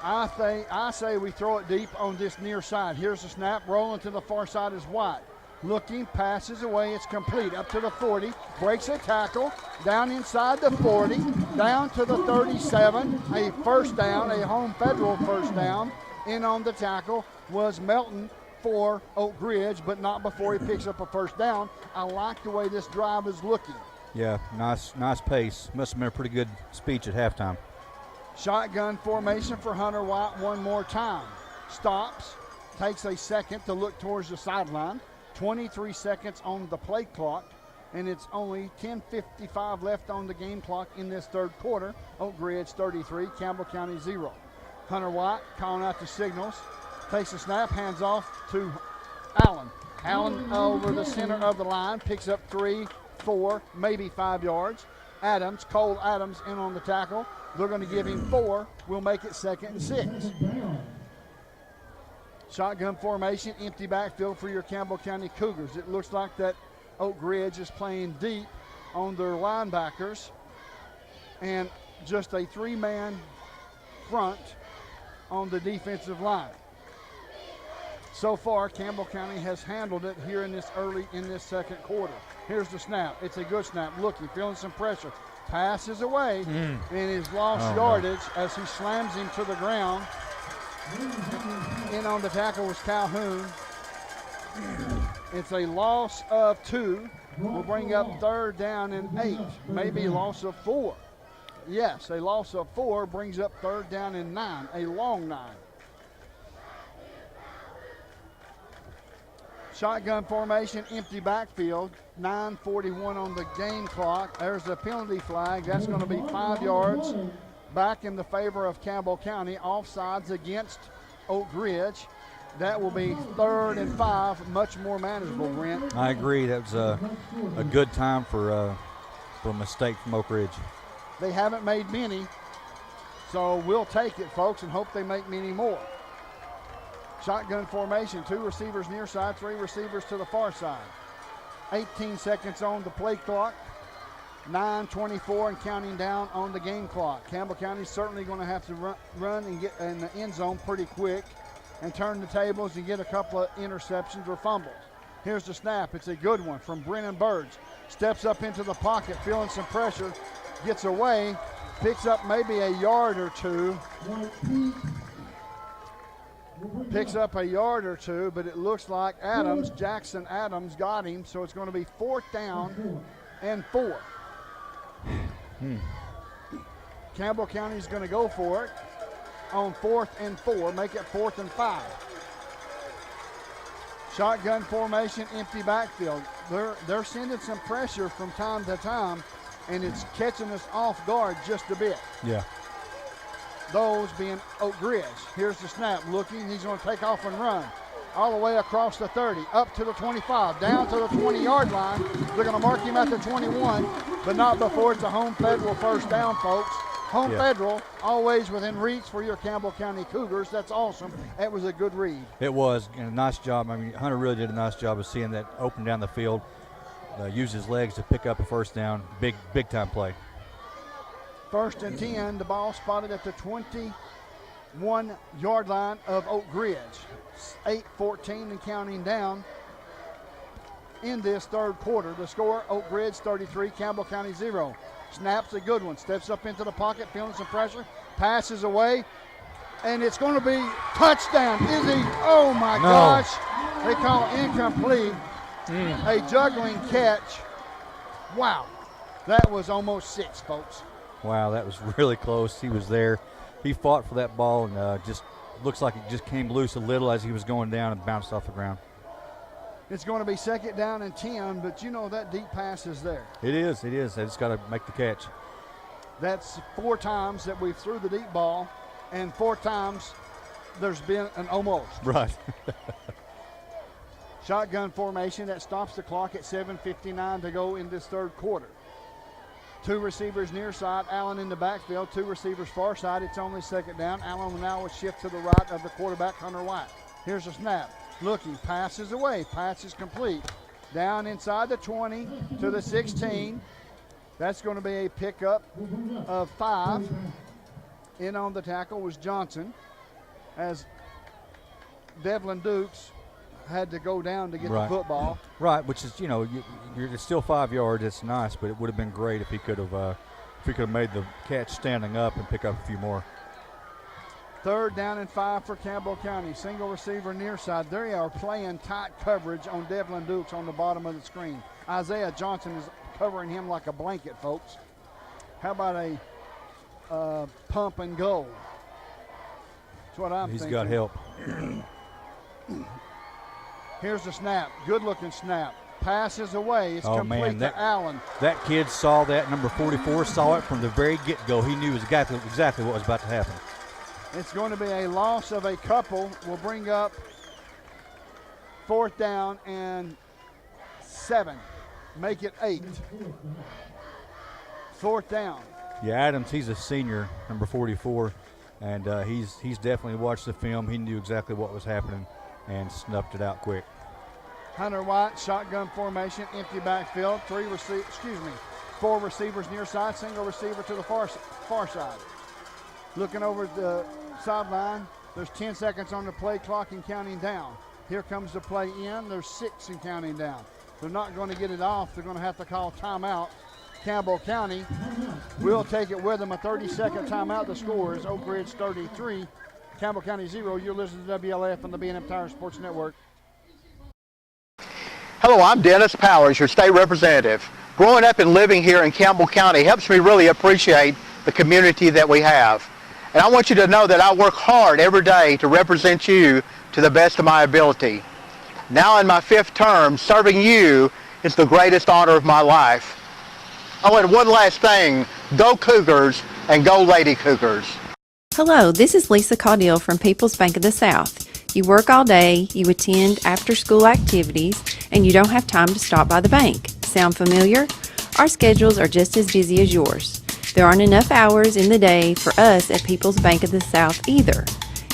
I say we throw it deep on this near side. Here's the snap. Rolling to the far side is White. Looking, passes away, it's complete. Up to the 40, breaks a tackle, down inside the 40, down to the 37, a first down, a home federal first down. In on the tackle was Melton for Oak Ridge, but not before he picks up a first down. I like the way this drive is looking. Yeah, nice pace. Must have been a pretty good speech at halftime. Shotgun formation for Hunter White one more time. Stops, takes a second to look towards the sideline. 23 seconds on the play clock, and it's only 10:55 left on the game clock in this third quarter. Oak Ridge 33, Campbell County 0. Hunter White calling out the signals, takes a snap, hands off to Allen. Allen over the center of the line, picks up 3, 4, maybe 5 yards. Cole Adams in on the tackle. They're going to give him 4. We'll make it 2nd and 6. Shotgun formation, empty backfield for your Campbell County Cougars. It looks like that Oak Ridge is playing deep on their linebackers and just a 3-man front on the defensive line. So far, Campbell County has handled it here in this second quarter. Here's the snap. It's a good snap. Looking, feeling some pressure. Passes away and is lost yardage as he slams him to the ground. In on the tackle was Calhoun. It's a loss of 2. We'll bring up 3rd down and 8. Maybe a loss of 4. Yes, a loss of 4 brings up 3rd down and 9. A long 9. Shotgun formation, empty backfield. 9:41 on the game clock. There's the penalty flag. That's going to be 5 yards. Back in the favor of Campbell County. Offsides against Oak Ridge. That will be 3rd and 5, much more manageable, Brent. I agree. That was a good time for a mistake from Oak Ridge. They haven't made many, so we'll take it, folks, and hope they make many more. Shotgun formation, 2 receivers near side, 3 receivers to the far side. 18 seconds on the play clock. 9:24 and counting down on the game clock. Campbell County's certainly going to have to run and get in the end zone pretty quick and turn the tables and get a couple of interceptions or fumbles. Here's the snap. It's a good one from Brennan Burge. Steps up into the pocket, feeling some pressure, gets away, picks up maybe a yard or 2. Picks up a yard or 2, but it looks like Jackson Adams got him, so it's going to be 4th down and 4. Campbell County's going to go for it on 4th and 4, make it 4th and 5. Shotgun formation, empty backfield. They're sending some pressure from time to time, and it's catching us off guard just a bit. Yeah. Those being Oak Ridge. Here's the snap, looking, he's going to take off and run. All the way across the 30, up to the 25, down to the 20-yard line. They're going to mark him at the 21, but not before it's a home Federal first down, folks. Home Federal, always within reach for your Campbell County Cougars. That's awesome. That was a good read. It was, and a nice job. I mean, Hunter really did a nice job of seeing that open down the field, use his legs to pick up a first down. Big time play. 1st and 10, the ball spotted at the 21-yard line of Oak Ridge. 8:14 and counting down in this third quarter. The score, Oak Ridge 33, Campbell County 0. Snaps a good one, steps up into the pocket, feeling some pressure, passes away, and it's going to be touchdown. Is he? Oh my gosh. They call it incomplete. A juggling catch. Wow. That was almost 6, folks. Wow, that was really close. He was there. He fought for that ball, and just looks like it just came loose a little as he was going down and bounced off the ground. It's going to be 2nd down and 10, but you know that deep pass is there. It is. They just got to make the catch. That's 4 times that we threw the deep ball, and 4 times there's been an almost. Right. Shotgun formation that stops the clock at 7:59 to go in this third quarter. 2 receivers near side, Allen in the backfield, 2 receivers far side. It's only 2nd down. Allen now will shift to the right of the quarterback, Hunter White. Here's a snap. Looking, passes away, pass is complete. Down inside the 20 to the 16. That's going to be a pickup of 5. In on the tackle was Johnson, as Devlin Dukes had to go down to get the football. Right, which is, it's still 5 yards. It's nice, but it would have been great if he could have made the catch standing up and pick up a few more. 3rd down and 5 for Campbell County. Single receiver near side. They are playing tight coverage on Devlin Dukes on the bottom of the screen. Isaiah Johnson is covering him like a blanket, folks. How about a pump and go? That's what I'm thinking. He's got help. Here's the snap. Good-looking snap. Passes away. It's complete to Allen. That kid saw that. Number 44 saw it from the very get-go. He knew exactly what was about to happen. It's going to be a loss of a couple. We'll bring up 4th down and 7. Make it 8. 4th down. Yeah, Adams, he's a senior, number 44, and he's definitely watched the film. He knew exactly what was happening and snuffed it out quick. Hunter White, shotgun formation, empty backfield. 4 receivers near side, single receiver to the far side. Looking over the sideline, there's 10 seconds on the play clock and counting down. Here comes the play in, there's 6 and counting down. They're not going to get it off. They're going to have to call timeout. Campbell County will take it with them. A 30-second timeout. The score is Oak Ridge 33, Campbell County 0. You're listening to WLF on the B&M Tire Sports Network. Hello, I'm Dennis Powers, your state representative. Growing up and living here in Campbell County helps me really appreciate the community that we have. And I want you to know that I work hard every day to represent you to the best of my ability. Now in my 5th term, serving you is the greatest honor of my life. Oh, and one last thing, go Cougars and go Lady Cougars. Hello, this is Lisa Caudill from People's Bank of the South. You work all day, you attend after-school activities, and you don't have time to stop by the bank. Sound familiar? Our schedules are just as busy as yours. There aren't enough hours in the day for us at People's Bank of the South either.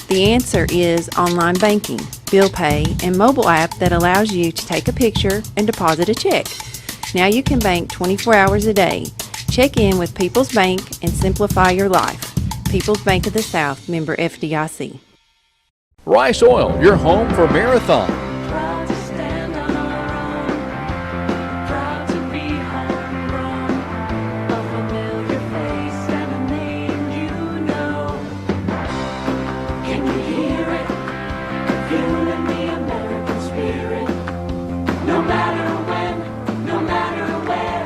The answer is online banking, bill pay, and mobile app that allows you to take a picture and deposit a check. Now you can bank 24 hours a day. Check in with People's Bank and simplify your life. People's Bank of the South, member FDIC. Rice Oil, your home for Marathon. No matter when, no matter where,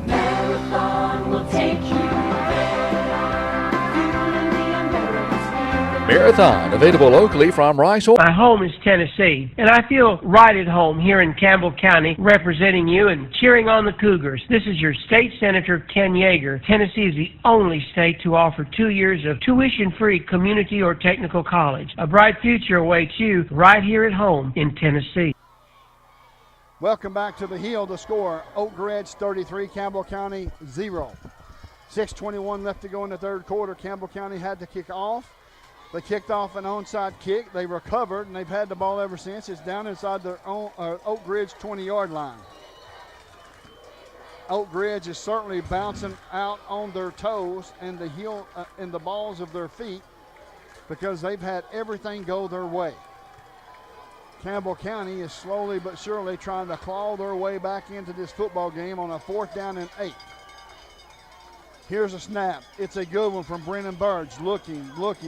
Marathon will take you Marathon, available locally from Rice. My home is Tennessee, and I feel right at home here in Campbell County representing you and cheering on the Cougars. This is your state senator, Ken Yeager. Tennessee is the only state to offer 2 years of tuition-free community or technical college. A bright future awaits you right here at home in Tennessee. Welcome back to the Hill. The score, Oak Ridge 33, Campbell County 0. 6:21 left to go in the third quarter. Campbell County had to kick off. They kicked off an onside kick. They recovered, and they've had the ball ever since. It's down inside their own Oak Ridge 20-yard line. Oak Ridge is certainly bouncing out on their toes and the heel and the balls of their feet because they've had everything go their way. Campbell County is slowly but surely trying to claw their way back into this football game on a 4th down and 8. Here's a snap. It's a good one from Brennan Burge. Looking,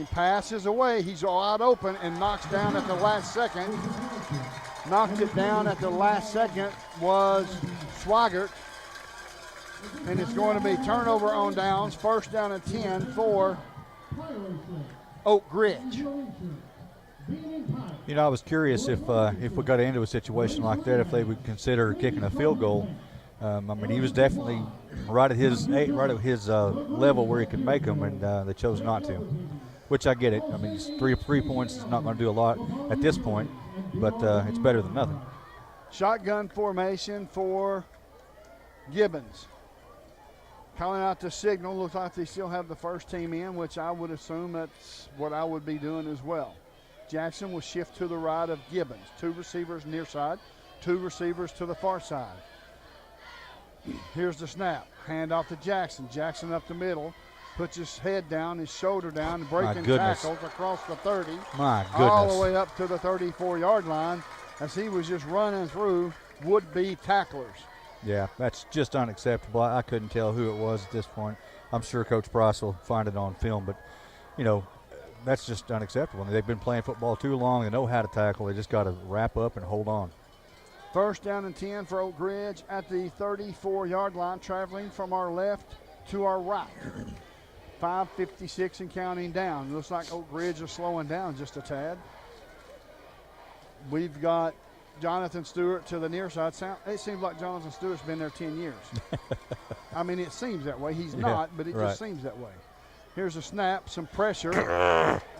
passes away. He's wide open and knocks down at the last second. Knocked it down at the last second was Swigert. And it's going to be turnover on downs. 1st down and 10 for Oak Ridge. You know, I was curious if we got into a situation like that, if they would consider kicking a field goal. I mean, he was definitely right at his level where he could make them, and they chose not to, which I get it. I mean, it's three points is not going to do a lot at this point, but it's better than nothing. Shotgun formation for Gibbons. Calling out the signal. Looks like they still have the first team in, which I would assume that's what I would be doing as well. Jackson will shift to the right of Gibbons. 2 receivers near side, 2 receivers to the far side. Here's the snap. Hand off to Jackson. Jackson up the middle. Puts his head down, his shoulder down, breaking tackles across the 30. My goodness. All the way up to the 34-yard line as he was just running through would-be tacklers. Yeah, that's just unacceptable. I couldn't tell who it was at this point. I'm sure Coach Price will find it on film, but, you know, that's just unacceptable. I mean, they've been playing football too long. They know how to tackle. They just got to wrap up and hold on. 1st down and 10 for Oak Ridge at the 34-yard line, traveling from our left to our right. 5:56 and counting down. Looks like Oak Ridge is slowing down just a tad. We've got Jonathan Stewart to the near side. It seems like Jonathan Stewart's been there 10 years. I mean, it seems that way. He's not, but it just seems that way. Here's a snap, some pressure.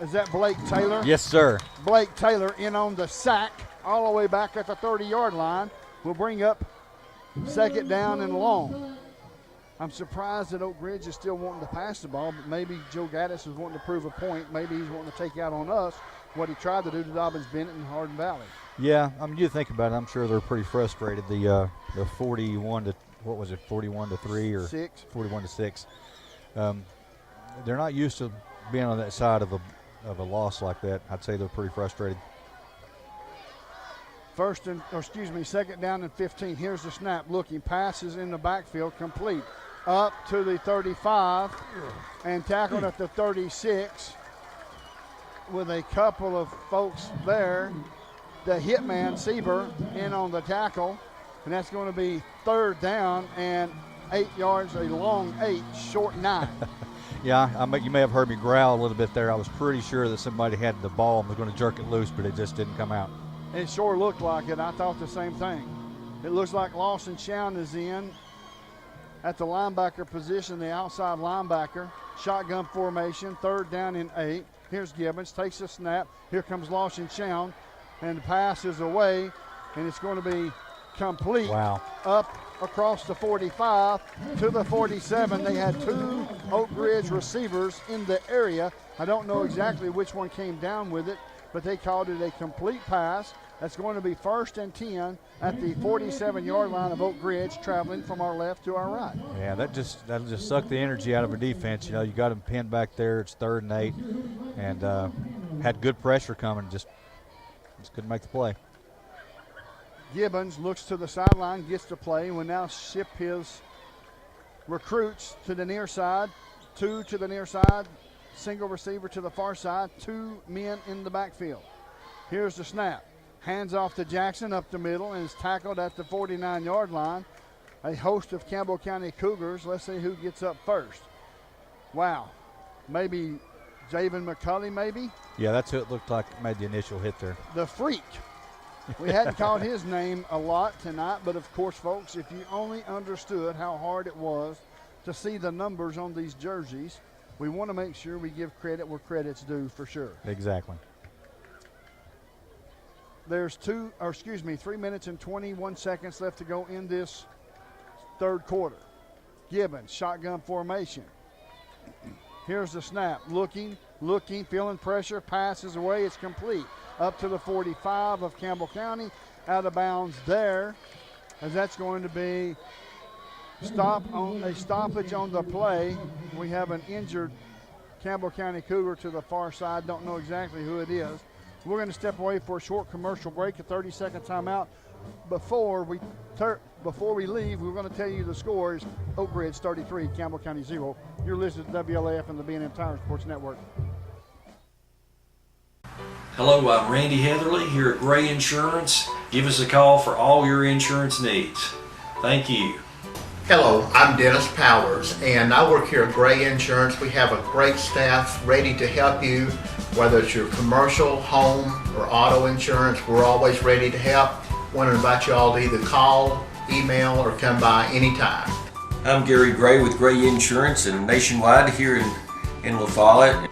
Is that Blake Taylor? Yes, sir. Blake Taylor in on the sack all the way back at the 30-yard line. Will bring up 2nd down and long. I'm surprised that Oak Ridge is still wanting to pass the ball, but maybe Joe Gaddis is wanting to prove a point. Maybe he's wanting to take out on us what he tried to do to Dobbins Bennett and Hardin Valley. Yeah, I mean, you think about it, I'm sure they're pretty frustrated. The 41 to, what was it, 41 to 3 or 6. 41 to 6. They're not used to being on that side of a loss like that. I'd say they're pretty frustrated. 2nd down and 15. Here's the snap. Looking, passes in the backfield, complete. Up to the 35 and tackled at the 36 with a couple of folks there. The hitman, Sieber, in on the tackle, and that's going to be 3rd down and 8 yards, a long 8, short 9. Yeah, you may have heard me growl a little bit there. I was pretty sure that somebody had the ball and was going to jerk it loose, but it just didn't come out. It sure looked like it. I thought the same thing. It looks like Lawson Chown is in at the linebacker position, the outside linebacker. Shotgun formation, 3rd down and 8. Here's Gibbons, takes a snap. Here comes Lawson Chown, and the pass is away, and it's going to be complete. Wow. Up across the 45 to the 47. They had 2 Oak Ridge receivers in the area. I don't know exactly which one came down with it, but they called it a complete pass. That's going to be 1st and 10 at the 47-yard line of Oak Ridge, traveling from our left to our right. Yeah, that'll just suck the energy out of our defense. You know, you got them pinned back there. It's 3rd and 8, and had good pressure coming. Just couldn't make the play. Gibbons looks to the sideline, gets the play, will now ship his recruits to the near side. 2 to the near side, single receiver to the far side, 2 men in the backfield. Here's the snap. Hands off to Jackson up the middle and is tackled at the 49-yard line. A host of Campbell County Cougars. Let's see who gets up first. Wow. Maybe Javen McCulley maybe. Yeah, that's who it looked like made the initial hit there. The Freak. We hadn't called his name a lot tonight, but of course, folks, if you only understood how hard it was to see the numbers on these jerseys, we want to make sure we give credit where credit's due for sure. Exactly. There's 3 minutes and 21 seconds left to go in this third quarter. Gibbons, shotgun formation. Here's the snap. Looking, feeling pressure, passes away, it's complete. Up to the 45 of Campbell County, out of bounds there, as that's going to be a stoppage on the play. We have an injured Campbell County Cougar to the far side. Don't know exactly who it is. We're going to step away for a short commercial break, a 30-second timeout. Before we leave, we're going to tell you the score is Oak Ridge 33, Campbell County 0. You're listening to WLAF and the B&M Tire Sports Network. Hello, I'm Randy Heatherly here at Gray Insurance. Give us a call for all your insurance needs. Thank you. Hello, I'm Dennis Powers, and I work here at Gray Insurance. We have a great staff ready to help you, whether it's your commercial, home, or auto insurance. We're always ready to help. Want to invite you all to either call, email, or come by anytime. I'm Gary Gray with Gray Insurance and Nationwide here in La Follette.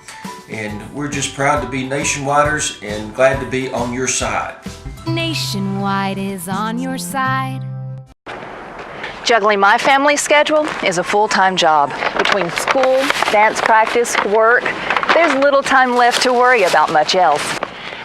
And we're just proud to be Nationwiders and glad to be on your side. Nationwide is on your side. Juggling my family schedule is a full-time job. Between school, dance practice, work, there's little time left to worry about much else.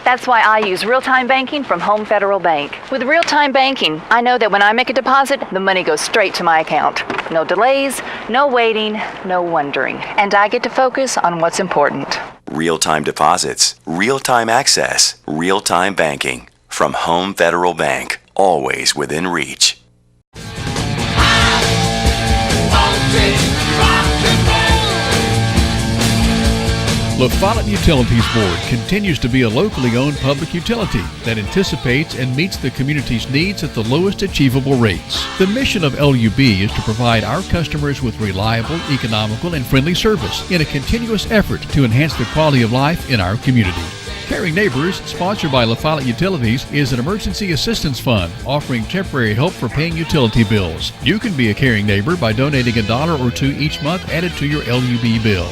That's why I use real-time banking from Home Federal Bank. With real-time banking, I know that when I make a deposit, the money goes straight to my account. No delays, no waiting, no wondering. And I get to focus on what's important. Real-time deposits, real-time access, real-time banking. From Home Federal Bank, always within reach. La Follette Utilities Board continues to be a locally owned public utility that anticipates and meets the community's needs at the lowest achievable rates. The mission of LUB is to provide our customers with reliable, economical, and friendly service in a continuous effort to enhance the quality of life in our community. Caring Neighbors, sponsored by La Follette Utilities, is an emergency assistance fund offering temporary help for paying utility bills. You can be a caring neighbor by donating $1 or $2 each month added to your LUB bill.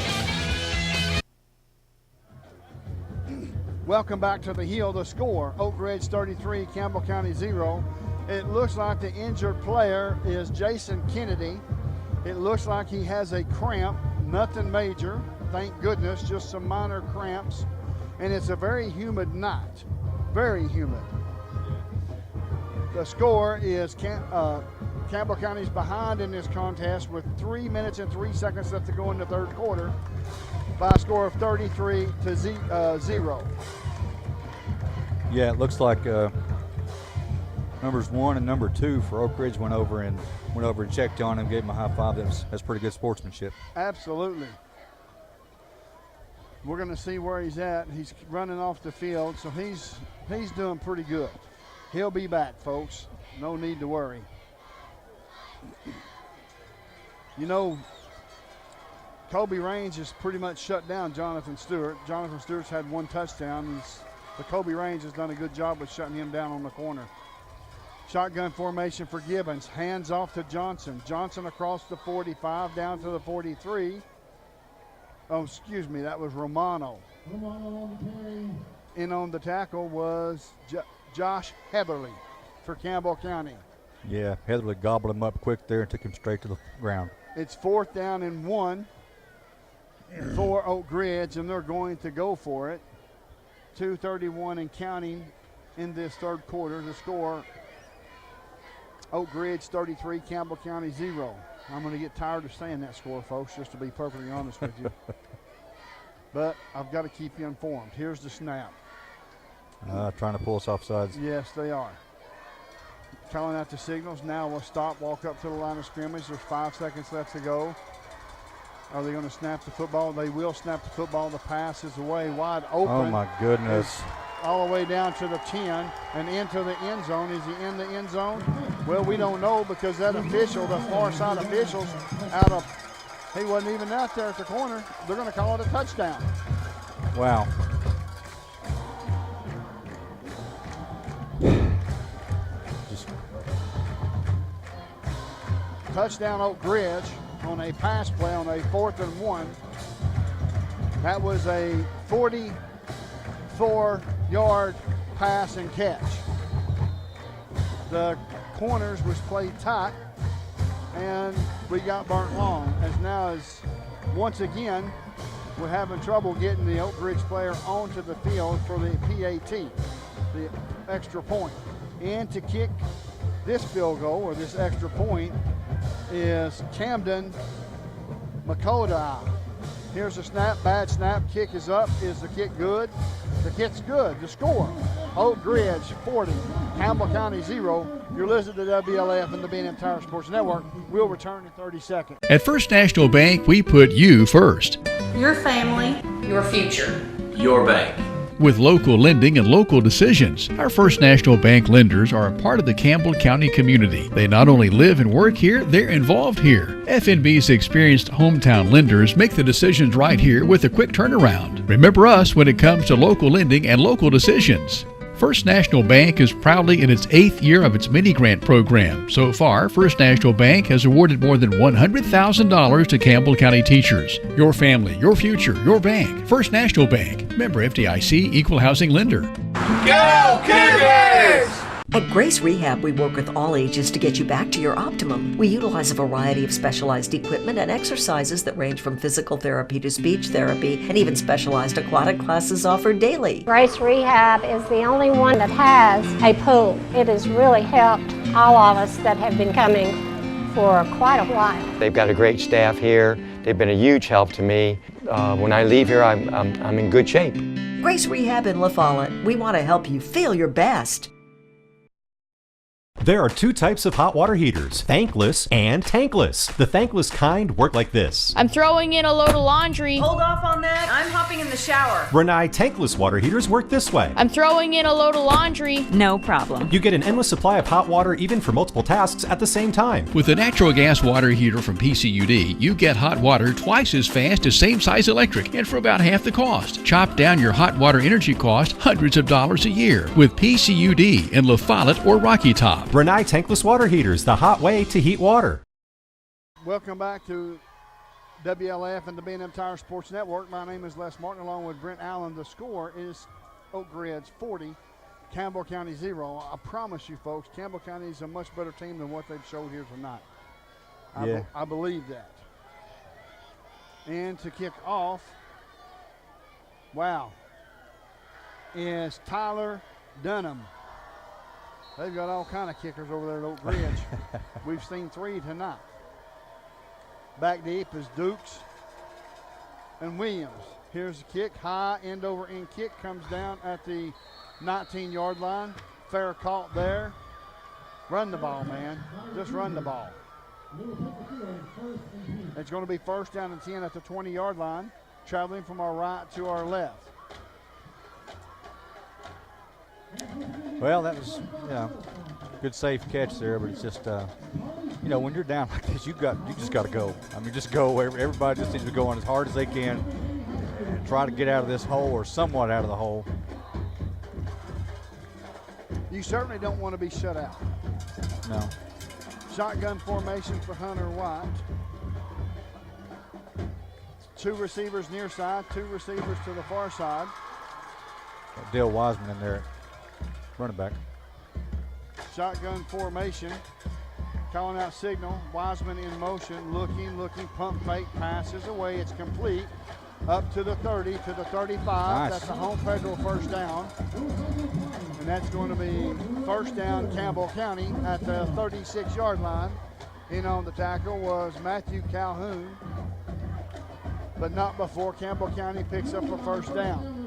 Welcome back to the Hill. The score, Oak Ridge 33, Campbell County 0. It looks like the injured player is Jason Kennedy. It looks like he has a cramp, nothing major, thank goodness, just some minor cramps. And it's a very humid night, very humid. The score is Campbell County's behind in this contest with 3 minutes and 3 seconds left to go in the third quarter by a score of 33-0. Yeah, it looks like numbers 1 and number 2 for Oak Ridge went over and checked on him, gave him a high five. That's pretty good sportsmanship. Absolutely. We're going to see where he's at. He's running off the field, so he's doing pretty good. He'll be back, folks. No need to worry. You know, Kobe Range has pretty much shut down Jonathan Stewart. Jonathan Stewart's had 1 touchdown. The Kobe Range has done a good job with shutting him down on the corner. Shotgun formation for Gibbons. Hands off to Johnson. Johnson across the 45 down to the 43. Oh, excuse me, that was Romano. In on the tackle was Josh Heatherly for Campbell County. Yeah, Heatherly gobbled him up quick there and took him straight to the ground. It's 4th down and 1 for Oak Ridge, and they're going to go for it. 2:31 and counting in this third quarter. The score, Oak Ridge 33, Campbell County 0. I'm going to get tired of saying that score, folks, just to be perfectly honest with you. But I've got to keep you informed. Here's the snap. Trying to pull us off sides. Yes, they are. Calling out the signals. Now we'll stop, walk up to the line of scrimmage. There's 5 seconds left to go. Are they going to snap the football? They will snap the football. The pass is away wide open. Oh, my goodness. All the way down to the 10 and into the end zone. Is he in the end zone? Well, we don't know because that official, the far side officials, he wasn't even out there at the corner. They're going to call it a touchdown. Wow. Touchdown Oak Ridge on a pass play on a 4th and 1. That was a 44-yard pass and catch. The corners was played tight, and we got burnt long. As once again, we're having trouble getting the Oak Ridge player onto the field for the PAT, the extra point. And to kick this field goal, or this extra point, is Camden Makota. Here's a snap, bad snap, kick is up. Is the kick good? The kick's good. The score, Oak Ridge 40, Campbell County 0. You're listening to WLF and the B&M Tire Sports Network. We'll return in 30 seconds. At First National Bank, we put you first. Your family, your future. Your bank. With local lending and local decisions, our First National Bank lenders are a part of the Campbell County community. They not only live and work here, they're involved here. FNB's experienced hometown lenders make the decisions right here with a quick turnaround. Remember us when it comes to local lending and local decisions. First National Bank is proudly in its 8th year of its mini-grant program. So far, First National Bank has awarded more than $100,000 to Campbell County teachers. Your family, your future, your bank. First National Bank. Member FDIC, Equal Housing Lender. Go Cougars! At Grace Rehab, we work with all ages to get you back to your optimum. We utilize a variety of specialized equipment and exercises that range from physical therapy to speech therapy, and even specialized aquatic classes offered daily. Grace Rehab is the only one that has a pool. It has really helped all of us that have been coming for quite a while. They've got a great staff here. They've been a huge help to me. When I leave here, I'm in good shape. Grace Rehab in La Follette. We want to help you feel your best. There are two types of hot water heaters, thankless and tankless. The thankless kind work like this. I'm throwing in a load of laundry. Hold off on that. I'm hopping in the shower. Renai tankless water heaters work this way. I'm throwing in a load of laundry. No problem. You get an endless supply of hot water even for multiple tasks at the same time. With a natural gas water heater from PCUD, you get hot water twice as fast as same size electric and for about half the cost. Chop down your hot water energy cost hundreds of dollars a year with PCUD in La Follette or Rocky Top. Renai tankless water heaters, the hot way to heat water. Welcome back to WLF and the B&M Tire Sports Network. My name is Les Martin along with Brent Allen. The score is Oak Ridge 40, Campbell County 0. I promise you folks, Campbell County is a much better team than what they've showed here tonight. I believe that. And to kick off, wow, is Tyler Dunham. They've got all kind of kickers over there at Oak Ridge. We've seen 3 tonight. Back deep is Dukes and Williams. Here's the kick, high end over end kick, comes down at the 19-yard line. Fair caught there. Run the ball, man. Just run the ball. It's going to be first down and 10 at the 20-yard line, traveling from our right to our left. Well, that was good safe catch there, but it's just when you're down like this, you just got to go. I mean, just go. Everybody just needs to go on as hard as they can and try to get out of this hole or somewhat out of the hole. You certainly don't want to be shut out. No. Shotgun formation for Hunter White. 2 receivers near side, 2 receivers to the far side. Got Dale Wiseman in there, running back. Shotgun formation, calling out signal. Wiseman in motion, looking, pump fake, passes away. It's complete. Up to the 30, to the 35. Nice. That's a home federal first down. And that's going to be first down Campbell County at the 36-yard line. In on the tackle was Matthew Calhoun, but not before Campbell County picks up a first down.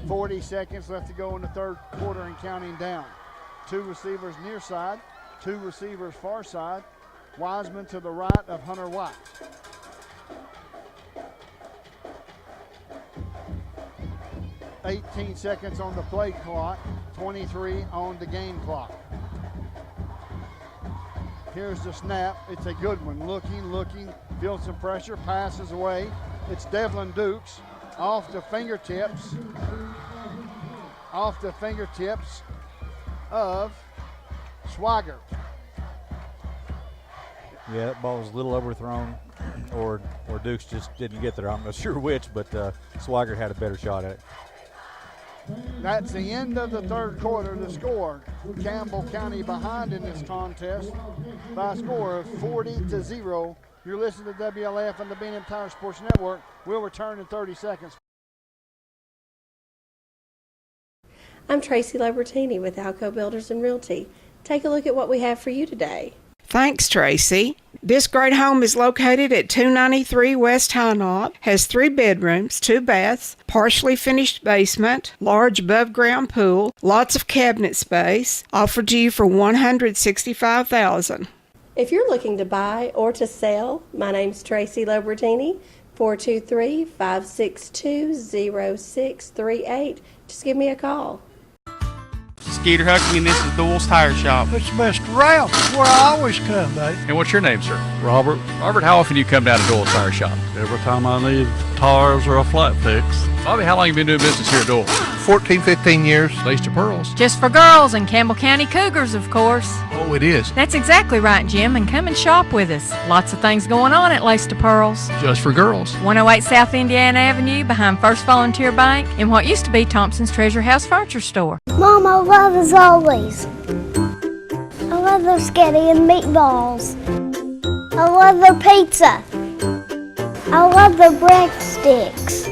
40 seconds left to go in the third quarter and counting down. 2 receivers near side, 2 receivers far side. Wiseman to the right of Hunter White. $18 seconds on the play clock, 23 on the game clock. Here's the snap. It's a good one. Looking, feels some pressure, passes away. It's Devlin Dukes off the fingertips of Swigert. Yeah, that ball was a little overthrown, or Dukes just didn't get there. I'm not sure which, but Swigert had a better shot at it. That's the end of the third quarter. The score, Campbell County behind in this contest by a score of 40-0. You're listening to WLF and the B&M Tire Sports Network. We'll return in 30 seconds. I'm Tracy Lobertini with Alco Builders and Realty. Take a look at what we have for you today. Thanks, Tracy. This great home is located at 293 West High Knot, has 3 bedrooms, 2 baths, partially finished basement, large above-ground pool, lots of cabinet space, offered to you for $165,000. If you're looking to buy or to sell, my name's Tracy Lobertini, 423-562-0638. Just give me a call. Skeeter Huckabee, and this is Doyle's Tire Shop. It's the best route. It's where I always come, buddy. And what's your name, sir? Robert. Robert, how often do you come down to Doyle's Tire Shop? Every time I need tires or a flat fix. Bobby, how long have you been doing business here at Doyle? 14, 15 years. Lace to pearls. Just for girls and Campbell County Cougars, of course. Oh, it is. That's exactly right, Jim, and come and shop with us. Lots of things going on at Lace to Pearls. Just for girls. 108 South Indiana Avenue behind First Volunteer Bank in what used to be Thompson's Treasure House Furniture Store. Mom, I love Zoli's. I love their spaghetti and meatballs. I love their pizza. I love their breadsticks.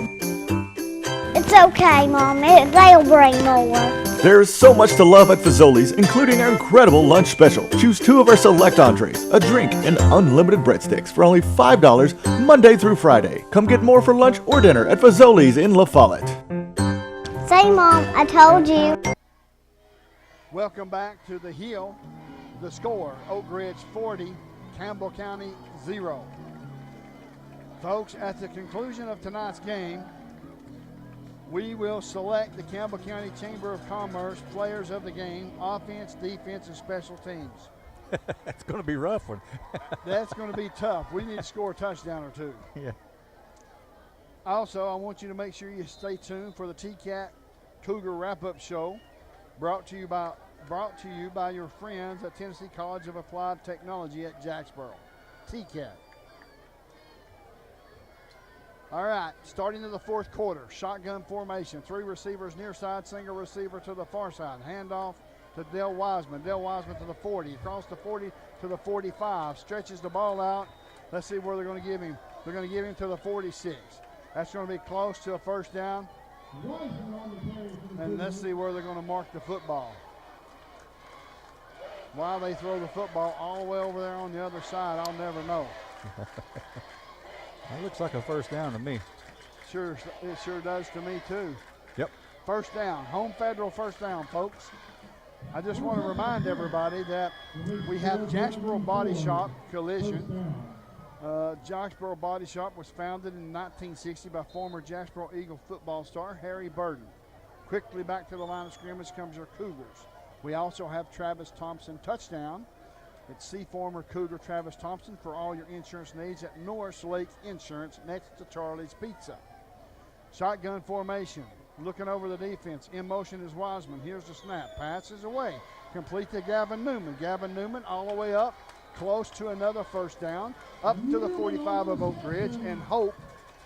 It's okay, Mom. They'll bring more. There's so much to love at Fazoli's, including our incredible lunch special. Choose 2 of our select entrees, a drink, and unlimited breadsticks for only $5 Monday through Friday. Come get more for lunch or dinner at Fazoli's in La Follette. Say, Mom, I told you. Welcome back to the Hill. The score, Oak Ridge 40, Campbell County 0. Folks, at the conclusion of tonight's game, we will select the Campbell County Chamber of Commerce players of the game, offense, defense, and special teams. That's going to be a rough one. That's going to be tough. We need to score a touchdown or 2. Yeah. Also, I want you to make sure you stay tuned for the TCAT Cougar Wrap-Up Show, brought to you by your friends at Tennessee College of Applied Technology at Jacksboro. TCAT. All right, starting in the fourth quarter, shotgun formation, 3 receivers near side, single receiver to the far side. Handoff to Dale Wiseman. Dale Wiseman to the 40, across the 40 to the 45, stretches the ball out. Let's see where they're going to give him. They're going to give him to the 46. That's going to be close to a first down. And let's see where they're going to mark the football. Why they throw the football all the way over there on the other side, I'll never know. That looks like a first down to me. Sure, it sure does to me too. Yep. First down, home federal first down, folks. I just want to remind everybody that we have Jacksboro Body Shop Collision. Jacksboro Body Shop was founded in 1960 by former Jacksboro Eagle football star Harry Burden. Quickly back to the line of scrimmage comes your Cougars. We also have Travis Thompson touchdown. It's see former Cougar Travis Thompson for all your insurance needs at Norris Lake Insurance next to Charlie's Pizza. Shotgun formation, looking over the defense. In motion is Wiseman. Here's the snap. Passes away. Complete to Gavin Newman. Gavin Newman all the way up, close to another first down, up to the 45 of Oak Ridge, and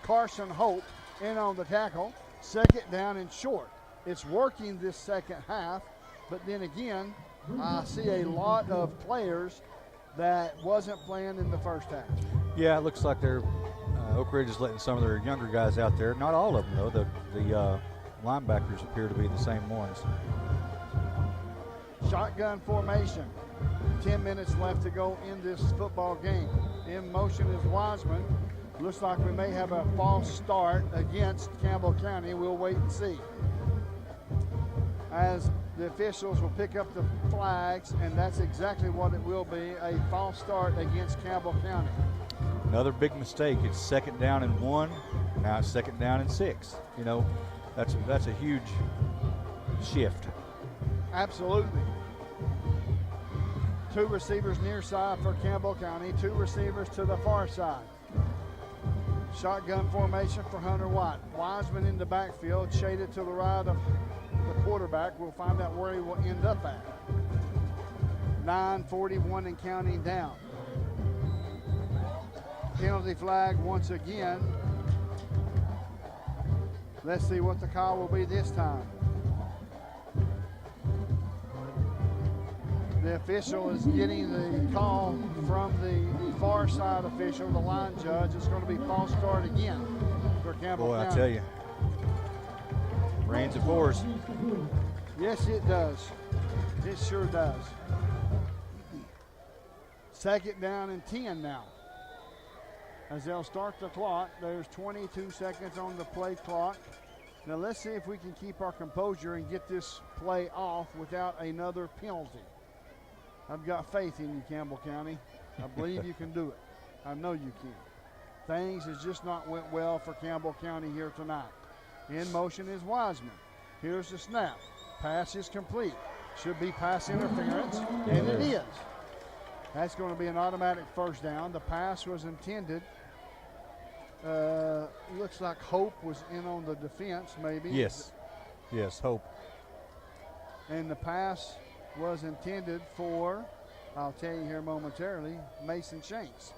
Carson Hope in on the tackle. Second down and short. It's working this second half, but then again, I see a lot of players that wasn't playing in the first half. Yeah, it looks like they're Oak Ridge is letting some of their younger guys out there. Not all of them, though. The linebackers appear to be the same ones. Shotgun formation. 10 minutes left to go in this football game. In motion is Wiseman. Looks like we may have a false start against Campbell County. We'll wait and see. As the officials will pick up the flags, and that's exactly what it will be, a false start against Campbell County. Another big mistake. It's second down and 1. Now it's second down and 6. You know, that's a huge shift. Absolutely. 2 receivers near side for Campbell County, 2 receivers to the far side. Shotgun formation for Hunter White. Wiseman in the backfield, shaded to the right of the quarterback. We'll find out where he will end up at. 9:41 and counting down. Penalty flag once again. Let's see what the call will be this time. The official is getting the call from the far side official, the line judge. It's going to be false start again for Campbell County. Boy, I tell you, rains and pours. Yes, it does. It sure does. Second down and 10 now. As they'll start the clock, there's 22 seconds on the play clock. Now let's see if we can keep our composure and get this play off without another penalty. I've got faith in you, Campbell County. I believe you can do it. I know you can. Things has just not went well for Campbell County here tonight. In motion is Wiseman. Here's the snap. Pass is complete. Should be pass interference, and it is. That's going to be an automatic first down. The pass was intended. Looks like Hope was in on the defense, maybe. Yes. Yes, Hope. And the pass was intended for, I'll tell you here momentarily, Mason Shanks,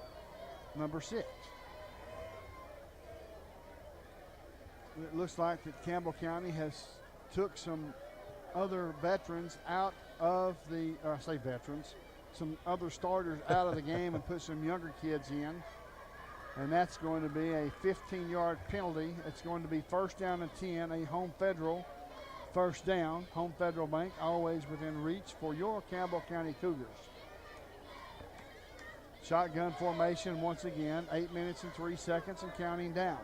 number 6. It looks like that Campbell County has took some other veterans out of the, or I say veterans, some other starters out of the game and put some younger kids in. And that's going to be a 15-yard penalty. It's going to be first down and 10, a Home Federal first down. Home Federal Bank always within reach for your Campbell County Cougars. Shotgun formation once again, 8 minutes and 3 seconds and counting down.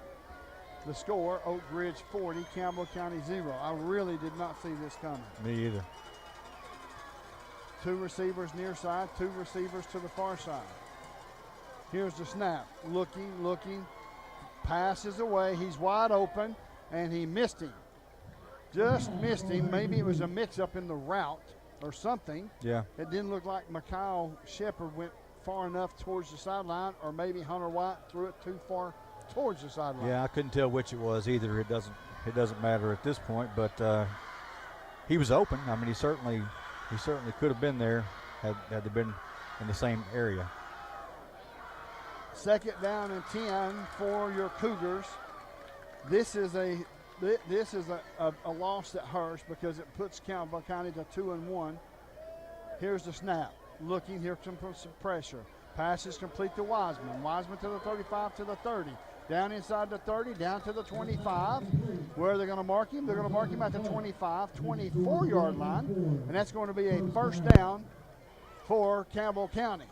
The score, Oak Ridge 40, Campbell County 0. I really did not see this coming. Me either. 2 receivers near side, 2 receivers to the far side. Here's the snap. Looking. Passes away. He's wide open, and he missed him. Just missed him. Maybe it was a mix-up in the route or something. Yeah. It didn't look like Mikhail Shepard went far enough towards the sideline, or maybe Hunter White threw it too far towards the sideline. Yeah, I couldn't tell which it was either. It doesn't matter at this point, but he was open. I mean, he certainly could have been there had they been in the same area. Second down and 10 for your Cougars. This is a loss that hurts because it puts Campbell County to 2-1. Here's the snap. Looking, here some pressure. Pass is complete to Wiseman. Wiseman to the 35, to the 30. Down inside the 30, down to the 25. Where are they going to mark him? They're going to mark him at the 25, 24-yard line. And that's going to be a first down for Campbell County.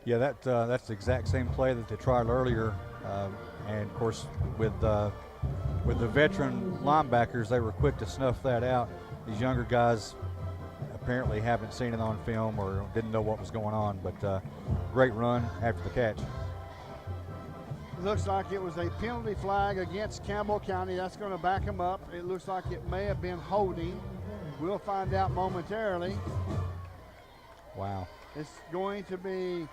Yeah, that's the exact same play that they tried earlier. And, of course, with the veteran linebackers, they were quick to snuff that out. These younger guys apparently haven't seen it on film or didn't know what was going on, but great run after the catch. It looks like it was a penalty flag against Campbell County. That's going to back them up. It looks like it may have been holding. We'll find out momentarily. Wow. It's going to be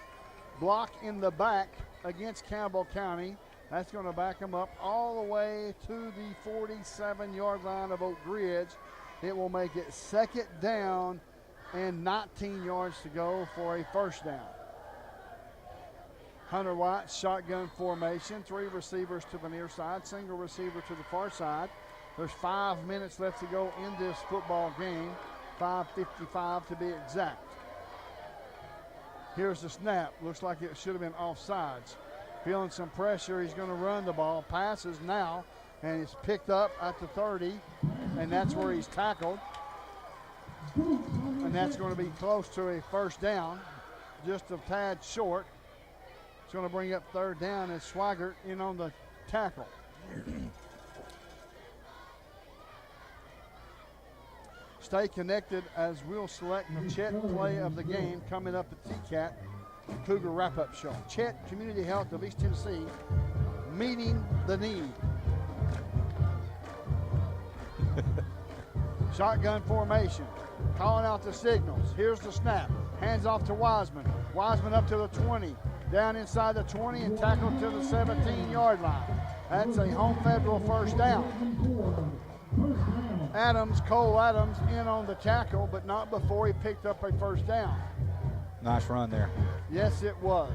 block in the back against Campbell County. That's going to back them up all the way to the 47-yard line of Oak Ridge. It will make it second down and 19 yards to go for a first down. Hunter White, shotgun formation, 3 receivers to the near side, single receiver to the far side. There's 5 minutes left to go in this football game, 5:55 to be exact. Here's the snap. Looks like it should have been offsides. Feeling some pressure, he's going to run the ball. Passes now, and it's picked up at the 30, and that's where he's tackled. And that's going to be close to a first down, just a tad short. It's going to bring up third down as Swigert in on the tackle. Stay connected as we'll select the Chet play of the game coming up at TCAT Cougar Wrap-Up Show. Chet Community Health of East Tennessee, meeting the need. Shotgun formation, calling out the signals. Here's the snap. Hands off to Wiseman. Wiseman up to the 20. down inside the 20 and tackled to the 17-yard line. That's a home Federal first down. Cole Adams in on the tackle, but not before he picked up a first down. Nice run there. Yes, it was.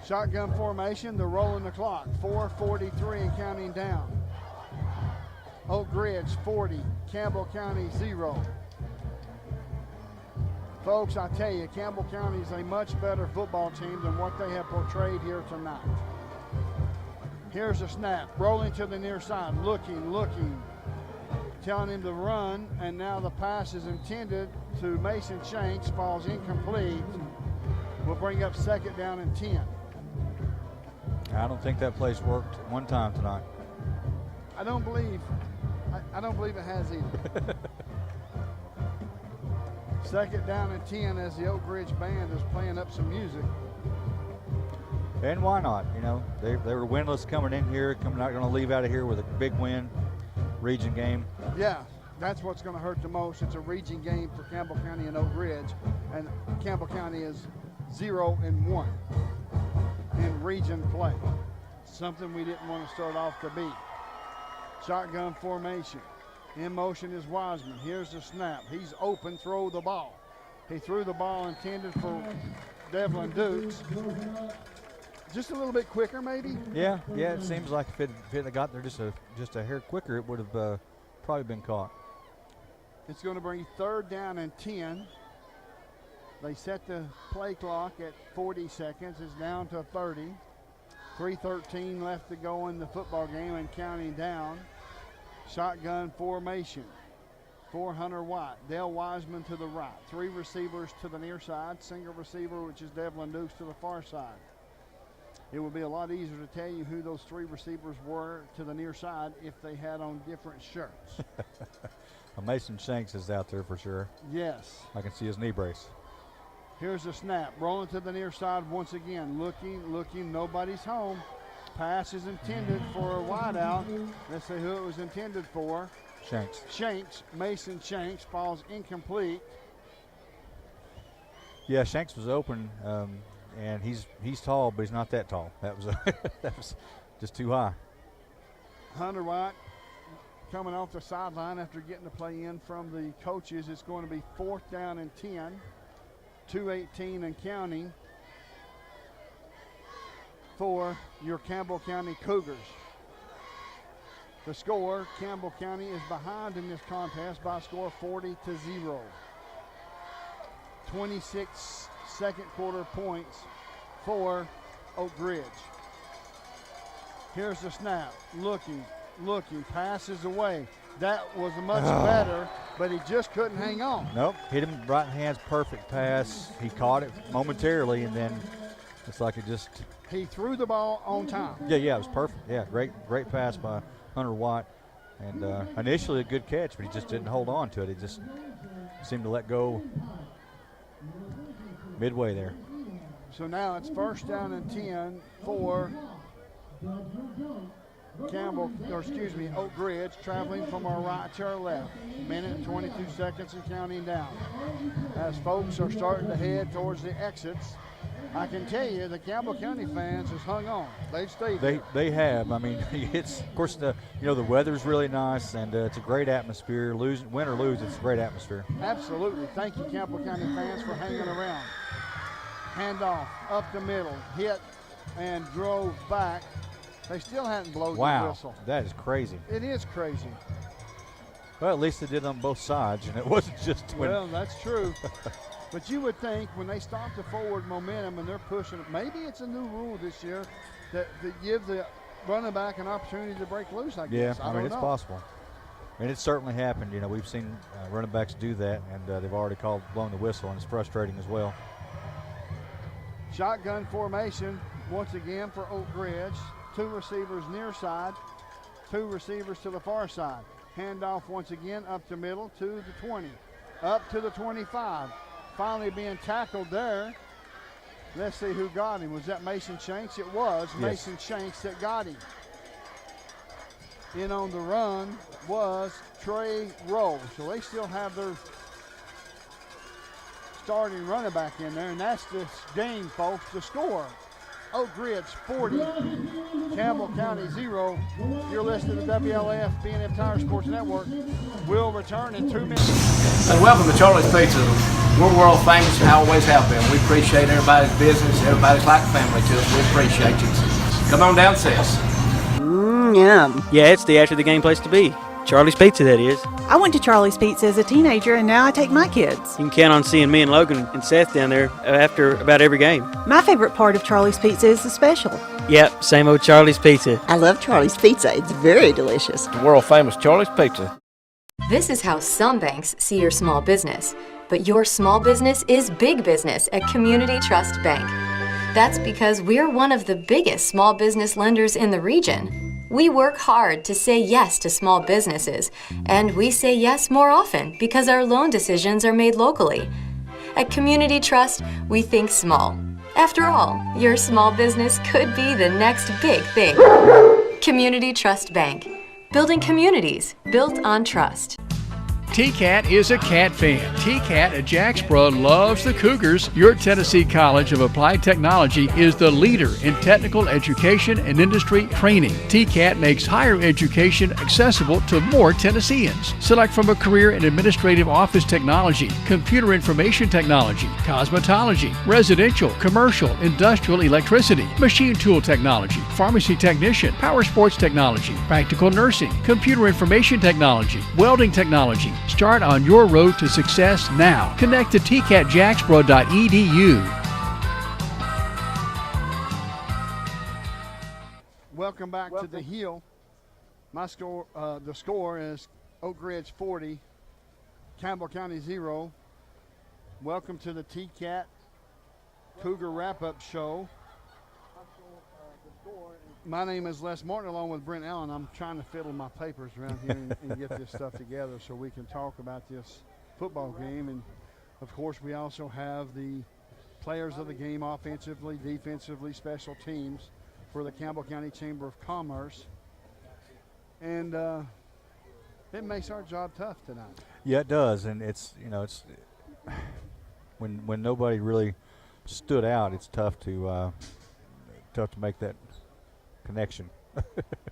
Shotgun formation, they're rolling the clock. 4:43 and counting down. Oak Ridge 40, Campbell County 0. Folks, I tell you, Campbell County is a much better football team than what they have portrayed here tonight. Here's a snap, rolling to the near side, looking, telling him to run, and now the pass is intended to Mason Shanks, falls incomplete. We'll bring up second down and 10. I don't think that play's worked one time tonight. I don't believe it has either. Second down and 10 as the Oak Ridge band is playing up some music. And why not? You know, they were winless coming in here, not going to leave out of here with a big win, region game. Yeah, that's what's going to hurt the most. It's a region game for Campbell County and Oak Ridge, and Campbell County is 0-1 in region play. Something we didn't want to start off to be. Shotgun formation. In motion is Wiseman. Here's the snap. He's open, throw the ball. He threw the ball intended for Devlin Dukes. Just a little bit quicker, maybe? Yeah, it seems like if it had got there just a hair quicker, it would have probably been caught. It's going to bring third down and 10. They set the play clock at 40 seconds. It's down to 30. 3:13 left to go in the football game and counting down. Shotgun formation for Hunter White. Dale Wiseman to the right. 3 receivers to the near side. Single receiver, which is Devlin Dukes, to the far side. It would be a lot easier to tell you who those 3 receivers were to the near side if they had on different shirts. Mason Shanks is out there for sure. Yes. I can see his knee brace. Here's the snap. Rolling to the near side once again. Looking. Nobody's home. Pass is intended for a wideout. Let's see who it was intended for. Shanks. Mason Shanks falls incomplete. Yeah, Shanks was open, and he's tall, but he's not that tall. That was just too high. Hunter White coming off the sideline after getting the play in from the coaches. It's going to be fourth down and 10. 2:18 and counting for your Campbell County Cougars. The score, Campbell County is behind in this contest by a score 40-0. 26 second quarter points for Oak Ridge. Here's the snap. Looking, passes away. That was much better, but he just couldn't hang on. Nope, hit him right in hands, perfect pass. He caught it momentarily, and then it's like it just... He threw the ball on time. Yeah, it was perfect. Yeah, great pass by Hunter White. And initially a good catch, but he just didn't hold on to it. He just seemed to let go midway there. So now it's first down and 10 for Oak Ridge, traveling from our right to our left. Minute and 22 seconds and counting down. As folks are starting to head towards the exits, I can tell you the Campbell County fans has hung on. They've stayed there. They have. I mean, it's of course the weather's really nice and it's a great atmosphere. Win or lose, it's a great atmosphere. Absolutely. Thank you, Campbell County fans, for hanging around. Handoff up the middle, hit and drove back. They still hadn't blown the whistle. Wow, that is crazy. It is crazy. Well, at least they did on both sides, and it wasn't just when. Well, that's true. But you would think when they stop the forward momentum and they're pushing it, maybe it's a new rule this year that give the running back an opportunity to break loose, I guess. Yeah, I mean, it's possible. And it's certainly happened. We've seen running backs do that, and they've already blown the whistle, and it's frustrating as well. Shotgun formation once again for Oak Ridge. 2 receivers near side, 2 receivers to the far side. Handoff once again up the middle to the 20, up to the 25. Finally being tackled there. Let's see who got him. Was that Mason Shanks? It was Mason Shanks that got him. In on the run was Trey Rowe. So they still have their starting running back in there, and that's this game, folks. The score, Oak Ridge 40, Campbell County 0. You're listening to WLAF B&M Tire Sports Network. We'll return in 2 minutes. And welcome to Charlie's Pizza. We're world famous and always have been. We appreciate everybody's business. Everybody's like family to us. We appreciate you. Come on down, sis. Yum. Yeah, it's the after the game place to be. Charlie's Pizza, that is. I went to Charlie's Pizza as a teenager, and now I take my kids. You can count on seeing me and Logan and Seth down there after about every game. My favorite part of Charlie's Pizza is the special. Yep, same old Charlie's Pizza. I love Charlie's Pizza. It's very delicious. The world famous Charlie's Pizza. This is how some banks see your small business. But your small business is big business at Community Trust Bank. That's because we're one of the biggest small business lenders in the region. We work hard to say yes to small businesses, and we say yes more often because our loan decisions are made locally. At Community Trust, we think small. After all, your small business could be the next big thing. Community Trust Bank. Building communities built on trust. TCAT is a Cat fan. TCAT at Jacksboro loves the Cougars. Your Tennessee College of Applied Technology is the leader in technical education and industry training. TCAT makes higher education accessible to more Tennesseans. Select from a career in administrative office technology, computer information technology, cosmetology, residential, commercial, industrial electricity, machine tool technology, pharmacy technician, power sports technology, practical nursing, computer information technology, welding technology. Start on your road to success now. Connect to tcatjacksboro.edu. Welcome back to the Hill. My score, the score is Oak Ridge 40, Campbell County 0. Welcome to the TCAT Cougar Wrap-Up Show. My name is Les Martin, along with Brent Allen. I'm trying to fiddle my papers around here and get this stuff together so we can talk about this football game. And, of course, we also have the players of the game offensively, defensively, special teams for the Campbell County Chamber of Commerce. And it makes our job tough tonight. Yeah, it does. And it's, it's when nobody really stood out, it's tough to make that connection.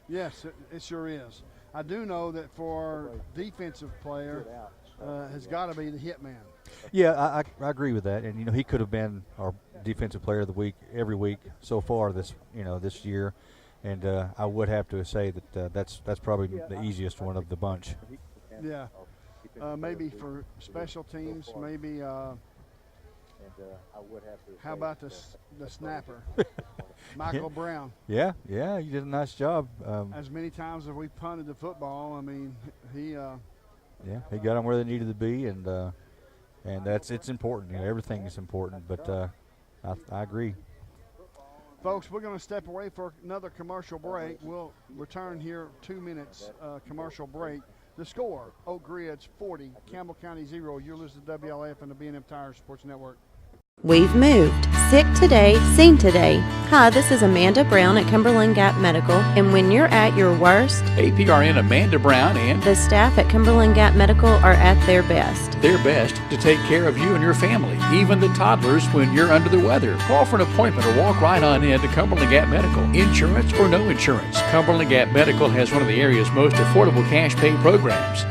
Yes, it sure is. I do know that for our defensive player has got to be the hit man. Yeah, I agree with that. And he could have been our defensive player of the week every week so far this year. And I would have to say that that's probably the easiest one of the bunch. Yeah, maybe for special teams, maybe. How about the snapper, Michael Brown? Yeah, you did a nice job. As many times as we punted the football, I mean, he got them where they needed to be, and it's important. Everything is important, but I agree. Folks, we're going to step away for another commercial break. We'll return here 2 minutes commercial break. The score: Oak Ridge 40, Campbell County 0. You're listening to WLAF and the B&M Tire Sports Network. We've moved. Sick today, seen today. Hi, this is Amanda Brown at Cumberland Gap Medical, and when you're at your worst, APRN Amanda Brown and the staff at Cumberland Gap Medical are at their best. Their best to take care of you and your family, even the toddlers when you're under the weather. Call for an appointment or walk right on in to Cumberland Gap Medical. Insurance or no insurance, Cumberland Gap Medical has one of the area's most affordable cash pay programs.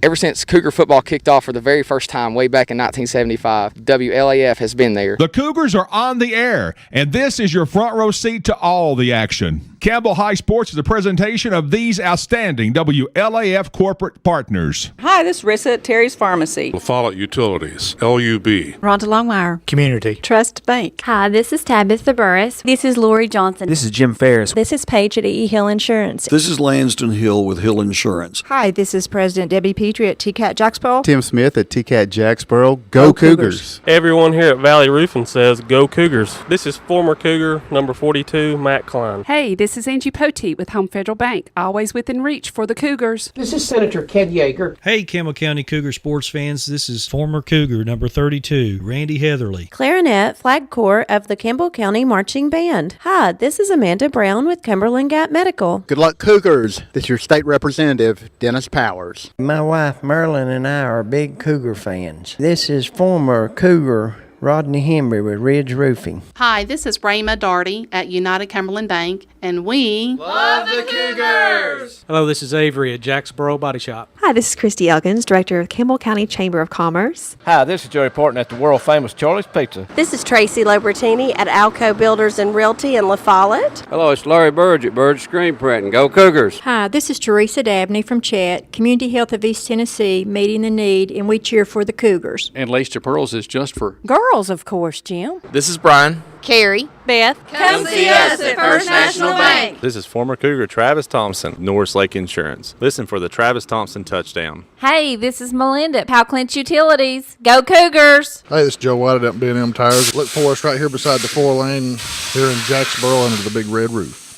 Ever since Cougar football kicked off for the very first time way back in 1975, WLAF has been there. The Cougars are on the air, and this is your front row seat to all the action. Campbell High Sports is a presentation of these outstanding WLAF corporate partners. Hi, this is Rissa at Terry's Pharmacy. La Follette Utilities, LUB. Rhonda Longmire. Community. Trust Bank. Hi, this is Tabitha Burris. This is Lori Johnson. This is Jim Ferris. This is Paige at E. Hill Insurance. This is Lanston Hill with Hill Insurance. Hi, this is President Debbie Petrie at TCAT Jacksboro. Tim Smith at TCAT Jacksboro. Go Cougars. Everyone here at Valley Roofing says go Cougars. This is former Cougar number 42, Matt Klein. Hey, this this is Angie Poteet with Home Federal Bank, always within reach for the Cougars. This is Senator Ken Yeager. Hey, Campbell County Cougar sports fans, this is former Cougar number 32, Randy Heatherly. Clarinet Flag Corps of the Campbell County Marching Band. Hi, this is Amanda Brown with Cumberland Gap Medical. Good luck, Cougars. This is your state representative, Dennis Powers. My wife Merlin and I are big Cougar fans. This is former Cougar Rodney Hembry with Ridge Roofing. Hi, this is Rayma Darty at United Cumberland Bank, and we love the Cougars! Hello, this is Avery at Jacksboro Body Shop. Hi, this is Christy Elkins, Director of Campbell County Chamber of Commerce. Hi, this is Joey Porton at the world-famous Charlie's Pizza. This is Tracy Lobertini at Alco Builders and Realty in La Follette. Hello, it's Larry Burge at Burge Screen Printing. Go Cougars! Hi, this is Teresa Dabney from Chat, Community Health of East Tennessee, meeting the need, and we cheer for the Cougars. And Lace to Pearls is just for girls, of course, Jim. This is Brian. Carrie. Beth. Come see us at First National Bank. This is former Cougar Travis Thompson, Norris Lake Insurance. Listen for the Travis Thompson touchdown. Hey, this is Melinda at Powell Clinch Utilities. Go Cougars! Hey, this is Joe White at B&M Tires. Look for us right here beside the 4-lane here in Jacksboro under the big red roof.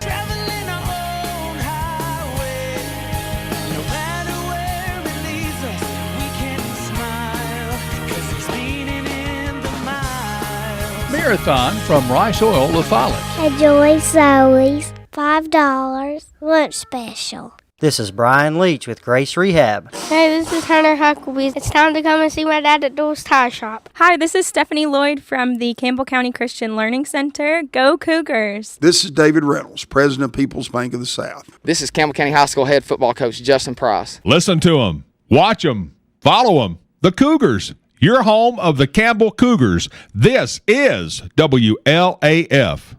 Marathon from Rice Oil, La Follette. Enjoy Zoe's $5 lunch special. This is Brian Leach with Grace Rehab. Hey, this is Hunter Huckabee. It's time to come and see my dad at Doors Tire Shop. Hi, this is Stephanie Lloyd from the Campbell County Christian Learning Center. Go Cougars! This is David Reynolds, President of People's Bank of the South. This is Campbell County High School head football coach Justin Price. Listen to them, watch them, follow them. The Cougars, your home of the Campbell Cougars. This is WLAF.